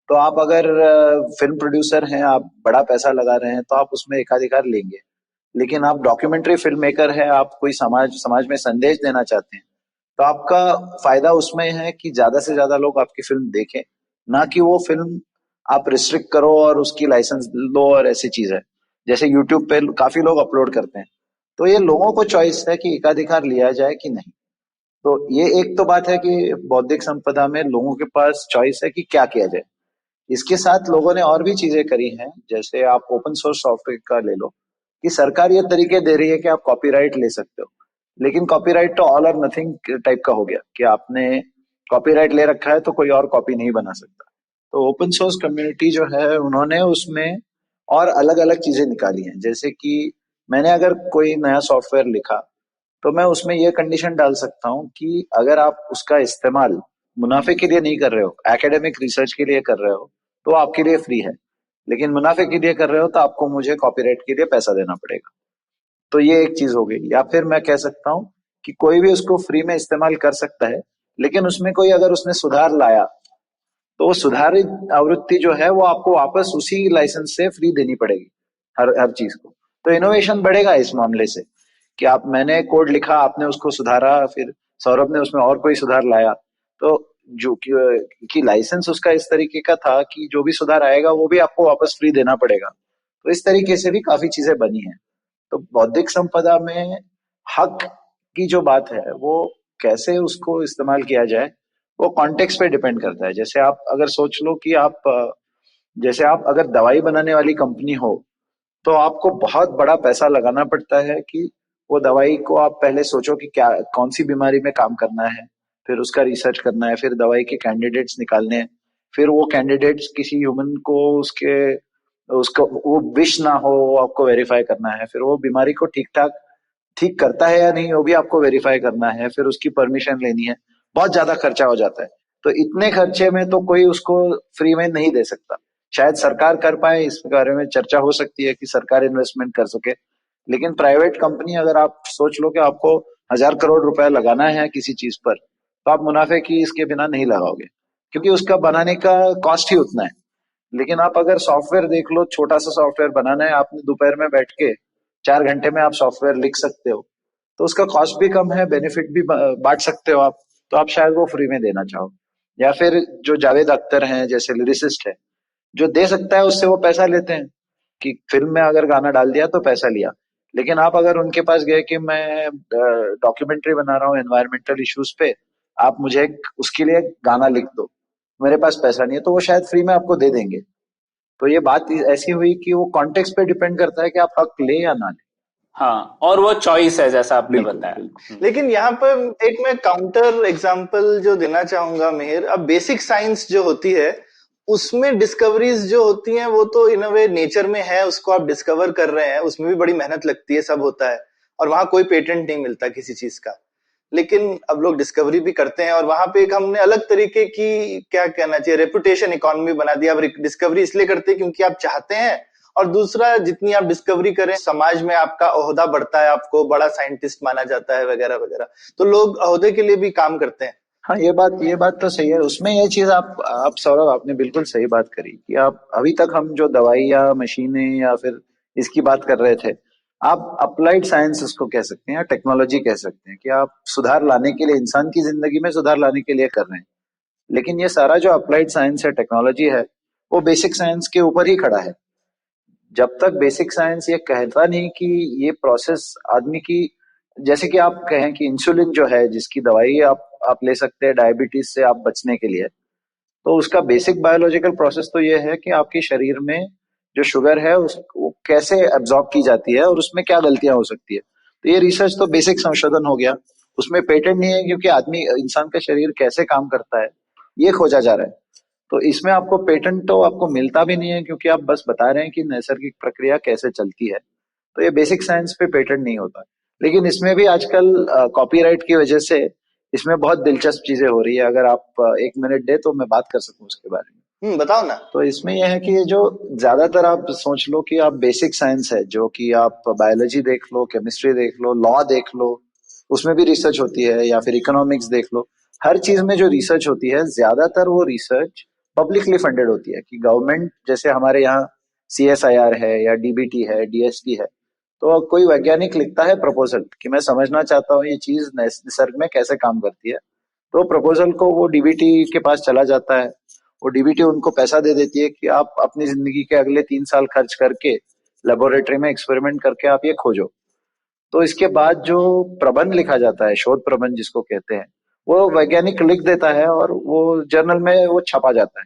तो आप अगर फिल्म प्रोड्यूसर हैं, आप बड़ा पैसा लगा रहे हैं, तो आप उसमें एकाधिकार लेंगे। लेकिन आप डॉक्यूमेंट्री फिल्म मेकर हैं, आप कोई समाज में संदेश देना चाहते हैं, तो आपका फायदा उसमें है कि ज्यादा से ज्यादा लोग आपकी फिल्म देखें, ना कि वो फिल्म आप रिस्ट्रिक्ट करो और उसकी लाइसेंस लो और ऐसी चीज है। जैसे यूट्यूब पे काफी लोग अपलोड करते हैं, तो ये लोगों को चॉइस है कि एकाधिकार लिया जाए कि नहीं। तो ये एक तो बात है कि बौद्धिक संपदा में लोगों के पास चॉइस है कि क्या किया जाए। इसके साथ लोगों ने और भी चीजें करी हैं, जैसे आप ओपन सोर्स सॉफ्टवेयर का ले लो, कि सरकार ये तरीके दे रही है कि आप कॉपीराइट ले सकते हो। लेकिन कॉपीराइट तो ऑल और नथिंग टाइप का हो गया कि आपने कॉपीराइट ले रखा है तो कोई और कॉपी नहीं बना सकता। तो ओपन सोर्स कम्युनिटी जो है, उन्होंने उसमें और अलग अलग चीजें निकाली हैं। जैसे कि मैंने अगर कोई नया सॉफ्टवेयर लिखा, तो मैं उसमें ये कंडीशन डाल सकता हूँ कि अगर आप उसका इस्तेमाल मुनाफे के लिए नहीं कर रहे हो, एकेडमिक रिसर्च के लिए कर रहे हो, तो आपके लिए फ्री है। लेकिन मुनाफे के लिए कर रहे हो तो आपको मुझे कॉपीराइट के लिए पैसा देना पड़ेगा। तो ये एक चीज हो गई। या फिर मैं कह सकता हूँ कि कोई भी उसको फ्री में इस्तेमाल कर सकता है, लेकिन उसमें कोई अगर उसने सुधार लाया, तो वो सुधारित आवृत्ति जो है वो आपको वापस उसी लाइसेंस से फ्री देनी पड़ेगी, हर हर चीज को। तो इनोवेशन बढ़ेगा इस मामले से कि आप, मैंने कोड लिखा, आपने उसको सुधारा, फिर सौरभ ने उसमें और कोई सुधार लाया, तो जो कि लाइसेंस उसका इस तरीके का था कि जो भी सुधार आएगा वो भी आपको वापस फ्री देना पड़ेगा। तो इस तरीके से भी काफी चीजें बनी हैं। तो बौद्धिक संपदा में हक की जो बात है, वो कैसे उसको इस्तेमाल किया जाए, वो कॉन्टेक्स्ट पे डिपेंड करता है। जैसे आप अगर सोच लो कि जैसे आप अगर दवाई बनाने वाली कंपनी हो, तो आपको बहुत बड़ा पैसा लगाना पड़ता है कि वो दवाई को आप पहले सोचो कि क्या, कौन सी बीमारी में काम करना है, फिर उसका रिसर्च करना है, फिर दवाई के कैंडिडेट्स निकालने हैं, फिर वो कैंडिडेट्स किसी ह्यूमन को उसके उसको वो विश ना हो, वो आपको वेरीफाई करना है, फिर वो बीमारी को ठीक ठाक ठीक करता है या नहीं वो भी आपको वेरीफाई करना है, फिर उसकी परमिशन लेनी है। बहुत ज्यादा खर्चा हो जाता है। तो इतने खर्चे में तो कोई उसको फ्री में नहीं दे सकता। शायद सरकार कर पाए, इस बारे में चर्चा हो सकती है कि सरकार इन्वेस्टमेंट कर सके। लेकिन प्राइवेट कंपनी, अगर आप सोच लो कि आपको 1,000 करोड़ रुपए लगाना है किसी चीज पर, तो आप मुनाफे की इसके बिना नहीं लगाओगे, क्योंकि उसका बनाने का कॉस्ट ही उतना है। लेकिन आप अगर सॉफ्टवेयर देख लो, छोटा सा सॉफ्टवेयर बनाना है, आपने दोपहर में बैठ के 4 घंटे में आप सॉफ्टवेयर लिख सकते हो, तो उसका कॉस्ट भी कम है, बेनिफिट भी बांट सकते हो आप। तो आप शायद वो फ्री में देना चाहो। या फिर जो जावेद अख्तर हैं, जैसे लिरिसिस्ट है, जो दे सकता है उससे वो पैसा लेते हैं कि फिल्म में अगर गाना डाल दिया तो पैसा लिया। लेकिन आप अगर उनके पास गए कि मैं डॉक्यूमेंट्री बना रहा हूँ एनवायरमेंटल इश्यूज पे, आप मुझे उसके लिए गाना लिख दो, मेरे पास पैसा नहीं है, तो वो शायद फ्री में आपको दे देंगे। तो ये बात ऐसी हुई कि वो कॉन्टेक्स्ट पे डिपेंड करता है कि आप हक ले या ना ले। हाँ, और वो चॉइस है जैसा आपने बिल्कुल, बताया। बिल्कुल। लेकिन यहाँ पर एक मैं काउंटर एग्जांपल जो देना चाहूंगा मेहर, अब बेसिक साइंस जो होती है उसमें डिस्कवरीज जो होती हैं वो तो इन अ वे नेचर में है, उसको आप डिस्कवर कर रहे हैं, उसमें भी बड़ी मेहनत लगती है, सब होता है, और वहां कोई पेटेंट नहीं मिलता किसी चीज का। लेकिन अब लोग डिस्कवरी भी करते हैं और वहां पे एक हमने अलग तरीके की, क्या कहना चाहिए, रेपुटेशन इकोनॉमी बना दिया। अब डिस्कवरी इसलिए करते हैं क्योंकि आप चाहते हैं, और दूसरा, जितनी आप डिस्कवरी करें समाज में आपका ओहदा बढ़ता है, आपको बड़ा साइंटिस्ट माना जाता है वगैरह वगैरह। तो लोग ओहदे के लिए भी काम करते हैं। हाँ, ये बात तो सही है। उसमें ये चीज आप सौरभ, आपने बिल्कुल सही बात करी कि आप अभी तक हम जो दवाई या मशीनें या फिर इसकी बात कर रहे थे, आप अप्लाइड साइंस उसको कह सकते हैं या टेक्नोलॉजी कह सकते हैं कि आप सुधार लाने के लिए, इंसान की जिंदगी में सुधार लाने के लिए कर रहे हैं। लेकिन ये सारा जो अप्लाइड साइंस है, टेक्नोलॉजी है, वो बेसिक साइंस के ऊपर ही खड़ा है। जब तक बेसिक साइंस ये कहता नहीं कि ये प्रोसेस आदमी की, जैसे कि आप कहें कि इंसुलिन जो है जिसकी दवाई आप ले सकते हैं डायबिटीज से आप बचने के लिए, तो उसका बेसिक बायोलॉजिकल प्रोसेस तो ये है कि आपके शरीर में जो शुगर है उसको कैसे एब्जॉर्ब की जाती है और उसमें क्या गलतियां हो सकती है। तो ये रिसर्च तो बेसिक संशोधन हो गया, उसमें पेटेंट नहीं है क्योंकि आदमी इंसान का शरीर कैसे काम करता है ये खोजा जा रहा है। तो इसमें आपको पेटेंट तो आपको मिलता भी नहीं है क्योंकि आप बस बता रहे हैं कि नैसर्गिक प्रक्रिया कैसे चलती है, तो ये बेसिक साइंस पे पेटेंट नहीं होता। लेकिन इसमें भी आजकल कॉपीराइट की वजह से इसमें बहुत दिलचस्प चीजें हो रही है। अगर आप 1 मिनट दे तो मैं बात कर सकूं उसके बारे में। बताओ ना। तो इसमें यह है कि ये जो ज्यादातर आप सोच लो कि आप बेसिक साइंस है, जो कि आप बायोलॉजी देख लो, केमिस्ट्री देख लो, लॉ देख लो, उसमें भी रिसर्च होती है, या फिर इकोनॉमिक्स देख लो, हर चीज में जो रिसर्च होती है ज्यादातर वो रिसर्च पब्लिकली फंडेड होती है। कि गवर्नमेंट, जैसे हमारे यहाँ CSIR है या DBT है, DST है, तो कोई वैज्ञानिक लिखता है प्रपोजल कि मैं समझना चाहता हूँ ये चीज निसर्ग में कैसे काम करती है, तो प्रपोजल को वो DBT के पास चला जाता है। वो DBT उनको पैसा दे देती है कि आप अपनी जिंदगी के अगले 3 साल खर्च करके लेबोरेटरी में एक्सपेरिमेंट करके आप ये खोजो। तो इसके बाद जो प्रबंध लिखा जाता है, शोध प्रबंध जिसको कहते हैं, वो वैज्ञानिक लिख देता है और वो जर्नल में वो छपा जाता है।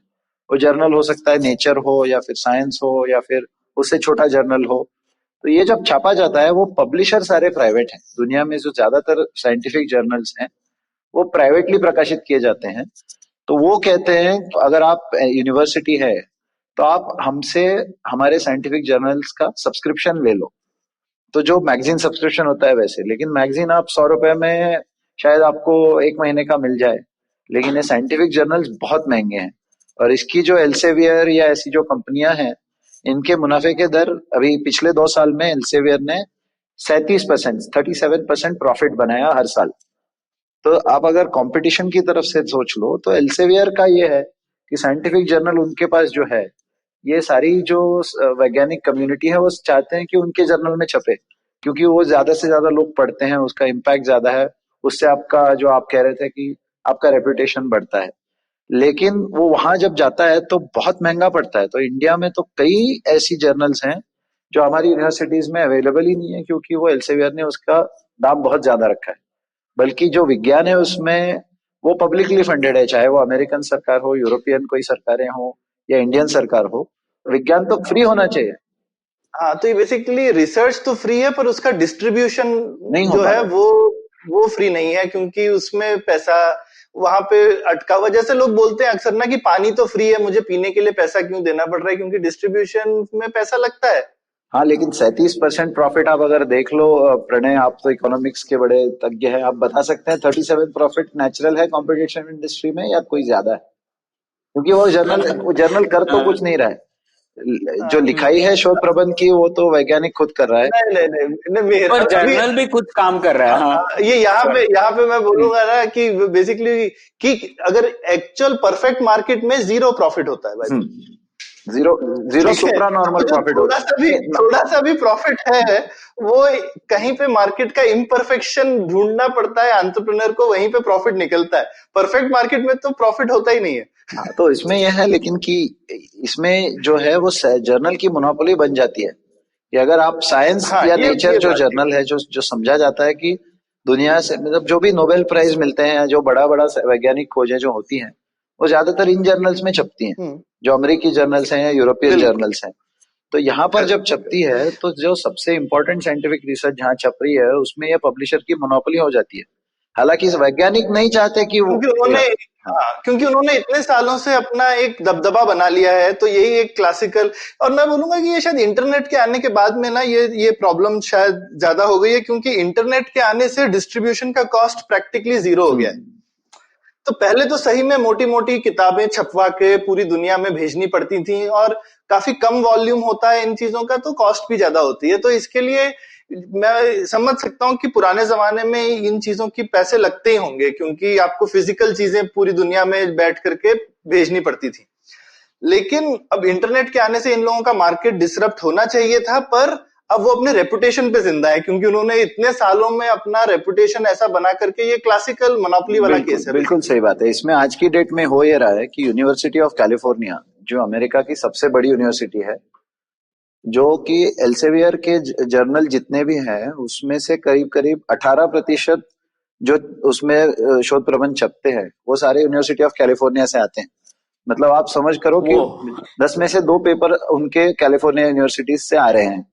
वो जर्नल हो सकता है नेचर हो या फिर साइंस हो या फिर उससे छोटा जर्नल हो। तो ये जब छापा जाता है, वो पब्लिशर सारे प्राइवेट हैं। दुनिया में जो ज्यादातर साइंटिफिक जर्नल्स हैं वो प्राइवेटली प्रकाशित किए जाते हैं। तो वो कहते हैं अगर आप यूनिवर्सिटी है तो आप हमसे हमारे साइंटिफिक जर्नल्स का सब्सक्रिप्शन ले लो। तो जो मैगजीन सब्सक्रिप्शन होता है वैसे, लेकिन मैगजीन आप 100 रुपए में शायद आपको 1 महीने का मिल जाए, लेकिन ये साइंटिफिक जर्नल्स बहुत महंगे हैं। और इसकी जो एल्सेवियर या ऐसी जो कंपनियां हैं, इनके मुनाफे के दर अभी पिछले 2 साल में एल्सेवियर ने 37% प्रॉफिट बनाया हर साल। तो आप अगर कंपटीशन की तरफ से सोच लो तो एल्सेवियर का ये है कि साइंटिफिक जर्नल उनके पास जो है, ये सारी जो वैज्ञानिक कम्युनिटी है वो चाहते हैं कि उनके जर्नल में छपे, क्योंकि वो ज्यादा से ज्यादा लोग पढ़ते हैं, उसका इम्पैक्ट ज्यादा है, उससे आपका जो आप कह रहे थे कि आपका रेपुटेशन बढ़ता है। लेकिन वो वहां जब जाता है तो बहुत महंगा पड़ता है। तो इंडिया में तो कई ऐसी जर्नल्स हैं जो हमारी यूनिवर्सिटीज में अवेलेबल ही नहीं है, क्योंकि वो एल्सेवियर ने उसका दाम बहुत ज्यादा रखा है। बल्कि जो विज्ञान है उसमें वो पब्लिकली फंडेड है, चाहे वो अमेरिकन सरकार हो, यूरोपियन कोई सरकारें हो या इंडियन सरकार हो, विज्ञान तो फ्री होना चाहिए। हाँ, तो ये बेसिकली रिसर्च तो फ्री है पर उसका डिस्ट्रीब्यूशन नहीं जो है वो फ्री नहीं है, क्योंकि उसमें पैसा वहां पे अटका हुआ। जैसे लोग बोलते हैं अक्सर ना कि पानी तो फ्री है, मुझे पीने के लिए पैसा क्यों देना पड़ रहा है, क्योंकि डिस्ट्रीब्यूशन में पैसा लगता है। हाँ, लेकिन 37% प्रॉफिट आप अगर देख लो, प्रणय आप तो इकोनॉमिक्स के बड़े तज्ञ हैं, आप बता सकते हैं 37 प्रॉफिट नेचुरल है कंपटीशन इंडस्ट्री में या कोई ज्यादा है? क्योंकि वो जर्नल कर तो कुछ नहीं रहा है। जो लिखाई है शोध प्रबंध की वो तो वैज्ञानिक खुद कर रहा है। नहीं, पर जर्नल भी कुछ काम कर रहा है। हाँ। ये यहाँ पे मैं बोलूंगा ना कि बेसिकली कि अगर एक्चुअल परफेक्ट मार्केट में 0 प्रॉफिट होता है भाई, जीरो सुपरा नॉर्मल प्रॉफिट थोड़ा सा भी प्रॉफिट है, वो कहीं पे मार्केट का इम्परफेक्शन ढूंढना पड़ता है एंटरप्रेन्योर को, वहीं पे प्रॉफिट निकलता है। परफेक्ट मार्केट में तो प्रॉफिट होता ही नहीं है। हाँ, तो इसमें यह है लेकिन कि इसमें जो है वो जर्नल की मोनोपोली बन जाती है कि अगर आप साइंस या नेचर जो जर्नल है जो समझा जाता है कि दुनिया से, मतलब जो भी नोबेल प्राइज मिलते हैं, जो बड़ा वैज्ञानिक खोजें जो होती हैं, वो ज्यादातर इन जर्नल्स में छपती हैं, जो अमेरिकी जर्नल्स हैं या यूरोपियन जर्नल्स हैं। तो यहाँ पर जब छपती है तो जो सबसे इम्पोर्टेंट साइंटिफिक रिसर्च जहाँ छप रही है उसमें यह पब्लिशर की मोनोपोली हो जाती है। हालांकि वैज्ञानिक नहीं चाहते कि वो, क्योंकि उन्होंने इतने सालों से अपना एक दबदबा बना लिया है। तो यही एक क्लासिकल, और मैं बोलूंगा कि ये शायद इंटरनेट के आने के बाद में ना ये प्रॉब्लम शायद ज्यादा हो गई है, क्योंकि इंटरनेट के आने से डिस्ट्रीब्यूशन का कॉस्ट प्रैक्टिकली 0 हो गया है। तो पहले तो सही में मोटी मोटी किताबें छपवा के पूरी दुनिया में भेजनी पड़ती थी, और काफी कम वॉल्यूम होता है इन चीजों का, तो कॉस्ट भी ज्यादा होती है। तो इसके लिए मैं समझ सकता हूँ कि पुराने जमाने में इन चीजों की पैसे लगते ही होंगे, क्योंकि आपको फिजिकल चीजें पूरी दुनिया में बैठ करके भेजनी पड़ती थी। लेकिन अब इंटरनेट के आने से इन लोगों का मार्केट डिसरप्ट होना चाहिए था, पर अब वो अपने रेपुटेशन पे जिंदा है, क्योंकि उन्होंने इतने सालों में अपना रेपुटेशन ऐसा बना करके, ये क्लासिकल मोनोपोली वाला केस है। बिल्कुल सही बात है। इसमें आज की डेट में हो ये रहा है कि यूनिवर्सिटी ऑफ कैलिफोर्निया, जो अमेरिका की सबसे बड़ी यूनिवर्सिटी है, जो कि एल्सेवियर के जर्नल जितने भी हैं उसमें से करीब करीब 18% जो उसमें शोध प्रबंध छपते हैं वो सारे यूनिवर्सिटी ऑफ कैलिफोर्निया से आते हैं। मतलब आप समझ करो कि वो 10 में से 2 पेपर उनके कैलिफोर्निया यूनिवर्सिटी से आ रहे हैं।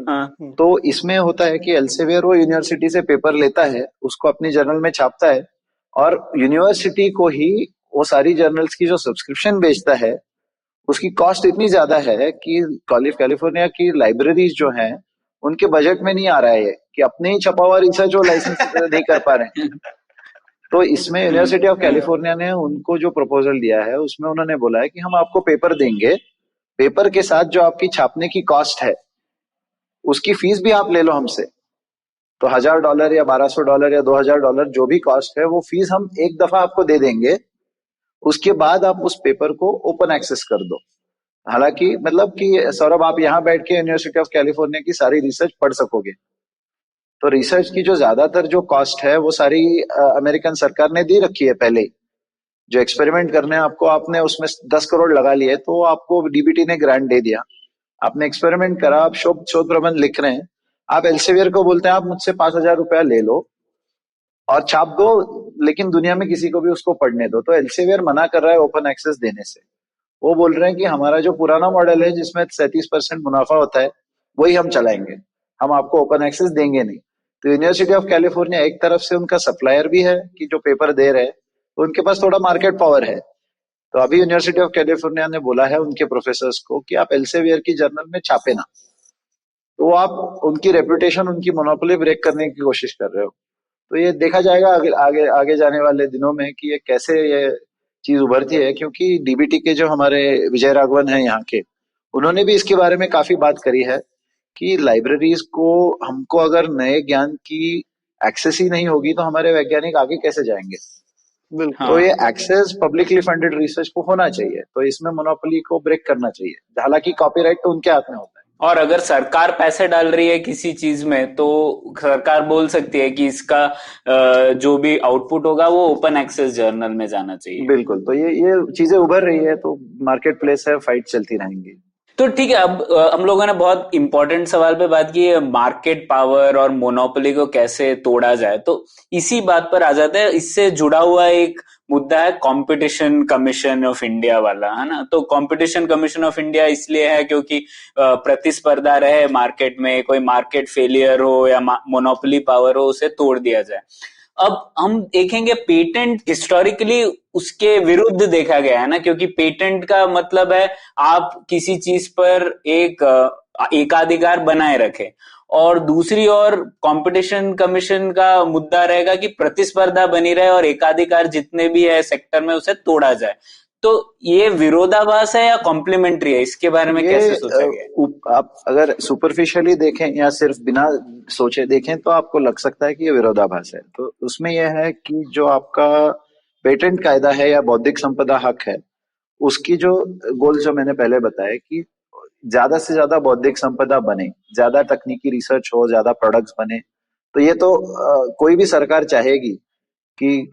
हाँ तो इसमें होता है कि एल्सेवियर वो यूनिवर्सिटी से पेपर लेता है, उसको अपनी जर्नल में छापता है और यूनिवर्सिटी को ही वो सारी जर्नल्स की जो सब्सक्रिप्शन बेचता है उसकी कॉस्ट इतनी ज्यादा है कि कैलिफोर्निया की लाइब्रेरीज जो हैं उनके बजट में नहीं आ रहा है ये, कि अपने ही छपा हुआ रिसर्च वो लाइसेंस नहीं कर पा रहे हैं। तो इसमें यूनिवर्सिटी ऑफ कैलिफोर्निया ने उनको जो प्रपोजल दिया है उसमें उन्होंने बोला है कि हम आपको पेपर देंगे, पेपर के साथ जो आपकी छापने की कॉस्ट है उसकी फीस भी आप ले लो हमसे। तो $1000 या $1200 या $2000 जो भी कॉस्ट है वो फीस हम एक दफा आपको दे देंगे, उसके बाद आप उस पेपर को ओपन एक्सेस कर दो। हालांकि मतलब कि सौरभ आप यहाँ बैठ के यूनिवर्सिटी ऑफ कैलिफोर्निया की सारी रिसर्च पढ़ सकोगे। तो रिसर्च की जो ज्यादातर जो कॉस्ट है वो सारी अमेरिकन सरकार ने दी रखी है पहले ही। जो एक्सपेरिमेंट करने हैं आपको, आपने उसमें 10 करोड़ लगा लिए तो आपको डीबीटी ने ग्रांट दे दिया, आपने एक्सपेरिमेंट करा, आप शोध शोध प्रबंध लिख रहे हैं, आप एल्सेवियर को बोलते हैं आप मुझसे $5000 ले लो और छाप दो, लेकिन दुनिया में किसी को भी उसको पढ़ने दो। तो एल्सेवियर मना कर रहा है ओपन एक्सेस देने से। वो बोल रहे हैं कि हमारा जो पुराना मॉडल है जिसमें 37% मुनाफा होता है वही हम चलाएंगे, हम आपको ओपन एक्सेस देंगे नहीं। तो यूनिवर्सिटी ऑफ कैलिफोर्निया एक तरफ से उनका सप्लायर भी है कि जो पेपर दे रहे हैं, तो उनके पास थोड़ा मार्केट पावर है। तो अभी यूनिवर्सिटी ऑफ कैलिफोर्निया ने बोला है उनके प्रोफेसर्स को कि आप एल्सेवियर की जर्नल में छापे ना। तो आप उनकी रेपुटेशन, उनकी मोनोपोली ब्रेक करने की कोशिश कर रहे हो। तो ये देखा जाएगा आगे आगे आगे जाने वाले दिनों में कि ये कैसे ये चीज उभरती है, क्योंकि डीबीटी के जो हमारे विजय राघवन हैं यहाँ के, उन्होंने भी इसके बारे में काफी बात करी है कि लाइब्रेरीज को, हमको अगर नए ज्ञान की एक्सेस ही नहीं होगी तो हमारे वैज्ञानिक आगे कैसे जाएंगे। बिल्कुल। तो ये एक्सेस पब्लिकली फंडेड रिसर्च को होना चाहिए, तो इसमें मोनोपोली को ब्रेक करना चाहिए। हालांकि कॉपीराइट तो उनके हाथ में होता है। और अगर सरकार पैसे डाल रही है किसी चीज में तो सरकार बोल सकती है कि इसका जो भी आउटपुट होगा वो ओपन एक्सेस जर्नल में जाना चाहिए। बिल्कुल। तो ये चीजें उभर रही है, तो मार्केट प्लेस है, फाइट चलती रहेंगी। तो ठीक है, अब हम लोगों ने बहुत इंपॉर्टेंट सवाल पे बात की है, मार्केट पावर और मोनोपोली को कैसे तोड़ा जाए। तो इसी बात पर आ जाते हैं, इससे जुड़ा हुआ एक मुद्दा है कंपटीशन कमीशन ऑफ इंडिया वाला, है ना। तो कंपटीशन कमीशन ऑफ इंडिया इसलिए है क्योंकि प्रतिस्पर्धा रहे मार्केट में, कोई मार्केट फेलियर हो या मोनोपोली पावर हो उसे तोड़ दिया जाए। अब हम देखेंगे पेटेंट हिस्टोरिकली उसके विरुद्ध देखा गया है ना, क्योंकि पेटेंट का मतलब है आप किसी चीज पर एक एकाधिकार बनाए रखे, और दूसरी ओर कंपटीशन कमीशन का मुद्दा रहेगा कि प्रतिस्पर्धा बनी रहे और एकाधिकार जितने भी है सेक्टर में उसे तोड़ा जाए। तो ये विरोधाभास है या कॉम्प्लीमेंट्री है, इसके बारे में कैसे सोचा गया? आप अगर सुपरफिशियली देखें या सिर्फ बिना सोचे देखें तो आपको लग सकता है कि ये विरोधाभास है। तो उसमें यह है कि जो आपका पेटेंट कायदा है या बौद्धिक संपदा हक है, उसकी जो गोल जो मैंने पहले बताया कि ज्यादा से ज्यादा बौद्धिक संपदा बने, ज्यादा तकनीकी रिसर्च हो, ज्यादा प्रोडक्ट्स बने। तो ये तो कोई भी सरकार चाहेगी कि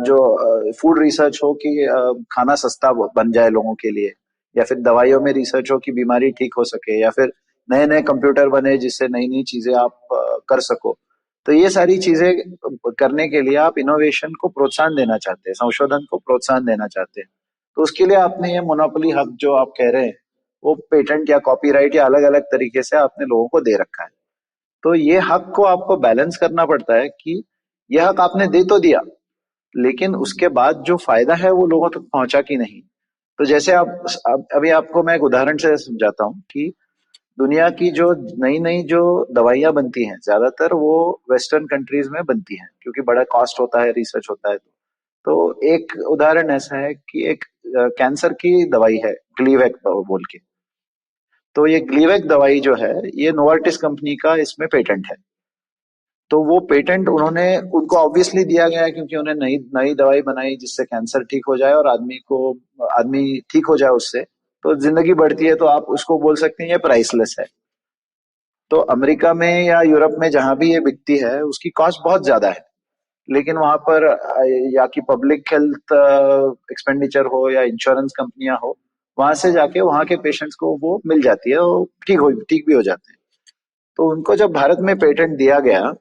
जो फूड रिसर्च हो कि खाना सस्ता बन जाए लोगों के लिए, या फिर दवाइयों में रिसर्च हो कि बीमारी ठीक हो सके, या फिर नए नए कंप्यूटर बने जिससे नई नई चीजें आप कर सको। तो ये सारी चीजें करने के लिए आप इनोवेशन को प्रोत्साहन देना चाहते हैं, संशोधन को प्रोत्साहन देना चाहते हैं। तो उसके लिए आपने ये मोनोपोली हक जो आप कह रहे हैं वो पेटेंट या कॉपीराइट या अलग अलग तरीके से आपने लोगों को दे रखा है। तो ये हक को आपको बैलेंस करना पड़ता है कि यह हक आपने दे तो दिया, लेकिन उसके बाद जो फायदा है वो लोगों तक पहुंचा कि नहीं। तो जैसे अभी आपको मैं एक उदाहरण से समझाता हूँ कि दुनिया की जो नई नई जो दवाइयां बनती हैं ज्यादातर वो वेस्टर्न कंट्रीज में बनती हैं, क्योंकि बड़ा कॉस्ट होता है, रिसर्च होता है। तो एक उदाहरण ऐसा है कि एक कैंसर की दवाई है ग्लीवेक बोल के। तो ये ग्लीवेक दवाई जो है ये नोवार्टिस कंपनी का इसमें पेटेंट है। तो वो पेटेंट उनको ऑब्वियसली दिया गया है क्योंकि उन्हें नई नई दवाई बनाई जिससे कैंसर ठीक हो जाए और आदमी ठीक हो जाए उससे, तो जिंदगी बढ़ती है। तो आप उसको बोल सकते हैं ये प्राइसलेस है। तो अमेरिका में या यूरोप में जहां भी ये बिकती है उसकी कॉस्ट बहुत ज्यादा है, लेकिन वहां पर या कि पब्लिक हेल्थ एक्सपेंडिचर हो या इंश्योरेंस कंपनियां हो, वहां से जाके वहां के पेशेंट्स को वो मिल जाती है, वो ठीक भी हो जाते हैं। तो उनको जब भारत में पेटेंट दिया गया,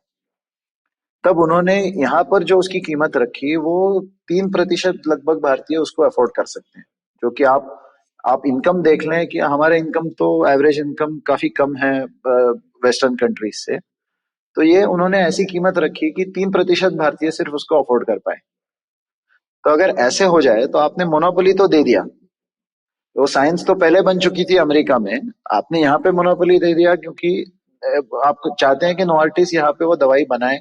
तब उन्होंने यहाँ पर जो उसकी कीमत रखी, वो 3% लगभग भारतीय उसको अफोर्ड कर सकते हैं। जो कि आप इनकम देख लें कि हमारे इनकम तो एवरेज इनकम काफी कम है वेस्टर्न कंट्रीज से। तो ये उन्होंने ऐसी कीमत रखी कि 3% भारतीय सिर्फ उसको अफोर्ड कर पाए। तो अगर ऐसे हो जाए तो आपने मोनोपोली तो दे दिया। वो साइंस तो पहले बन चुकी थी अमेरिका में, आपने यहाँ पे मोनोपोली दे दिया क्योंकि आप चाहते हैं कि नोवार्टिस यहाँ पे वो दवाई बनाए,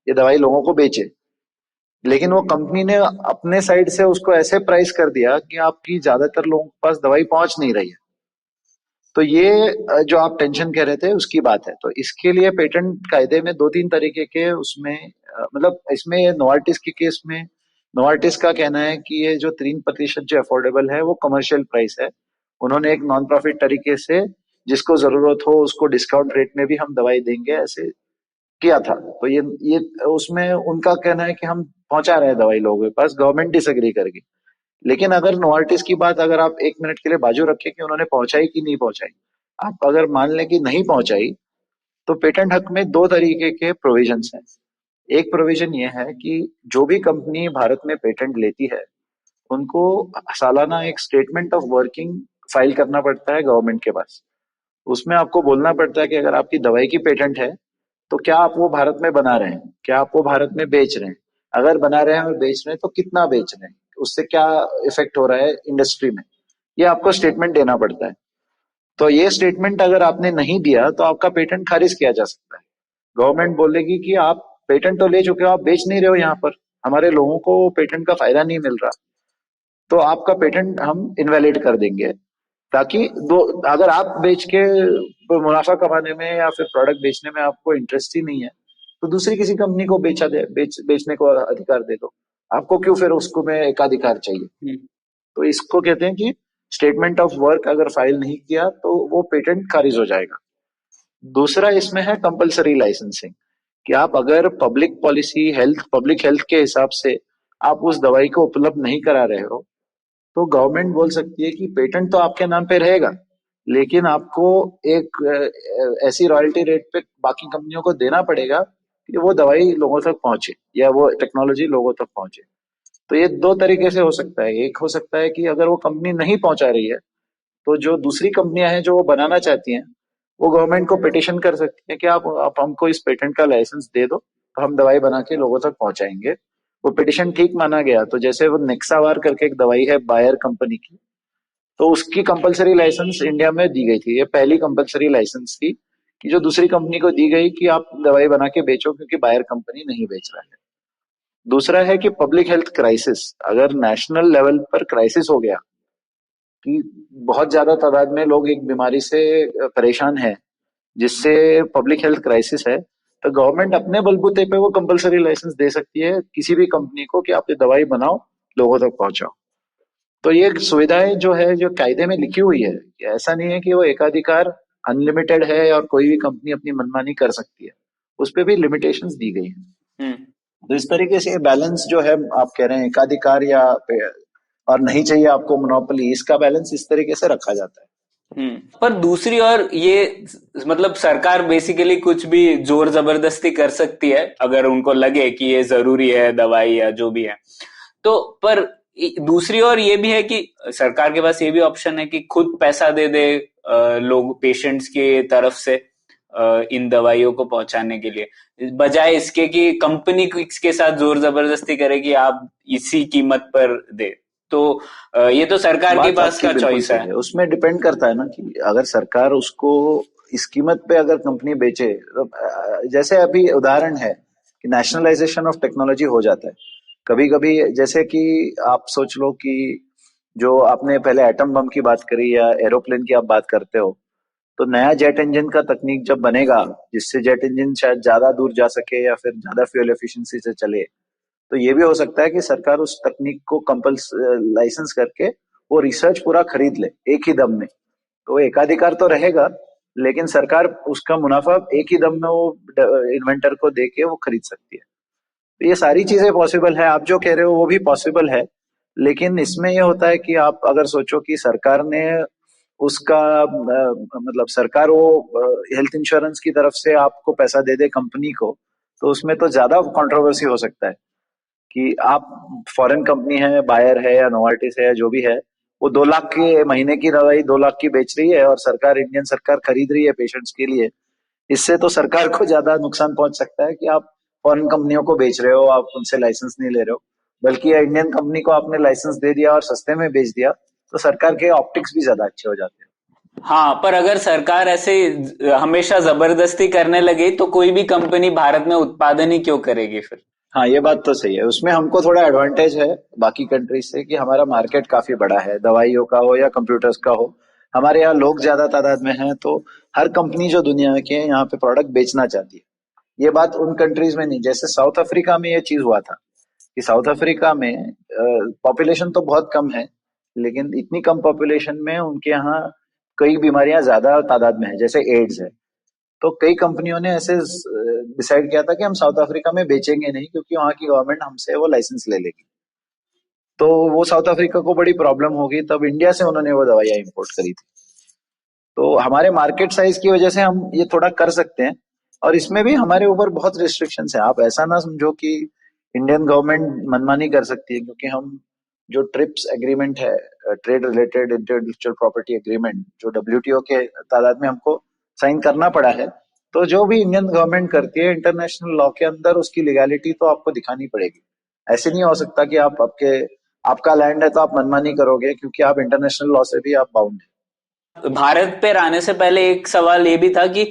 ये दवाई लोगों को बेचे। लेकिन वो कंपनी ने अपने साइड से उसको ऐसे प्राइस कर दिया कि आपकी ज्यादातर लोगों के पास दवाई पहुंच नहीं रही है। तो ये जो आप टेंशन कह रहे थे उसकी बात है। तो इसके लिए पेटेंट कायदे में 2-3 तरीके के उसमें मतलब इसमें नोवार्टिस के केस में नोवार्टिस का कहना है कि ये जो 3% जो अफोर्डेबल है वो कमर्शियल प्राइस है। उन्होंने एक नॉन प्रॉफिट तरीके से जिसको जरूरत हो उसको डिस्काउंट रेट में भी हम दवाई देंगे ऐसे किया था। तो ये उसमें उनका कहना है कि हम पहुंचा रहे हैं दवाई लोगों के पास, गवर्नमेंट डिसएग्री करेगी। लेकिन अगर नोवार्टिस की बात अगर आप 1 मिनट के लिए बाजू रखें कि उन्होंने पहुंचाई कि नहीं पहुंचाई, आप अगर मान लें कि नहीं पहुंचाई, तो पेटेंट हक में 2 तरीके के प्रोविजंस हैं। एक प्रोविजन ये है कि जो भी कंपनी भारत में पेटेंट लेती है उनको सालाना एक स्टेटमेंट ऑफ वर्किंग फाइल करना पड़ता है गवर्नमेंट के पास। उसमें आपको बोलना पड़ता है कि अगर आपकी दवाई की पेटेंट है तो क्या आप वो भारत में बना रहे हैं, क्या आप वो भारत में बेच रहे हैं, अगर बना रहे हैं और बेच रहे हैं तो कितना बेच रहे हैं, उससे क्या इफेक्ट हो रहा है इंडस्ट्री में, ये आपको स्टेटमेंट देना पड़ता है। तो ये स्टेटमेंट अगर आपने नहीं दिया तो आपका पेटेंट खारिज किया जा सकता है। गवर्नमेंट बोलेगी कि आप पेटेंट तो ले चुके हो, आप बेच नहीं रहे हो, यहाँ पर हमारे लोगों को पेटेंट का फायदा नहीं मिल रहा, तो आपका पेटेंट हम इनवैलिड कर देंगे। ताकि दो, अगर आप बेच के मुनाफा कमाने में या फिर प्रोडक्ट बेचने में आपको इंटरेस्ट ही नहीं है तो दूसरी किसी कंपनी को बेचने को अधिकार दे दो। आपको क्यों फिर उसको में एकाधिकार चाहिए। तो इसको कहते हैं कि स्टेटमेंट ऑफ वर्क अगर फाइल नहीं किया तो वो पेटेंट खारिज हो जाएगा। दूसरा इसमें है कंपलसरी लाइसेंसिंग, कि आप अगर पब्लिक हेल्थ के हिसाब से आप उस दवाई को उपलब्ध नहीं करा रहे हो तो गवर्नमेंट बोल सकती है कि पेटेंट तो आपके नाम पे रहेगा, लेकिन आपको एक ऐसी रॉयल्टी रेट पे बाकी कंपनियों को देना पड़ेगा कि वो दवाई लोगों तक पहुंचे या वो टेक्नोलॉजी लोगों तक पहुंचे। तो ये 2 तरीके से हो सकता है। एक हो सकता है कि अगर वो कंपनी नहीं पहुंचा रही है तो जो दूसरी कंपनियां हैं जो वो बनाना चाहती हैं वो गवर्नमेंट को पिटिशन कर सकती है कि आप हमको इस पेटेंट का लाइसेंस दे दो तो हम दवाई बना के लोगों तक पहुंचाएंगे। वो पिटिशन ठीक माना गया तो जैसे वो नेक्सावार करके एक दवाई है बायर कंपनी की, तो उसकी कंपलसरी लाइसेंस इंडिया में दी गई थी। ये पहली कंपलसरी लाइसेंस थी कि जो दूसरी कंपनी को दी गई कि आप दवाई बना के बेचो क्योंकि बायर कंपनी नहीं बेच रहा है। दूसरा है कि पब्लिक हेल्थ क्राइसिस, अगर नेशनल लेवल पर क्राइसिस हो गया कि बहुत ज्यादा तादाद में लोग एक बीमारी से परेशान हैं जिससे पब्लिक हेल्थ क्राइसिस है, तो गवर्नमेंट अपने बलबूते पे वो कंपलसरी लाइसेंस दे सकती है किसी भी कंपनी को कि आप ये दवाई बनाओ लोगों तक पहुंचाओ। तो ये सुविधाएं जो है जो कायदे में लिखी हुई है, ऐसा नहीं है कि वो एकाधिकार अनलिमिटेड है और कोई भी कंपनी अपनी मनमानी कर सकती है, उस पर भी लिमिटेशंस दी गई है। तो इस तरीके से बैलेंस जो है आप कह रहे हैं एकाधिकार या और नहीं चाहिए आपको मोनोपोली, इसका बैलेंस इस तरीके से रखा जाता है। पर दूसरी ओर ये मतलब सरकार बेसिकली कुछ भी जोर जबरदस्ती कर सकती है अगर उनको लगे कि ये जरूरी है दवाई या जो भी है। तो पर दूसरी ओर ये भी है कि सरकार के पास ये भी ऑप्शन है कि खुद पैसा दे दे लोग पेशेंट्स के तरफ से इन दवाइयों को पहुंचाने के लिए, बजाय इसके कि कंपनी के साथ जोर जबरदस्ती करे कि आप इसी कीमत पर दे। तो ये तो सरकार के पास का चॉइस है। उसमें डिपेंड करता है ना कि अगर सरकार उसको इस कीमत पे अगर कंपनी बेचे, जैसे अभी उदाहरण है कि नेशनलाइजेशन ऑफ टेक्नोलॉजी हो जाता है कभी कभी। जैसे कि आप सोच लो कि जो आपने पहले एटम बम की बात करी या एरोप्लेन की आप बात करते हो, तो नया जेट इंजन का तकनीक जब बनेगा जिससे जेट इंजन शायद ज्यादा दूर जा सके या फिर ज्यादा फ्यूल एफिशिएंसी से चले, तो ये भी हो सकता है कि सरकार उस तकनीक को लाइसेंस करके वो रिसर्च पूरा खरीद ले एक ही दम में। तो एकाधिकार तो रहेगा लेकिन सरकार उसका मुनाफा एक ही दम में वो इन्वेंटर को दे के वो खरीद सकती है। तो ये सारी चीजें पॉसिबल है, आप जो कह रहे हो वो भी पॉसिबल है। लेकिन इसमें ये होता है कि आप अगर सोचो कि सरकार ने उसका मतलब सरकार वो हेल्थ इंश्योरेंस की तरफ से आपको पैसा दे दे कंपनी को, तो उसमें तो ज्यादा कंट्रोवर्सी हो सकता है कि आप फॉरेन कंपनी है, बायर है या नोवार्टिस है या जो भी है, वो 2 लाख के महीने की दवाई 2 लाख की बेच रही है और सरकार, इंडियन सरकार खरीद रही है पेशेंट्स के लिए। इससे तो सरकार को ज्यादा नुकसान पहुंच सकता है कि आप फॉरेन कंपनियों को बेच रहे हो, आप उनसे लाइसेंस नहीं ले रहे हो, बल्कि इंडियन कंपनी को आपने लाइसेंस दे दिया और सस्ते में बेच दिया, तो सरकार के ऑप्टिक्स भी ज्यादा अच्छे हो जाते हैं। हाँ, पर अगर सरकार ऐसे हमेशा जबरदस्ती करने लगे तो कोई भी कंपनी भारत में उत्पादन ही क्यों करेगी फिर? हाँ, ये बात तो सही है। उसमें हमको थोड़ा एडवांटेज है बाकी कंट्रीज से कि हमारा मार्केट काफी बड़ा है, दवाइयों का हो या कंप्यूटर्स का हो। हमारे यहाँ लोग ज्यादा तादाद में हैं, तो हर कंपनी जो दुनिया के यहाँ पे प्रोडक्ट बेचना चाहती है। ये बात उन कंट्रीज में नहीं। जैसे साउथ अफ्रीका में ये चीज हुआ था कि साउथ अफ्रीका में पॉपुलेशन तो बहुत कम है, लेकिन इतनी कम पॉपुलेशन में उनके यहाँ कई बीमारियां ज्यादा तादाद में है, जैसे एड्स है। तो कई कंपनियों ने ऐसे डिसाइड किया था कि हम साउथ अफ्रीका में बेचेंगे नहीं, क्योंकि वहां की गवर्नमेंट हमसे वो लाइसेंस ले लेगी। तो वो साउथ अफ्रीका को बड़ी प्रॉब्लम होगी, तब इंडिया से उन्होंने वो दवाइयां इंपोर्ट करी थी। तो हमारे मार्केट साइज की वजह से हम ये थोड़ा कर सकते हैं, और इसमें भी हमारे ऊपर बहुत रिस्ट्रिक्शंस है। आप ऐसा ना समझो कि इंडियन गवर्नमेंट मनमानी कर सकती है, क्योंकि हम जो ट्रिप्स एग्रीमेंट है, trade related intellectual property agreement, जो डब्ल्यूटीओ के तादाद में हमको साइन करना पड़ा है, तो जो भी इंडियन गवर्नमेंट करती है इंटरनेशनल लॉ के अंदर, उसकी लीगैलिटी तो आपको दिखानी पड़ेगी। ऐसे नहीं हो सकता कि आपका लैंड है तो आप मनमानी करोगे, क्योंकि आप इंटरनेशनल लॉ से भी आप बाउंड है। भारत पे आने से पहले एक सवाल ये भी था कि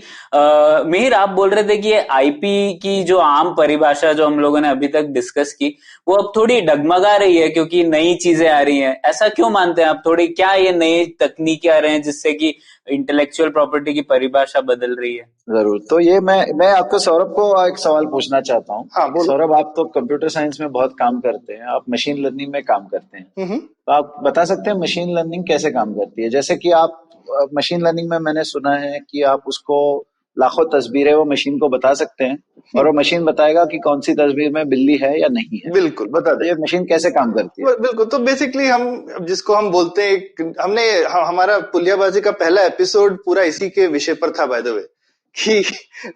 मिहिर, आप बोल रहे थे कि ये आईपी की जो आम परिभाषा जो हम लोगों ने अभी तक डिस्कस की, वो अब थोड़ी डगमगा रही है क्योंकि नई चीजें आ रही हैं। ऐसा क्यों मानते हैं आप? थोड़ी क्या ये नई तकनीकें आ रहे हैं जिससे कि इंटेलेक्चुअल प्रॉपर्टी की परिभाषा बदल रही है? जरूर। तो ये मैं आपको सौरभ को एक सवाल पूछना चाहता हूँ। हाँ, बोलो। सौरभ, आप तो कंप्यूटर साइंस में बहुत काम करते हैं, आप मशीन लर्निंग में काम करते हैं, तो आप बता सकते हैं मशीन लर्निंग कैसे काम करती है? जैसे कि आप मशीन लर्निंग में मैंने सुना है कि आप उसको लाखों तस्वीरें वो मशीन को बता सकते हैं और वो मशीन बताएगा कि कौन सी तस्वीर में बिल्ली है या नहीं है। बिल्कुल, बता तो ये मशीन कैसे काम करती है? बिल्कुल। तो बेसिकली हम जिसको हम बोलते हैं, हमारा पुलियाबाजी का पहला एपिसोड पूरा इसी के विषय पर था बाय द वे, कि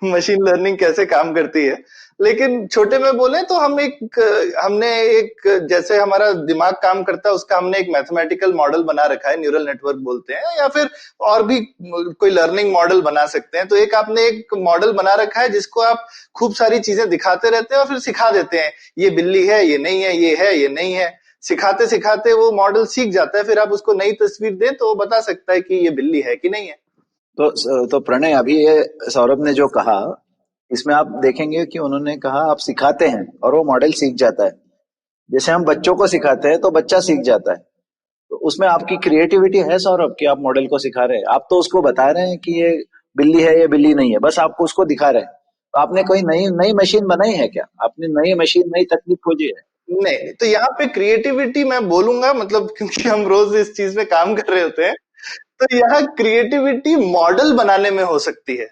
मशीन लर्निंग कैसे काम करती है। लेकिन छोटे में बोले तो हमने एक जैसे हमारा दिमाग काम करता है उसका हमने एक मैथमेटिकल मॉडल बना रखा है, न्यूरल नेटवर्क बोलते हैं, या फिर और भी कोई लर्निंग मॉडल बना सकते हैं। तो आपने एक मॉडल बना रखा है जिसको आप खूब सारी चीजें दिखाते रहते हैं और फिर सिखा देते हैं, ये बिल्ली है, ये नहीं है, ये है, ये नहीं है। सिखाते सिखाते वो मॉडल सीख जाता है, फिर आप उसको नई तस्वीर दें तो वो बता सकता है कि ये बिल्ली है कि नहीं है। तो प्रणय, अभी ये सौरभ ने जो कहा, इसमें आप देखेंगे कि उन्होंने कहा आप सिखाते हैं और वो मॉडल सीख जाता है। जैसे हम बच्चों को सिखाते हैं तो बच्चा सीख जाता है, तो उसमें आपकी क्रिएटिविटी है सौरभ कि आप मॉडल को सिखा रहे हैं। आप तो उसको बता रहे हैं कि ये बिल्ली है, ये बिल्ली नहीं है, बस आपको उसको दिखा रहे हैं। तो आपने कोई नई मशीन बनाई है क्या? आपने नई मशीन, नई तकनीक खोजी है? नहीं, तो यहाँ पे क्रिएटिविटी मैं बोलूंगा, मतलब क्योंकि हम रोज इस चीज में काम कर रहे होते हैं, तो यहाँ क्रिएटिविटी मॉडल बनाने में हो सकती है।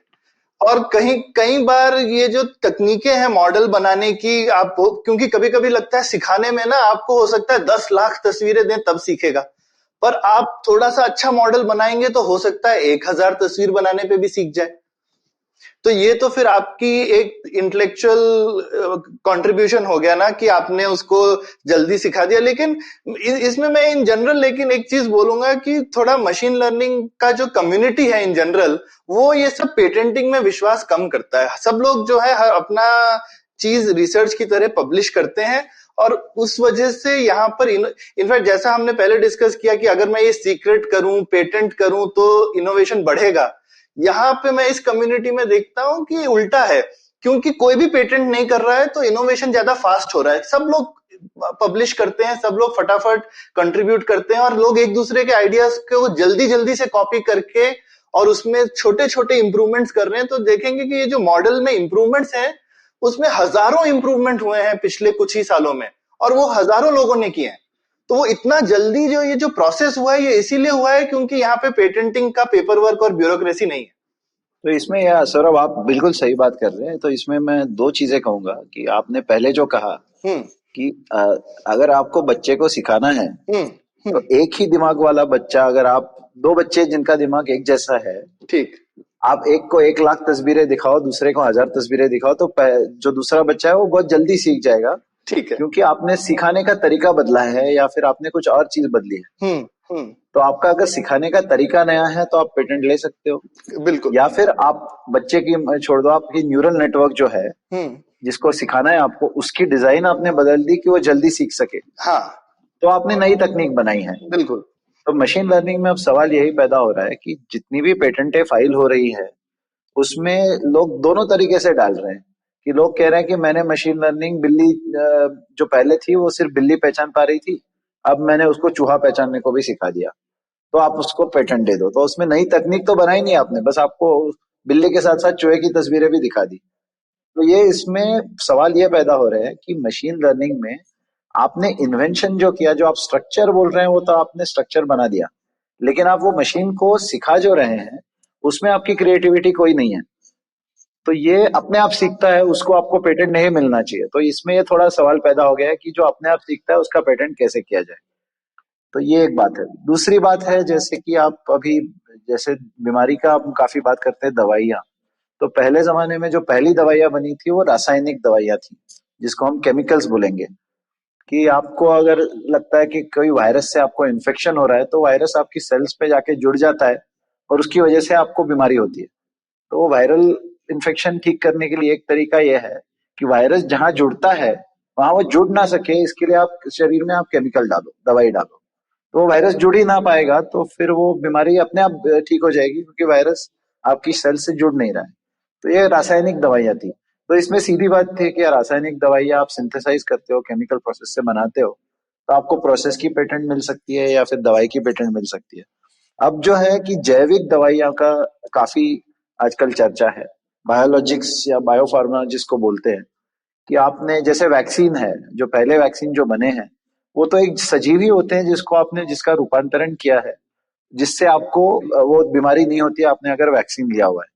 और कई बार ये जो तकनीकें हैं मॉडल बनाने की, क्योंकि कभी कभी लगता है सिखाने में ना आपको हो सकता है 10 लाख तस्वीरें दें तब सीखेगा, पर आप थोड़ा सा अच्छा मॉडल बनाएंगे तो हो सकता है 1000 तस्वीर बनाने पे भी सीख जाए। तो ये तो फिर आपकी एक इंटेलेक्चुअल कंट्रीब्यूशन हो गया ना, कि आपने उसको जल्दी सिखा दिया। लेकिन इसमें मैं इन जनरल लेकिन एक चीज बोलूंगा कि थोड़ा मशीन लर्निंग का जो कम्युनिटी है इन जनरल, वो ये सब पेटेंटिंग में विश्वास कम करता है। सब लोग जो है अपना चीज रिसर्च की तरह पब्लिश करते हैं, और उस वजह से यहाँ पर इनफैक्ट जैसा हमने पहले डिस्कस किया कि अगर मैं ये सीक्रेट करूं, पेटेंट करूं तो इनोवेशन बढ़ेगा, यहाँ पे मैं इस कम्युनिटी में देखता हूं कि उल्टा है। क्योंकि कोई भी पेटेंट नहीं कर रहा है तो इनोवेशन ज्यादा फास्ट हो रहा है। सब लोग पब्लिश करते हैं, सब लोग फटाफट कंट्रीब्यूट करते हैं, और लोग एक दूसरे के आइडियाज को जल्दी जल्दी से कॉपी करके और उसमें छोटे छोटे इंप्रूवमेंट्स कर रहे हैं। तो देखेंगे कि ये जो मॉडल में इंप्रूवमेंट्स हैं उसमें हजारों इंप्रूवमेंट हुए हैं पिछले कुछ ही सालों में, और वो हजारों लोगों ने किए हैं। तो वो इतना जल्दी ये जो प्रोसेस हुआ है ये इसीलिए हुआ है क्योंकि यहाँ पे पेटेंटिंग का पेपर वर्क और ब्यूरोक्रेसी नहीं है। तो इसमें यार सौरभ, आप बिल्कुल सही बात कर रहे हैं। तो इसमें मैं 2 चीजें कहूंगा कि आपने पहले जो कहा कि अगर आपको बच्चे को सिखाना है तो एक ही दिमाग वाला बच्चा, अगर आप दो बच्चे जिनका दिमाग एक जैसा है, ठीक, आप एक को 1 लाख तस्वीरें दिखाओ, दूसरे को 1000 तस्वीरें दिखाओ, तो जो दूसरा बच्चा है वो बहुत जल्दी सीख जाएगा, ठीक है। क्योंकि आपने सिखाने का तरीका बदला है या फिर आपने कुछ और चीज बदली है। तो आपका अगर सिखाने का तरीका नया है तो आप पेटेंट ले सकते हो, बिल्कुल। या फिर आप बच्चे की छोड़ दो, आपकी न्यूरल नेटवर्क जो है जिसको सिखाना है आपको, उसकी डिजाइन आपने बदल दी कि वो जल्दी सीख सके, हाँ, तो आपने नई तकनीक बनाई है। बिल्कुल। तो मशीन लर्निंग में अब सवाल यही पैदा हो रहा है कि जितनी भी पेटेंटें फाइल हो रही है उसमें लोग दोनों तरीके से डाल रहे हैं, कि लोग कह रहे हैं कि मैंने मशीन लर्निंग बिल्ली जो पहले थी वो सिर्फ बिल्ली पहचान पा रही थी, अब मैंने उसको चूहा पहचानने को भी सिखा दिया, तो आप उसको पेटेंट दे दो। तो उसमें नई तकनीक तो बनाई नहीं आपने, बस आपको बिल्ली के साथ साथ चूहे की तस्वीरें भी दिखा दी। तो ये इसमें सवाल ये पैदा हो रहे हैं कि मशीन लर्निंग में आपने इन्वेंशन जो किया, जो आप स्ट्रक्चर बोल रहे हैं वो तो आपने स्ट्रक्चर बना दिया, लेकिन आप वो मशीन को सिखा जो रहे हैं उसमें आपकी क्रिएटिविटी कोई नहीं है। तो ये अपने आप सीखता है, उसको आपको पेटेंट नहीं मिलना चाहिए। तो इसमें ये थोड़ा सवाल पैदा हो गया है कि जो अपने आप सीखता है उसका पेटेंट कैसे किया जाए। तो ये एक बात है। दूसरी बात है, जैसे कि आप अभी जैसे बीमारी का हम काफी बात करते हैं, दवाइयाँ, तो पहले जमाने में जो पहली दवाइयाँ बनी थी वो रासायनिक दवाइयाँ थी, जिसको हम केमिकल्स बोलेंगे। कि आपको अगर लगता है कि कोई वायरस से आपको इन्फेक्शन हो रहा है, तो वायरस आपकी सेल्स पे जाके जुड़ जाता है और उसकी वजह से आपको बीमारी होती है। तो वो वायरल इन्फेक्शन ठीक करने के लिए एक तरीका यह है कि वायरस जहां जुड़ता है वहां वो जुड़ ना सके, इसके लिए आप शरीर में आप केमिकल डालो, दवाई डालो, तो वो वायरस जुड़ ही ना पाएगा, तो फिर वो बीमारी अपने आप ठीक हो जाएगी, क्योंकि वायरस आपकी सेल से जुड़ नहीं रहा है। तो ये रासायनिक दवाइयाँ थी। तो इसमें सीधी बात थी कि रासायनिक दवाइयाँ आप सिंथेसाइज करते हो, केमिकल प्रोसेस से बनाते हो, तो आपको प्रोसेस की पेटेंट मिल सकती है या फिर दवाई की पेटेंट मिल सकती है। अब जो है कि जैविक दवाइयाँ का काफी आजकल चर्चा है, बायोलॉजिक्स या बायोफार्मा जिसको बोलते हैं, कि आपने जैसे वैक्सीन है, जो पहले वैक्सीन जो बने हैं वो तो एक सजीवी होते हैं जिसको आपने जिसका रूपांतरण किया है, जिससे आपको वो बीमारी नहीं होती आपने अगर वैक्सीन लिया हुआ है।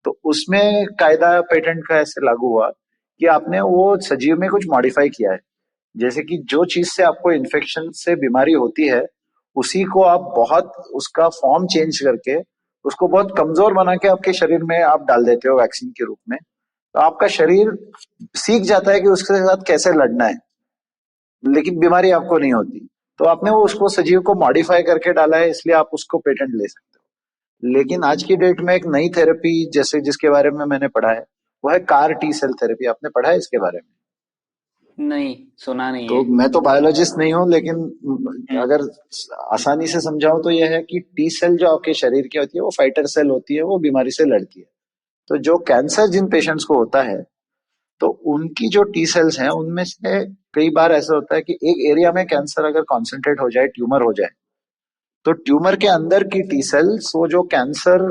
तो उसमें कायदा पेटेंट का ऐसे लागू हुआ कि आपने वो सजीव में कुछ मॉडिफाई किया है, जैसे कि जो चीज से आपको इन्फेक्शन से बीमारी होती है उसी को आप बहुत उसका फॉर्म चेंज करके उसको बहुत कमजोर बना के आपके शरीर में आप डाल देते हो वैक्सीन के रूप में। तो आपका शरीर सीख जाता है कि उसके साथ कैसे लड़ना है, लेकिन बीमारी आपको नहीं होती। तो आपने वो उसको सजीव को मॉडिफाई करके डाला है, इसलिए आप उसको पेटेंट ले सकते हो। लेकिन आज की डेट में एक नई थेरेपी जैसे जिसके बारे में मैंने पढ़ा है वो है कार टी सेल थेरेपी। आपने पढ़ा है इसके बारे में? नहीं, सुना नहीं तो है। मैं तो बायोलॉजिस्ट नहीं हूँ, लेकिन अगर आसानी से समझाऊं तो यह है कि टी सेल जो आपके शरीर की होती है वो फाइटर सेल होती है, वो बीमारी से लड़ती है। तो जो कैंसर जिन पेशेंट्स को होता है तो उनकी जो टी सेल्स हैं उनमें से कई बार ऐसा होता है कि एक एरिया में कैंसर अगर कॉन्सेंट्रेट हो जाए, ट्यूमर हो जाए, तो ट्यूमर के अंदर की टी सेल्स, वो जो कैंसर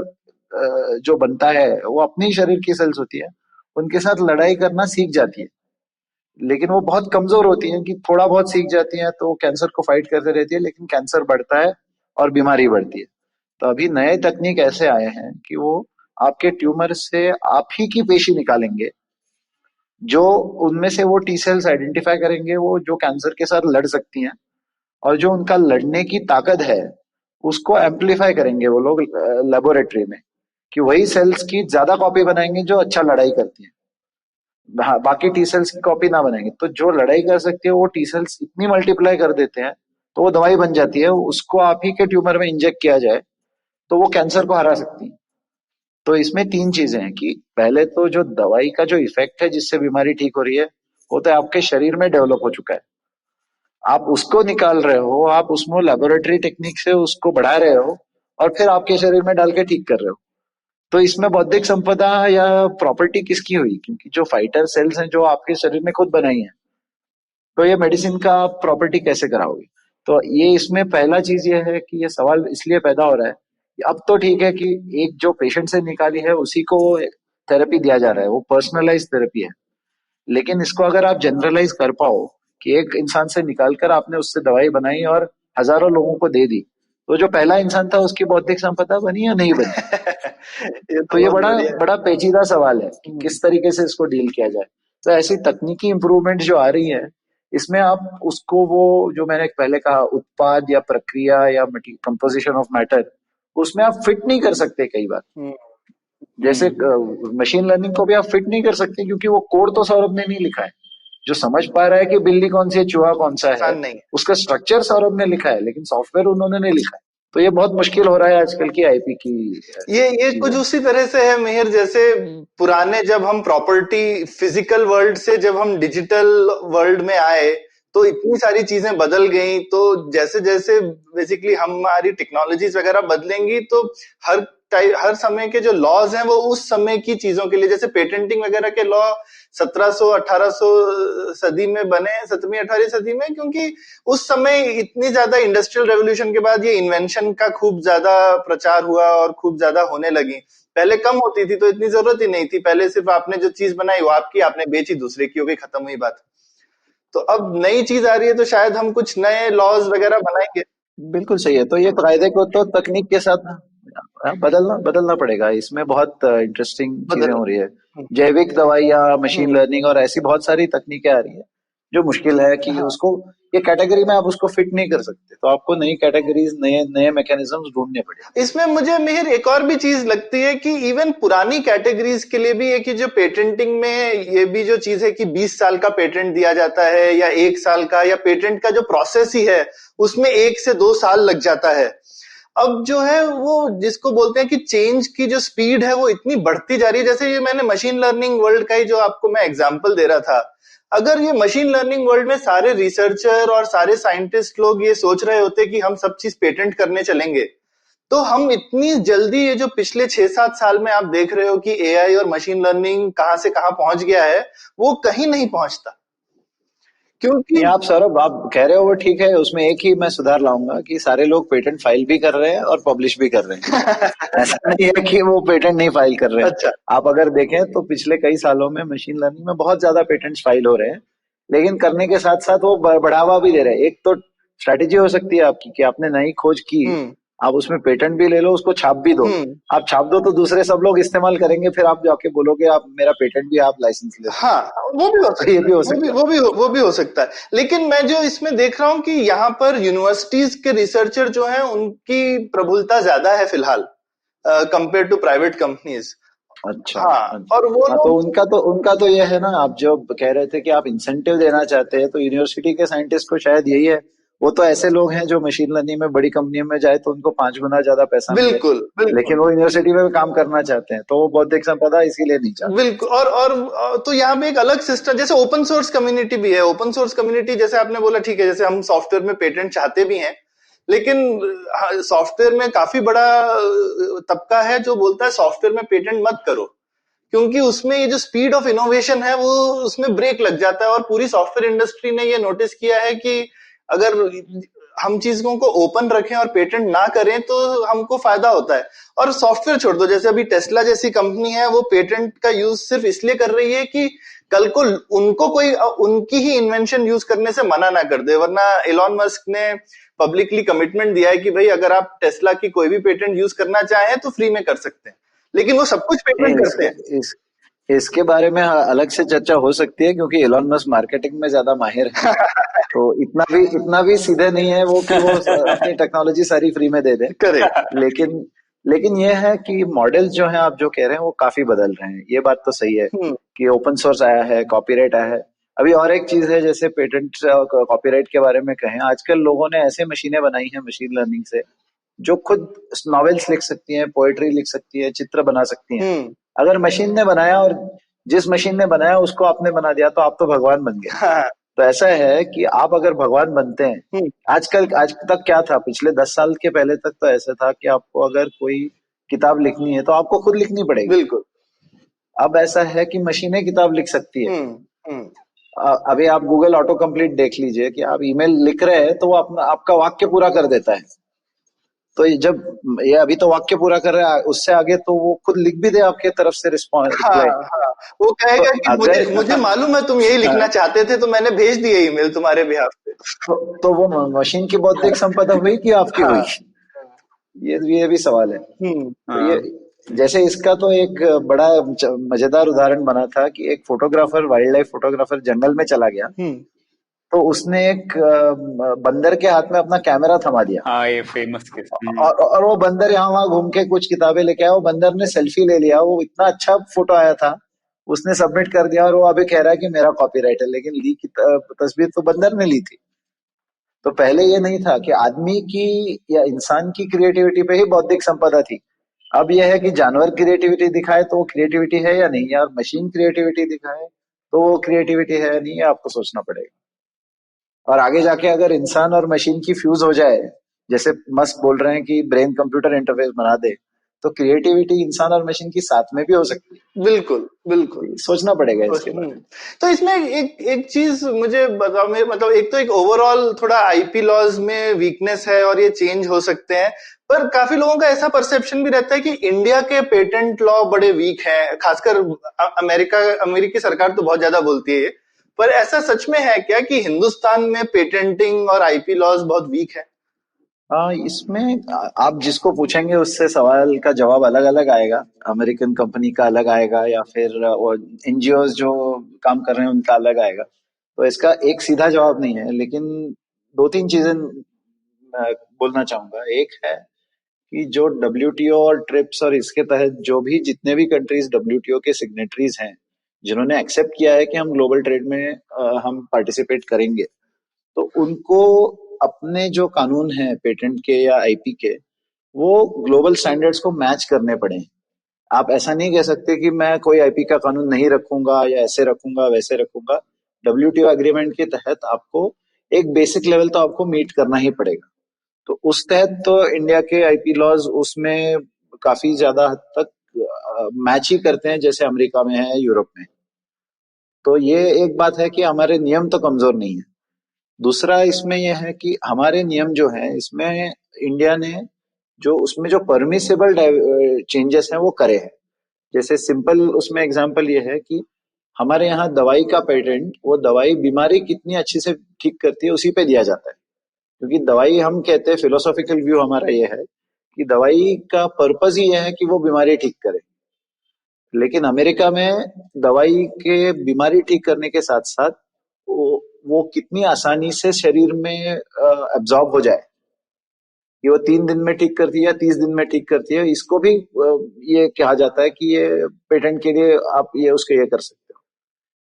जो बनता है वो अपनी शरीर की सेल्स होती है, उनके साथ लड़ाई करना सीख जाती है। लेकिन वो बहुत कमजोर होती है कि थोड़ा बहुत सीख जाती है तो कैंसर को फाइट करते रहती है, लेकिन कैंसर बढ़ता है और बीमारी बढ़ती है। तो अभी नए तकनीक ऐसे आए हैं कि वो आपके ट्यूमर से आप ही की पेशी निकालेंगे, जो उनमें से वो टी सेल्स आइडेंटिफाई करेंगे वो जो कैंसर के साथ लड़ सकती हैं, और जो उनका लड़ने की ताकत है उसको एम्पलीफाई करेंगे वो लोग लेबोरेटरी में, कि वही सेल्स की ज्यादा कॉपी बनाएंगे जो अच्छा लड़ाई करती है। हाँ, बाकी टी सेल्स की कॉपी ना बनाएंगे, तो जो लड़ाई कर सकती है वो टी सेल्स इतनी मल्टीप्लाई कर देते हैं तो वो दवाई बन जाती है, उसको आप ही के ट्यूमर में इंजेक्ट किया जाए तो वो कैंसर को हरा सकती है। तो इसमें तीन चीजें हैं कि पहले तो जो दवाई का जो इफेक्ट है जिससे बीमारी ठीक हो रही है वो तो आपके शरीर में डेवलप हो चुका है, आप उसको निकाल रहे हो, आप उसमें लेबोरेटरी टेक्निक से उसको बढ़ा रहे हो और फिर आपके शरीर में डाल के ठीक कर रहे हो। तो इसमें बौद्धिक संपदा या प्रॉपर्टी किसकी हुई? क्योंकि जो फाइटर सेल्स हैं जो आपके शरीर में खुद बनाई है, तो ये मेडिसिन का आप प्रॉपर्टी कैसे कराओगे? तो ये इसमें पहला चीज ये है कि ये सवाल इसलिए पैदा हो रहा है कि अब तो ठीक है कि एक जो पेशेंट से निकाली है उसी को थेरेपी दिया जा रहा है, वो पर्सनलाइज थेरेपी है। लेकिन इसको अगर आप जनरलाइज कर पाओ कि एक इंसान से निकालकर आपने उससे दवाई बनाई और हजारों लोगों को दे दी, तो जो पहला इंसान था उसकी बौद्धिक संपदा बनी या नहीं बनी? ये तो तो ये बहुत बड़ा बढ़िया है। बड़ा पेचीदा सवाल है कि किस तरीके से इसको डील किया जाए। तो ऐसी तकनीकी इंप्रूवमेंट जो आ रही है इसमें आप उसको वो जो मैंने पहले कहा उत्पाद या प्रक्रिया या कंपोजिशन ऑफ मैटर, उसमें आप फिट नहीं कर सकते कई बार। जैसे मशीन लर्निंग को भी आप फिट नहीं कर सकते क्योंकि वो कोड तो सौरभ ने नहीं लिखा है। जो समझ पा रहा है कि बिल्ली कौन सी है, चूहा कौन सा है, नहीं। उसका स्ट्रक्चर सौरभ ने लिखा है, लेकिन सॉफ्टवेयर उन्होंने नहीं लिखा है। तो ये बहुत मुश्किल हो रहा है आजकल की आईपी की। ये कुछ उसी तरह से है मिहिर, जैसे पुराने जब हम प्रॉपर्टी फिजिकल वर्ल्ड से जब हम डिजिटल वर्ल्ड में आए तो इतनी सारी चीजें बदल गई। तो जैसे जैसे बेसिकली हमारी टेक्नोलॉजीज वगैरह बदलेंगी तो हर समय के जो लॉज हैं वो उस समय की चीजों के लिए, जैसे पेटेंटिंग वगैरह के लॉ 1700-1800 सदी में बने, 17वीं-18वीं सदी में, क्योंकि उस समय इतनी ज्यादा इंडस्ट्रियल रेवोल्यूशन के बाद ये इन्वेंशन का खूब ज्यादा प्रचार हुआ और खूब ज्यादा होने लगी। पहले कम होती थी तो इतनी जरूरत ही नहीं थी, पहले सिर्फ आपने जो चीज बनाई वो आपकी, आपने बेची दूसरे की, हो गई, खत्म हुई बात। तो अब नई चीज आ रही है तो शायद हम कुछ नए लॉज वगैरह बनाएंगे। बिल्कुल सही है। तो ये कायदे को तो तकनीक के साथ बदलना पड़ेगा। इसमें बहुत इंटरेस्टिंग चीजें हो रही है, जैविक दवाइयाँ, मशीन लर्निंग और ऐसी बहुत सारी तकनीकें आ रही है जो मुश्किल है कि उसको ये कैटेगरी में आप उसको फिट नहीं कर सकते। तो आपको नई कैटेगरीज, नए मैकेनिज्म्स ढूंढने पड़ेंगे। इसमें मुझे मिहिर एक और भी चीज लगती है कि इवन पुरानी कैटेगरीज के लिए भी है कि जो पेटेंटिंग में ये भी जो चीज है कि 20 साल का पेटेंट दिया जाता है या 1 साल का, या पेटेंट का जो प्रोसेस ही है उसमें 1 से 2 साल लग जाता है। अब जो है वो जिसको बोलते हैं कि चेंज की जो स्पीड है वो इतनी बढ़ती जा रही है। जैसे ये मैंने मशीन लर्निंग वर्ल्ड का ही जो आपको मैं एग्जांपल दे रहा था, अगर ये मशीन लर्निंग वर्ल्ड में सारे रिसर्चर और सारे साइंटिस्ट लोग ये सोच रहे होते कि हम सब चीज पेटेंट करने चलेंगे, तो हम इतनी जल्दी ये जो पिछले 6-7 साल में आप देख रहे हो कि एआई और मशीन लर्निंग कहां से कहां पहुंच गया है, वो कहीं नहीं पहुंचता। क्योंकि आप सौरभ, आप कह रहे हो वो ठीक है, उसमें एक ही मैं सुधार लाऊंगा कि सारे लोग पेटेंट फाइल भी कर रहे हैं और पब्लिश भी कर रहे हैं। ऐसा नहीं है कि वो पेटेंट नहीं फाइल कर रहे हैं। अच्छा। आप अगर देखें तो पिछले कई सालों में मशीन लर्निंग में बहुत ज्यादा पेटेंट्स फाइल हो रहे हैं, लेकिन करने के साथ साथ वो बढ़ावा भी दे रहे हैं। एक तो स्ट्रैटेजी हो सकती है आपकी कि आपने नई खोज की, आप उसमें पेटेंट भी ले लो, उसको छाप भी दो। आप छाप दो तो दूसरे सब लोग इस्तेमाल करेंगे, फिर आप जाके बोलोगे आप मेरा पेटेंट भी आप लाइसेंस ले। हाँ, वो भी हो सकता है, वो भी हो सकता है। लेकिन मैं जो इसमें देख रहा हूँ कि यहाँ पर यूनिवर्सिटीज के रिसर्चर जो हैं उनकी प्रबुलता ज्यादा है फिलहाल कंपेयर टू प्राइवेट कंपनीज। अच्छा। हाँ, और वो तो उनका तो ये है ना, आप जो कह रहे थे कि आप इंसेंटिव देना चाहते हैं, तो यूनिवर्सिटी के साइंटिस्ट को शायद यही है। वो तो ऐसे लोग हैं जो मशीन लर्निंग में बड़ी कंपनी में जाए तो उनको 5 गुना ज्यादा पैसा मिले, बिल्कुल। लेकिन वो यूनिवर्सिटी में काम करना चाहते हैं, तो वो बौद्धिक संपदा इसीलिए नहीं चाहते। बिल्कुल। और तो यहाँ पे एक अलग सिस्टम, जैसे ओपन सोर्स कम्युनिटी भी है। ओपन सोर्स कम्युनिटी जैसे आपने बोला, ठीक है, जैसे हम सॉफ्टवेयर में पेटेंट चाहते भी हैं, लेकिन सॉफ्टवेयर में काफी बड़ा तबका है जो बोलता है सॉफ्टवेयर में पेटेंट मत करो, क्योंकि उसमें ये जो स्पीड ऑफ इनोवेशन है वो उसमें ब्रेक लग जाता है। और पूरी सॉफ्टवेयर इंडस्ट्री ने ये नोटिस किया है कि अगर हम चीजों को ओपन रखें और पेटेंट ना करें तो हमको फायदा होता है। और सॉफ्टवेयर छोड़ दो, जैसे अभी टेस्ला जैसी कंपनी है, वो पेटेंट का यूज सिर्फ इसलिए कर रही है कि कल को उनको कोई उनकी ही इन्वेंशन यूज करने से मना ना कर दे। वरना एलॉन मस्क ने पब्लिकली कमिटमेंट दिया है कि भाई अगर आप टेस्ला की कोई भी पेटेंट यूज करना चाहें तो फ्री में कर सकते हैं, लेकिन वो सब कुछ पेटेंट करते हैं। इसके बारे में अलग से चर्चा हो सकती है, क्योंकि एलॉन मस्क मार्केटिंग में ज्यादा माहिर है। तो इतना भी सीधे नहीं है वो कि वो अपनी टेक्नोलॉजी सारी फ्री में दे दे। लेकिन ये है कि मॉडल जो है आप जो कह रहे हैं वो काफी बदल रहे हैं। ये बात तो सही है कि ओपन सोर्स आया है, कॉपीराइट आया है। अभी और एक चीज है, जैसे पेटेंट कॉपीराइट के बारे में कहें, आजकल लोगों ने ऐसे मशीनें बनाई हैं मशीन लर्निंग से जो खुद नॉवेल्स लिख सकती हैं, पोएट्री लिख सकती है, चित्र बना सकती हैं। अगर मशीन ने बनाया और जिस मशीन ने बनाया उसको आपने बना दिया तो आप तो भगवान बन गए। तो ऐसा है कि आप अगर भगवान बनते हैं, आज तक क्या था, पिछले 10 साल के पहले तक तो ऐसा था कि आपको अगर कोई किताब लिखनी है तो आपको खुद लिखनी पड़ेगी। बिल्कुल। अब ऐसा है कि मशीनें किताब लिख सकती है। अभी आप गूगल ऑटो कंप्लीट देख लीजिए कि आप ईमेल लिख रहे हैं तो वो आपका वाक्य पूरा कर देता है। तो जब ये अभी तो वाक्य पूरा कर रहा है, उससे आगे तो वो खुद लिख भी दे आपके तरफ से रिस्पॉन्स। वो कहेगा कि मुझे मालूम है तुम यही लिखना चाहते थे तो मैंने भेज दिया ईमेल तुम्हारे बिहाफ पे। तो वो मशीन की बौद्धिक संपदा हुई कि आपकी हुई, ये भी सवाल है। तो ये जैसे इसका तो एक बड़ा मजेदार उदाहरण बना था कि एक फोटोग्राफर, वाइल्ड लाइफ फोटोग्राफर जंगल में चला गया तो उसने एक बंदर के हाथ में अपना कैमरा थमा दिया, हाँ ये फेमस केस। और वो बंदर यहाँ वहां घूम के कुछ किताबें लेके आया, वो बंदर ने सेल्फी ले लिया, वो इतना अच्छा फोटो आया था, उसने सबमिट कर दिया और वो अभी कह रहा है कि मेरा कॉपीराइट है, लेकिन ली की तस्वीर तो बंदर ने ली थी। तो पहले ये नहीं था कि आदमी की या इंसान की क्रिएटिविटी पे ही बौद्धिक संपदा थी। अब यह है कि जानवर क्रिएटिविटी दिखाए तो वो क्रिएटिविटी है या नहीं है, और मशीन क्रिएटिविटी दिखाए तो वो क्रिएटिविटी है या नहीं है, आपको सोचना पड़ेगा। और आगे जाके अगर इंसान और मशीन की फ्यूज हो जाए, जैसे मस्क बोल रहे हैं कि ब्रेन कंप्यूटर इंटरफेस बना दे, तो क्रिएटिविटी इंसान और मशीन की साथ में भी हो सकती है। बिल्कुल बिल्कुल सोचना पड़ेगा इसके बारे में। तो इसमें एक एक चीज मुझे बताओ, मतलब एक तो एक ओवरऑल थोड़ा आईपी लॉज में वीकनेस है और ये चेंज हो सकते हैं, पर काफी लोगों का ऐसा परसेप्शन भी रहता है कि इंडिया के पेटेंट लॉ बड़े वीक हैं, खासकर अमेरिकी सरकार तो बहुत ज्यादा बोलती है, पर ऐसा सच में है क्या कि हिंदुस्तान में पेटेंटिंग और आईपी लॉज बहुत वीक है? इसमें आप जिसको पूछेंगे उससे सवाल का जवाब अलग अलग आएगा। अमेरिकन कंपनी का अलग आएगा, या फिर एनजीओ जो काम कर रहे हैं उनका अलग आएगा। तो इसका एक सीधा जवाब नहीं है, लेकिन दो तीन चीजें मैं बोलना चाहूंगा। एक है कि जो डब्ल्यूटीओ और ट्रिप्स और इसके तहत जो भी जितने भी कंट्रीज डब्ल्यूटीओ के सिग्नेटरीज हैं, जिन्होंने एक्सेप्ट किया है कि हम ग्लोबल ट्रेड में हम पार्टिसिपेट करेंगे, तो उनको अपने जो कानून हैं पेटेंट के या आईपी के, वो ग्लोबल स्टैंडर्ड्स को मैच करने पड़े। आप ऐसा नहीं कह सकते कि मैं कोई आईपी का कानून नहीं रखूंगा या ऐसे रखूंगा वैसे रखूंगा। डब्ल्यूटीओ एग्रीमेंट के तहत आपको एक बेसिक लेवल तो आपको मीट करना ही पड़ेगा। तो उस तहत तो इंडिया के आईपी लॉज उसमें काफी ज्यादा हद तक मैच ही करते हैं, जैसे अमेरिका में है, यूरोप में। तो ये एक बात है कि हमारे नियम तो कमजोर नहीं है। दूसरा इसमें यह है कि हमारे नियम जो है इसमें इंडिया ने जो उसमें जो परमिसेबल चेंजेस हैं वो करे हैं। जैसे सिंपल उसमें एग्जांपल ये है कि हमारे यहाँ दवाई का पेटेंट, वो दवाई बीमारी कितनी अच्छी से ठीक करती है उसी पे दिया जाता है। क्योंकि दवाई, हम कहते हैं, फिलोसॉफिकल व्यू हमारा ये है कि दवाई का पर्पज ही यह है कि वो बीमारी ठीक करे। लेकिन अमेरिका में दवाई के बीमारी ठीक करने के साथ साथ वो कितनी आसानी से शरीर में एब्जॉर्ब हो जाए, कि वो 3 दिन में ठीक करती है या 30 दिन में ठीक करती है, इसको भी ये कहा जाता है कि ये पेटेंट के लिए आप ये उसके ये कर सकते हो।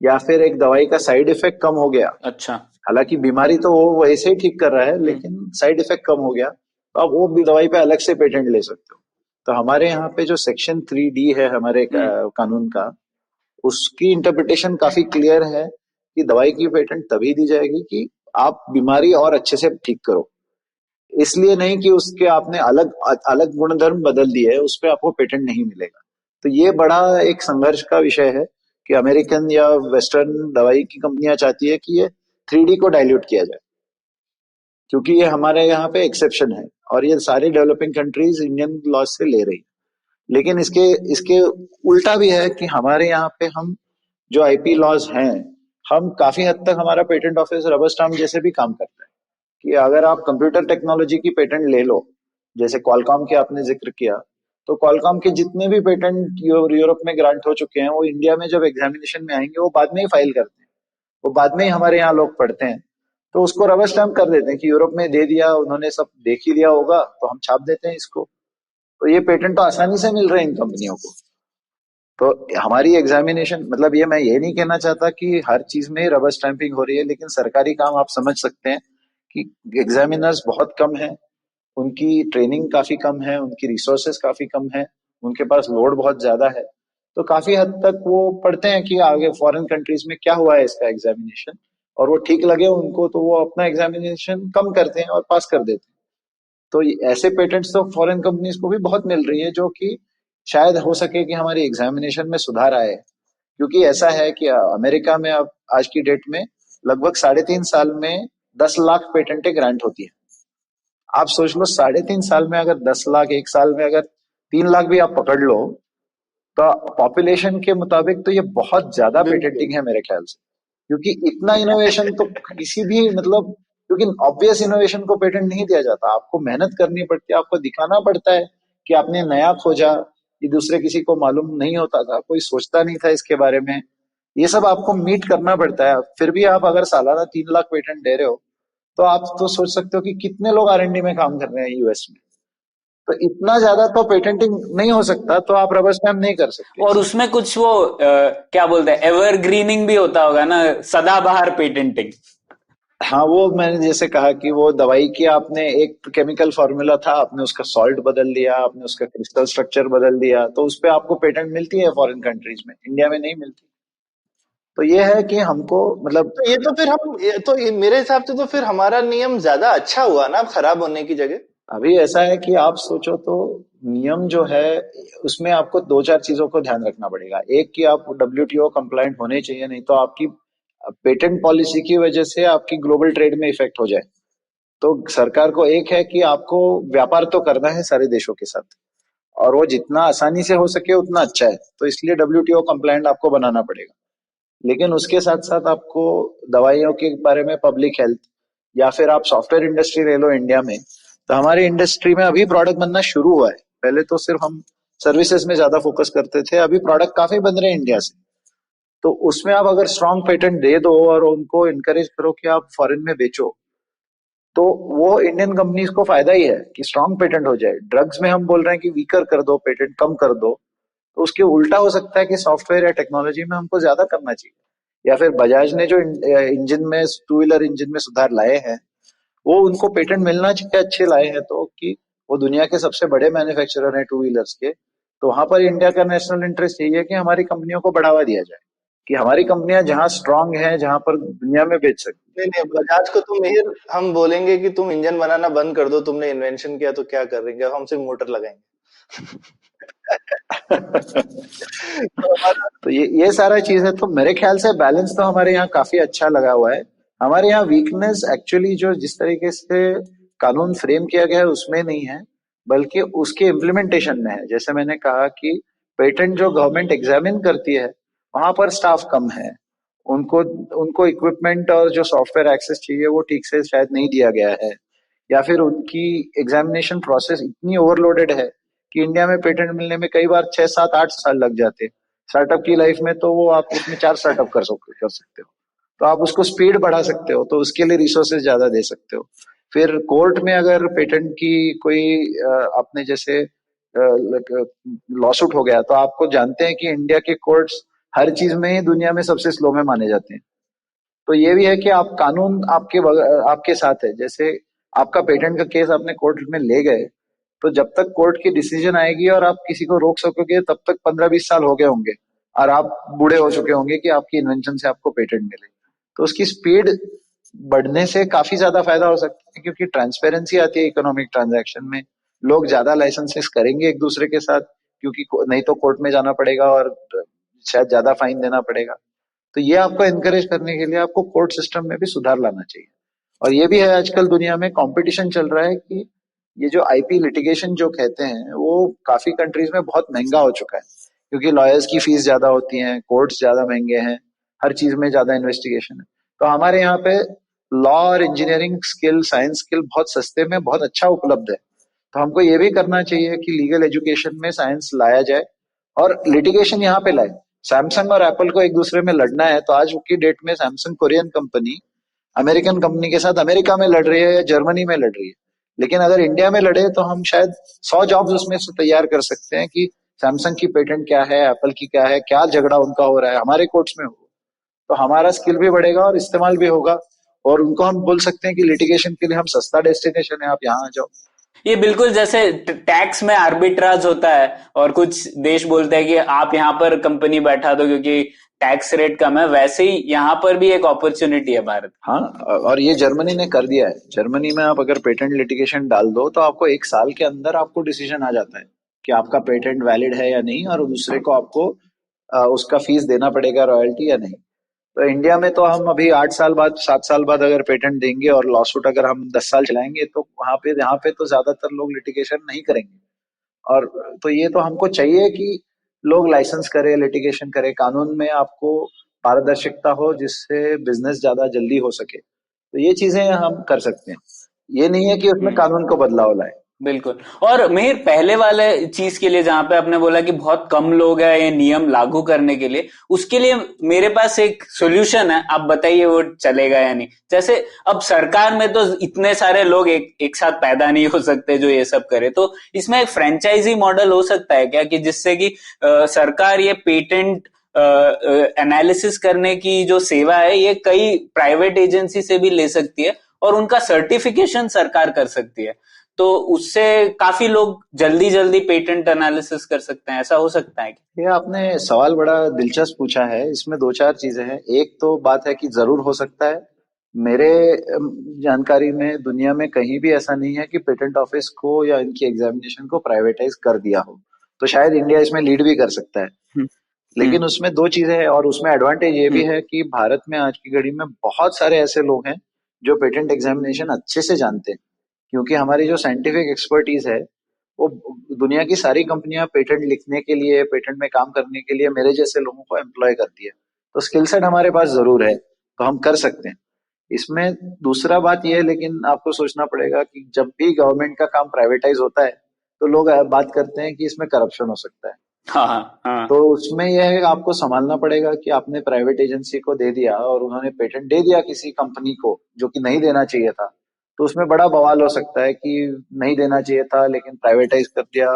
या फिर एक दवाई का साइड इफेक्ट कम हो गया, अच्छा। हालांकि बीमारी तो वो वैसे ही ठीक कर रहा है, लेकिन साइड इफेक्ट कम हो गया, तो आप वो भी दवाई पे अलग से पेटेंट ले सकते हो। तो हमारे यहाँ पे जो सेक्शन 3D है हमारे कानून का, उसकी इंटरप्रिटेशन काफी क्लियर है कि दवाई की पेटेंट तभी दी जाएगी कि आप बीमारी और अच्छे से ठीक करो, इसलिए नहीं कि उसके आपने अलग अलग गुणधर्म बदल दिए, उस पर आपको पेटेंट नहीं मिलेगा। तो ये बड़ा एक संघर्ष का विषय है कि अमेरिकन या वेस्टर्न दवाई की कंपनियां चाहती है कि ये 3D को डाइल्यूट किया जाए, क्योंकि ये हमारे यहाँ पे एक्सेप्शन है और ये सारी डेवलपिंग कंट्रीज इंडियन लॉ से ले रही है। लेकिन इसके इसके उल्टा भी है कि हमारे यहाँ पे हम जो आईपी लॉज हैं, हम काफी हद तक हमारा पेटेंट ऑफिस रबर स्टाम्प जैसे भी काम करता है। कि अगर आप कंप्यूटर टेक्नोलॉजी की पेटेंट ले लो, जैसे कॉलकॉम के आपने जिक्र किया, तो कॉलकॉम के जितने भी पेटेंट यूरोप में ग्रांट हो चुके हैं, वो इंडिया में जब एग्जामिनेशन में आएंगे वो बाद में ही फाइल करते हैं, वो बाद में ही हमारे यहाँ लोग पढ़ते हैं। तो उसको रबर स्टैम्प कर देते हैं कि यूरोप में दे दिया उन्होंने, सब देख ही लिया होगा, तो हम छाप देते हैं इसको। तो ये पेटेंट तो आसानी से मिल रहे हैं इन कंपनियों को। तो हमारी एग्जामिनेशन, मतलब ये मैं ये नहीं कहना चाहता कि हर चीज में रबर स्टैंपिंग हो रही है, लेकिन सरकारी काम आप समझ सकते हैं कि एग्जामिनर्स बहुत कम है, उनकी ट्रेनिंग काफी कम है, उनकी रिसोर्सेस काफी कम है, उनके पास लोड बहुत ज्यादा है। तो काफी हद तक वो पढ़ते हैं कि आगे फॉरेन कंट्रीज में क्या हुआ है इसका एग्जामिनेशन, और वो ठीक लगे उनको तो वो अपना एग्जामिनेशन कम करते हैं और पास कर देते हैं। तो ऐसे पेटेंट्स तो फॉरेन कंपनीज को भी बहुत मिल रही है, जो कि शायद हो सके कि हमारी एग्जामिनेशन में सुधार आए। क्योंकि ऐसा है कि अमेरिका में अब आज की डेट में लगभग 3.5 साल में 10 लाख पेटेंटें ग्रांट होती है। आप सोच लो, 3.5 साल में अगर 10 लाख, एक साल में अगर 3 लाख भी आप पकड़ लो, तो पॉपुलेशन के मुताबिक तो ये बहुत ज्यादा पेटेंटिंग है मेरे ख्याल से। क्योंकि इतना इनोवेशन तो किसी भी, मतलब, क्योंकि ऑब्वियस इनोवेशन को पेटेंट नहीं दिया जाता, आपको मेहनत करनी पड़ती है, आपको दिखाना पड़ता है कि आपने नया खोजा, ये दूसरे किसी को मालूम नहीं होता था, कोई सोचता नहीं था इसके बारे में, ये सब आपको मीट करना पड़ता है। फिर भी आप अगर सालाना 3 लाख पेटेंट दे रहे हो, तो आप तो सोच सकते हो कि कितने लोग आर&डी में काम कर रहे हैं यूएस में। तो इतना ज्यादा तो पेटेंटिंग नहीं हो सकता, तो आप रबर स्टैम्प नहीं कर सकते। और उसमें कुछ वो क्या बोलते हैं, एवरग्रीनिंग भी होता होगा ना, सदाबहार पेटेंटिंग। हाँ, वो मैंने जैसे कहा कि वो दवाई की आपने एक केमिकल फॉर्मूला था, आपने उसका सॉल्ट बदल दिया, आपने उसका क्रिस्टल स्ट्रक्चर बदल दिया, तो उस पे आपको पेटेंट मिलती है फॉरेन कंट्रीज में, इंडिया में नहीं मिलती। तो ये है कि हमको मतलब तो ये तो फिर हम मेरे हिसाब से तो फिर हमारा नियम ज्यादा अच्छा हुआ ना, खराब होने की जगह। अभी ऐसा है कि आप सोचो तो नियम जो है उसमें आपको 2-4 चीजों को ध्यान रखना पड़ेगा। एक कि आप डब्ल्यूटीओ कंप्लायंट होने चाहिए, नहीं तो आपकी पेटेंट पॉलिसी की वजह से आपकी ग्लोबल ट्रेड में इफेक्ट हो जाए। तो सरकार को एक है कि आपको व्यापार तो करना है सारे देशों के साथ, और वो जितना आसानी से हो सके उतना अच्छा है, तो इसलिए डब्ल्यूटीओ कंप्लायंट आपको बनाना पड़ेगा। लेकिन उसके साथ साथ आपको दवाइयों के बारे में पब्लिक हेल्थ, या फिर आप सॉफ्टवेयर इंडस्ट्री ले लो इंडिया में, तो हमारी इंडस्ट्री में अभी प्रोडक्ट बनना शुरू हुआ है। पहले तो सिर्फ हम सर्विसेज में ज्यादा फोकस करते थे, अभी प्रोडक्ट काफी बन रहे हैं इंडिया से। तो उसमें आप अगर स्ट्रांग पेटेंट दे दो और उनको इनकरेज करो कि आप फॉरेन में बेचो, तो वो इंडियन कंपनीज को फायदा ही है कि स्ट्रांग पेटेंट हो जाए। ड्रग्स में हम बोल रहे हैं कि वीकर कर दो, पेटेंट कम कर दो, तो उसके उल्टा हो सकता है कि सॉफ्टवेयर या टेक्नोलॉजी में हमको ज्यादा करना चाहिए। या फिर बजाज ने जो इंजन में, टू व्हीलर इंजन में सुधार लाए हैं, वो उनको पेटेंट मिलना चाहिए, अच्छे लाए हैं तो, कि वो दुनिया के सबसे बड़े मैन्युफैक्चरर हैं टू व्हीलर्स के। तो वहां पर इंडिया का नेशनल इंटरेस्ट यही है कि हमारी कंपनियों को बढ़ावा दिया जाए, कि हमारी कंपनियां जहां स्ट्रांग हैं, जहां पर दुनिया में बेच सकती। नहीं नहीं, बजाज को तो मिहिर हम बोलेंगे कि तुम इंजन बनाना बंद कर दो, तुमने इन्वेंशन किया तो क्या करेंगे, हम सिर्फ मोटर लगाएंगे। तो हमारा तो ये सारा चीज है। तो मेरे ख्याल से बैलेंस तो हमारे यहाँ काफी अच्छा लगा हुआ है। हमारे यहाँ वीकनेस एक्चुअली जो जिस तरीके से कानून फ्रेम किया गया है उसमें नहीं है, बल्कि उसके इम्प्लीमेंटेशन में है। जैसे मैंने कहा कि पेटेंट जो गवर्नमेंट एग्जामिन करती है, वहां पर स्टाफ कम है, उनको उनको इक्विपमेंट और जो सॉफ्टवेयर एक्सेस चाहिए वो ठीक से शायद नहीं दिया गया है, या फिर उनकी एग्जामिनेशन प्रोसेस इतनी ओवरलोडेड है कि इंडिया में पेटेंट मिलने में कई बार 6, 7, 8 साल लग जाते हैं। स्टार्टअप की लाइफ में तो वो आप उसमें 4 स्टार्टअप कर सकते हो, तो आप उसको स्पीड बढ़ा सकते हो, तो उसके लिए रिसोर्सेज ज्यादा दे सकते हो। फिर कोर्ट में अगर पेटेंट की कोई आपने जैसे लॉसूट हो गया, तो आपको जानते हैं कि इंडिया के कोर्ट्स हर चीज में ही दुनिया में सबसे स्लो में माने जाते हैं। तो ये भी है कि आप कानून आपके साथ है। जैसे आपका पेटेंट का केस आपने कोर्ट में ले गए, तो जब तक कोर्ट की डिसीजन आएगी और आप किसी को रोक सकोगे, तब तक 15-20 साल हो गए होंगे, और आप बूढ़े हो चुके होंगे कि आपकी इन्वेंशन से आपको पेटेंट मिले। तो उसकी स्पीड बढ़ने से काफी ज्यादा फायदा हो सकता है, क्योंकि ट्रांसपेरेंसी आती है इकोनॉमिक ट्रांजैक्शन में। लोग ज्यादा लाइसेंसेस करेंगे एक दूसरे के साथ, क्योंकि नहीं तो कोर्ट में जाना पड़ेगा और शायद ज्यादा फाइन देना पड़ेगा। तो ये आपको एनकरेज करने के लिए आपको कोर्ट सिस्टम में भी सुधार लाना चाहिए। और ये भी है, आजकल दुनिया में कंपटीशन चल रहा है कि ये जो आईपी लिटिगेशन जो कहते हैं, वो काफी कंट्रीज में बहुत महंगा हो चुका है, क्योंकि लॉयर्स की फीस ज्यादा होती है, कोर्ट्स ज्यादा महंगे हैं, हर चीज में ज्यादा इन्वेस्टिगेशन है। तो हमारे यहाँ पे लॉ और इंजीनियरिंग स्किल, साइंस स्किल बहुत सस्ते में बहुत अच्छा उपलब्ध है। तो हमको ये भी करना चाहिए कि लीगल एजुकेशन में साइंस लाया जाए और लिटिगेशन यहाँ पे लाए। सैमसंग और एप्पल को एक दूसरे में लड़ना है, तो आज की डेट में Samsung Korean company American company के साथ अमेरिका में लड़ रही है या जर्मनी में लड़ रही है। लेकिन अगर इंडिया में लड़े तो हम शायद 100 जॉब्स उसमें से तैयार कर सकते हैं कि सैमसंग की पेटेंट क्या है, एप्पल की क्या है, क्या झगड़ा उनका हो रहा है, हमारे कोर्ट्स में हो। तो हमारा स्किल भी बढ़ेगा और इस्तेमाल भी होगा, और उनको हम बोल सकते हैं कि लिटिगेशन के लिए हम सस्ता डेस्टिनेशन है, आप यहाँ आ जाओ। ये बिल्कुल जैसे टैक्स में आर्बिट्राज होता है, और कुछ देश बोलते हैं कि आप यहाँ पर कंपनी बैठा दो क्योंकि टैक्स रेट कम है, वैसे ही यहाँ पर भी एक अपॉर्चुनिटी है भारत। हाँ, और ये जर्मनी ने कर दिया है। जर्मनी में आप अगर पेटेंट लिटिगेशन डाल दो, तो आपको 1 साल के अंदर आपको डिसीजन आ जाता है कि आपका पेटेंट वैलिड है या नहीं, और दूसरे को आपको उसका फीस देना पड़ेगा, रॉयल्टी या नहीं। तो इंडिया में तो हम अभी 8 साल बाद, 7 साल बाद अगर पेटेंट देंगे और लॉसूट अगर हम 10 साल चलाएंगे, तो वहां पे यहाँ पे तो ज्यादातर लोग लिटिगेशन नहीं करेंगे। और तो ये तो हमको चाहिए कि लोग लाइसेंस करें, लिटिगेशन करें, कानून में आपको पारदर्शिकता हो जिससे बिजनेस ज्यादा जल्दी हो सके। तो ये चीजें हम कर सकते हैं। ये नहीं है कि उसमें कानून को बदलाव लाए। बिल्कुल। और मेहर, पहले वाले चीज के लिए जहां पे आपने बोला कि बहुत कम लोग हैं ये नियम लागू करने के लिए, उसके लिए मेरे पास एक सॉल्यूशन है, आप बताइए वो चलेगा या नहीं। जैसे अब सरकार में तो इतने सारे लोग एक साथ पैदा नहीं हो सकते जो ये सब करे, तो इसमें एक फ्रेंचाइजी मॉडल हो सकता है क्या, कि जिससे कि सरकार ये पेटेंट एनालिसिस करने की जो सेवा है ये कई प्राइवेट एजेंसी से भी ले सकती है और उनका सर्टिफिकेशन सरकार कर सकती है, तो उससे काफी लोग जल्दी जल्दी पेटेंट एनालिसिस कर सकते हैं, ऐसा हो सकता है क्या? ये आपने सवाल बड़ा दिलचस्प पूछा है। इसमें दो चार चीजें हैं। एक तो बात है कि जरूर हो सकता है। मेरे जानकारी में दुनिया में कहीं भी ऐसा नहीं है कि पेटेंट ऑफिस को या इनकी एग्जामिनेशन को प्राइवेटाइज कर दिया हो। तो शायद इंडिया इसमें लीड भी कर सकता है। हम्म। लेकिन उसमें दो चीजें हैं और उसमें एडवांटेज ये भी हम्म। है कि भारत में आज की घड़ी में बहुत सारे ऐसे लोग हैं जो पेटेंट एग्जामिनेशन अच्छे से जानते हैं, क्योंकि हमारी जो साइंटिफिक एक्सपर्टीज है वो दुनिया की सारी कंपनियां पेटेंट लिखने के लिए, पेटेंट में काम करने के लिए मेरे जैसे लोगों को एम्प्लॉय करती है। तो स्किल सेट हमारे पास जरूर है, तो हम कर सकते हैं इसमें। दूसरा बात यह है, लेकिन आपको सोचना पड़ेगा कि जब भी गवर्नमेंट का काम प्राइवेटाइज होता है तो लोग बात करते हैं कि इसमें करप्शन हो सकता है। हाँ हाँ हाँ। तो उसमें यह है, आपको संभालना पड़ेगा कि आपने प्राइवेट एजेंसी को दे दिया और उन्होंने पेटेंट दे दिया किसी कंपनी को जो कि नहीं देना चाहिए था, तो उसमें बड़ा बवाल हो सकता है कि नहीं देना चाहिए था लेकिन प्राइवेटाइज कर दिया,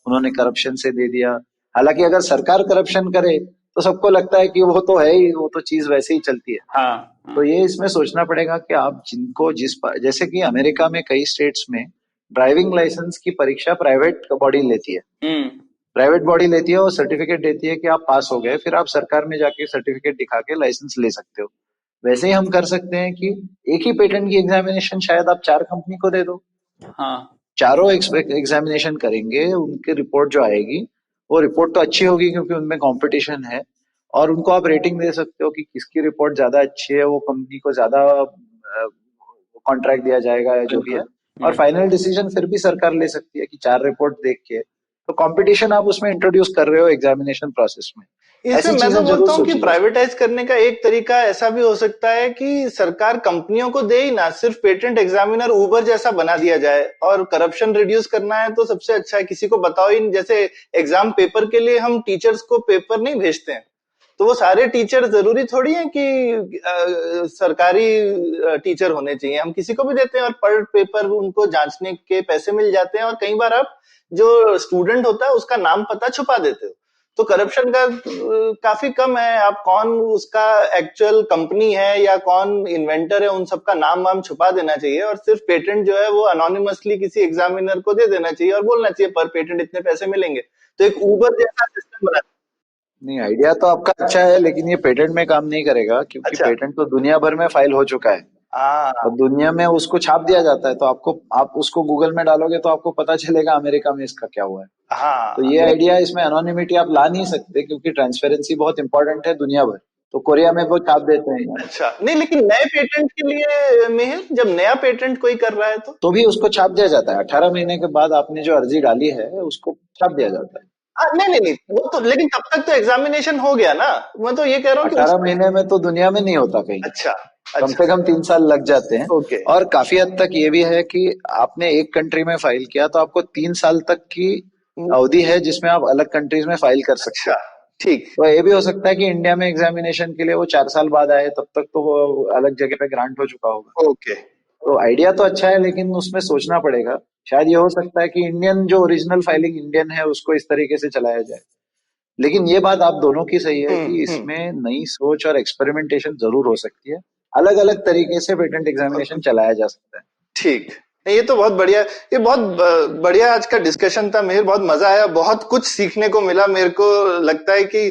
उन्होंने करप्शन से दे दिया। हालांकि अगर सरकार करप्शन करे तो सबको लगता है कि वो तो है ही, वो तो चीज वैसे ही चलती है। हाँ तो ये इसमें सोचना पड़ेगा कि आप जिनको जैसे कि अमेरिका में कई स्टेट्स में ड्राइविंग लाइसेंस की परीक्षा प्राइवेट बॉडी लेती है। हम्म। प्राइवेट बॉडी लेती है और सर्टिफिकेट देती है कि आप पास हो गए, फिर आप सरकार में जाके सर्टिफिकेट दिखा के लाइसेंस ले सकते हो। वैसे ही हम कर सकते हैं कि एक ही पेटेंट की एग्जामिनेशन शायद आप 4 कंपनी को दे दो, हाँ चारों एग्जामिनेशन करेंगे, उनकी रिपोर्ट जो आएगी वो रिपोर्ट तो अच्छी होगी क्योंकि उनमें कंपटीशन है, और उनको आप रेटिंग दे सकते हो कि किसकी रिपोर्ट ज्यादा अच्छी है, वो कंपनी को ज्यादा कॉन्ट्रैक्ट दिया जाएगा या जो भी है। बिल्कुल। और फाइनल डिसीजन फिर भी सरकार ले सकती है कि 4 रिपोर्ट देख के। तो कंपटीशन आप उसमें इंट्रोड्यूस कर रहे हो एग्जामिनेशन प्रोसेस में। इसमें मैं तो बोलता हूँ कि प्राइवेटाइज करने का एक तरीका ऐसा भी हो सकता है कि सरकार कंपनियों को दे ही ना, सिर्फ पेटेंट एग्जामिनर उबर जैसा बना दिया जाए, और करप्शन रिड्यूस करना है तो सबसे अच्छा है किसी को बताओ ही नहीं। जैसे एग्जाम पेपर के लिए हम टीचर्स को पेपर नहीं भेजते हैं, तो वो सारे टीचर जरूरी थोड़ी है कि सरकारी टीचर होने चाहिए, हम किसी को भी देते हैं और पर पेपर उनको जांचने के पैसे मिल जाते हैं, और कई बार आप जो स्टूडेंट होता है उसका नाम पता छुपा देते हो, तो करप्शन का काफी कम है। आप कौन उसका एक्चुअल कंपनी है या कौन इन्वेंटर है, उन सबका नाम वाम छुपा देना चाहिए, और सिर्फ पेटेंट जो है वो अनोनिमसली किसी एग्जामिनर को दे देना चाहिए और बोलना चाहिए पर पेटेंट इतने पैसे मिलेंगे, तो एक उबर जैसा सिस्टम बना। नहीं, आइडिया तो आपका अच्छा है लेकिन ये पेटेंट में काम नहीं करेगा, क्योंकि अच्छा। पेटेंट तो दुनिया भर में फाइल हो चुका है और दुनिया में उसको छाप दिया जाता है। तो आप उसको गूगल में डालोगे तो आपको पता चलेगा अमेरिका में इसका क्या हुआ है। तो ये आइडिया, इसमें एनोनिमिटी आप ला नहीं सकते क्योंकि ट्रांसपेरेंसी बहुत इंपॉर्टेंट है दुनिया भर। तो कोरिया में वो छाप देते हैं। अच्छा, नहीं लेकिन नए पेटेंट के लिए मेहर, जब नया पेटेंट कोई कर रहा है तो भी उसको छाप दिया जाता है। 18 महीने के बाद आपने जो अर्जी डाली है उसको छाप दिया जाता है। नहीं, वो तो, लेकिन तब तक तो एग्जामिनेशन हो गया ना, मैं तो ये कह रहा हूँ 18 महीने में तो दुनिया में नहीं होता कहीं। अच्छा, कम से कम 3 साल लग जाते हैं। ओके। और काफी हद तक ये भी है कि आपने एक कंट्री में फाइल किया तो आपको 3 साल तक की अवधि है जिसमें आप अलग कंट्रीज में फाइल कर सकते हैं। ठीक। तो ये भी हो सकता है कि इंडिया में एग्जामिनेशन के लिए वो 4 साल बाद आए, तब तक तो वो अलग जगह पे ग्रांट हो चुका होगा। ओके। तो आइडिया तो अच्छा है लेकिन उसमें सोचना पड़ेगा। शायद ये हो सकता है कि इंडियन जो ओरिजिनल फाइलिंग इंडियन है उसको इस तरीके से चलाया जाए। लेकिन ये बात आप दोनों की सही है कि इसमें नई सोच और एक्सपेरिमेंटेशन जरूर हो सकती है। अलग अलग तरीके से पेटेंट एग्जामिनेशन चलाया जा सकता है। ठीक, ये तो बहुत बढ़िया, ये बहुत बढ़िया आज का डिस्कशन था मेहर, बहुत मजा आया, बहुत कुछ सीखने को मिला। मेरे को लगता है कि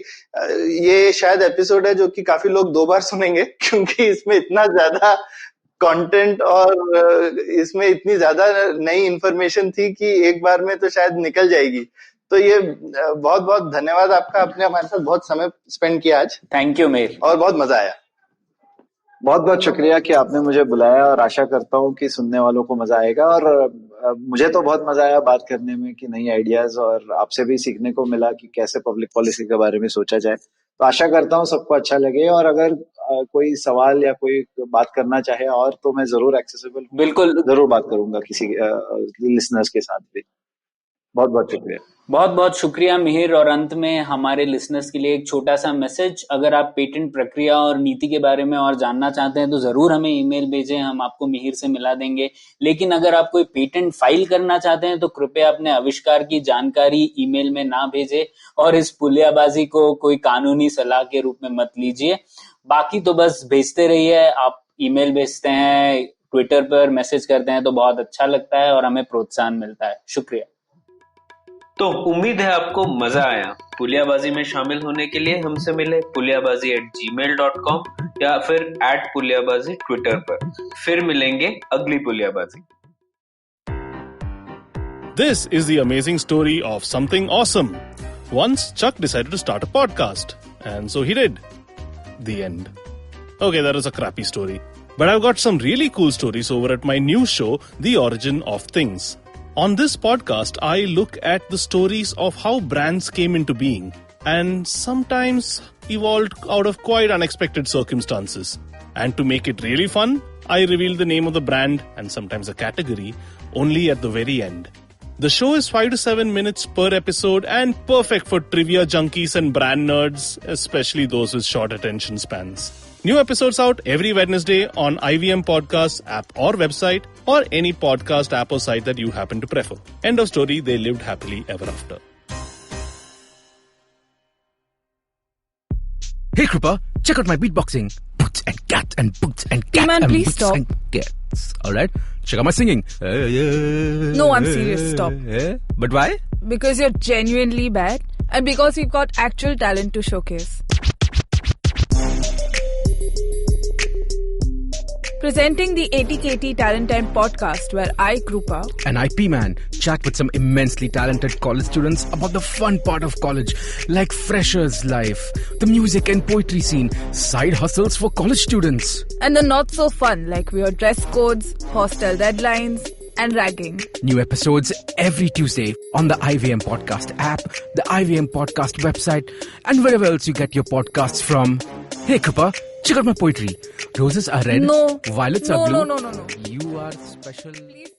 ये शायद एपिसोड है जो कि काफी लोग 2 बार सुनेंगे, क्योंकि इसमें इतना ज्यादा कंटेंट और इसमें इतनी ज्यादा नई इंफॉर्मेशन थी कि एक बार में तो शायद निकल जाएगी। तो ये बहुत बहुत धन्यवाद आपका, आपने हमारे साथ बहुत समय स्पेंड किया आज। थैंक यू मेहर, और बहुत मजा आया। बहुत बहुत शुक्रिया कि आपने मुझे बुलाया, और आशा करता हूँ कि सुनने वालों को मजा आएगा। और मुझे तो बहुत मजा आया बात करने में कि नई आइडियाज, और आपसे भी सीखने को मिला कि कैसे पब्लिक पॉलिसी के बारे में सोचा जाए। तो आशा करता हूँ सबको अच्छा लगे, और अगर कोई सवाल या कोई बात करना चाहे और तो मैं जरूर एक्सेसिबल हूँ, बिल्कुल जरूर बात करूंगा किसी लिसनर्स के साथ भी। बहुत बहुत शुक्रिया। बहुत बहुत शुक्रिया मिहिर। और अंत में हमारे लिसनर्स के लिए एक छोटा सा मैसेज, अगर आप पेटेंट प्रक्रिया और नीति के बारे में और जानना चाहते हैं तो जरूर हमें ईमेल भेजें, हम आपको मिहिर से मिला देंगे। लेकिन अगर आप कोई पेटेंट फाइल करना चाहते हैं तो कृपया अपने आविष्कार की जानकारी ईमेल में ना भेजें और इस पुलियाबाजी को कोई कानूनी सलाह के रूप में मत लीजिए। बाकी तो बस भेजते रहिए, आप ईमेल भेजते हैं, ट्विटर पर मैसेज करते हैं तो बहुत अच्छा लगता है और हमें प्रोत्साहन मिलता है। शुक्रिया। तो उम्मीद है आपको मजा आया। पुलियाबाजी में शामिल होने के लिए हमसे मिले puliyabazi@gmail.com या फिर @puliyabazi ट्विटर पर। फिर मिलेंगे अगली Puliyabaazi. This is the amazing story of something awesome. Once Chuck decided to start a podcast, and so he did. The end. Okay, that was a crappy story. But I've got some really cool stories over at my new show, The Origin of Things. On this podcast, I look at the stories of how brands came into being and sometimes evolved out of quite unexpected circumstances. And to make it really fun, I reveal the name of the brand and sometimes a category only at the very end. The show is 5 to 7 minutes per episode and perfect for trivia junkies and brand nerds, especially those with short attention spans. New episodes out every Wednesday on IVM Podcast app or website or any podcast app or site that you happen to prefer. End of story. They lived happily ever after. Hey Krupa, check out my beatboxing. Boots and cats and boots and cats man, and please boots stop. and cats. Alright, check out my singing. No, I'm serious, stop. But why? Because you're genuinely bad and because you've got actual talent to showcase. Presenting the ATKT Talent Time podcast where I, Krupa, An IP man, chat with some immensely talented college students about the fun part of college, like freshers' life, the music and poetry scene, side hustles for college students. and the not so fun like weird dress codes, hostel deadlines, and ragging. New episodes every Tuesday on the IVM Podcast app, the IVM Podcast website, and wherever else you get your podcasts from. Hey Krupa, check out my poetry. Roses are red, No. violets are No, blue. no. You are special. Please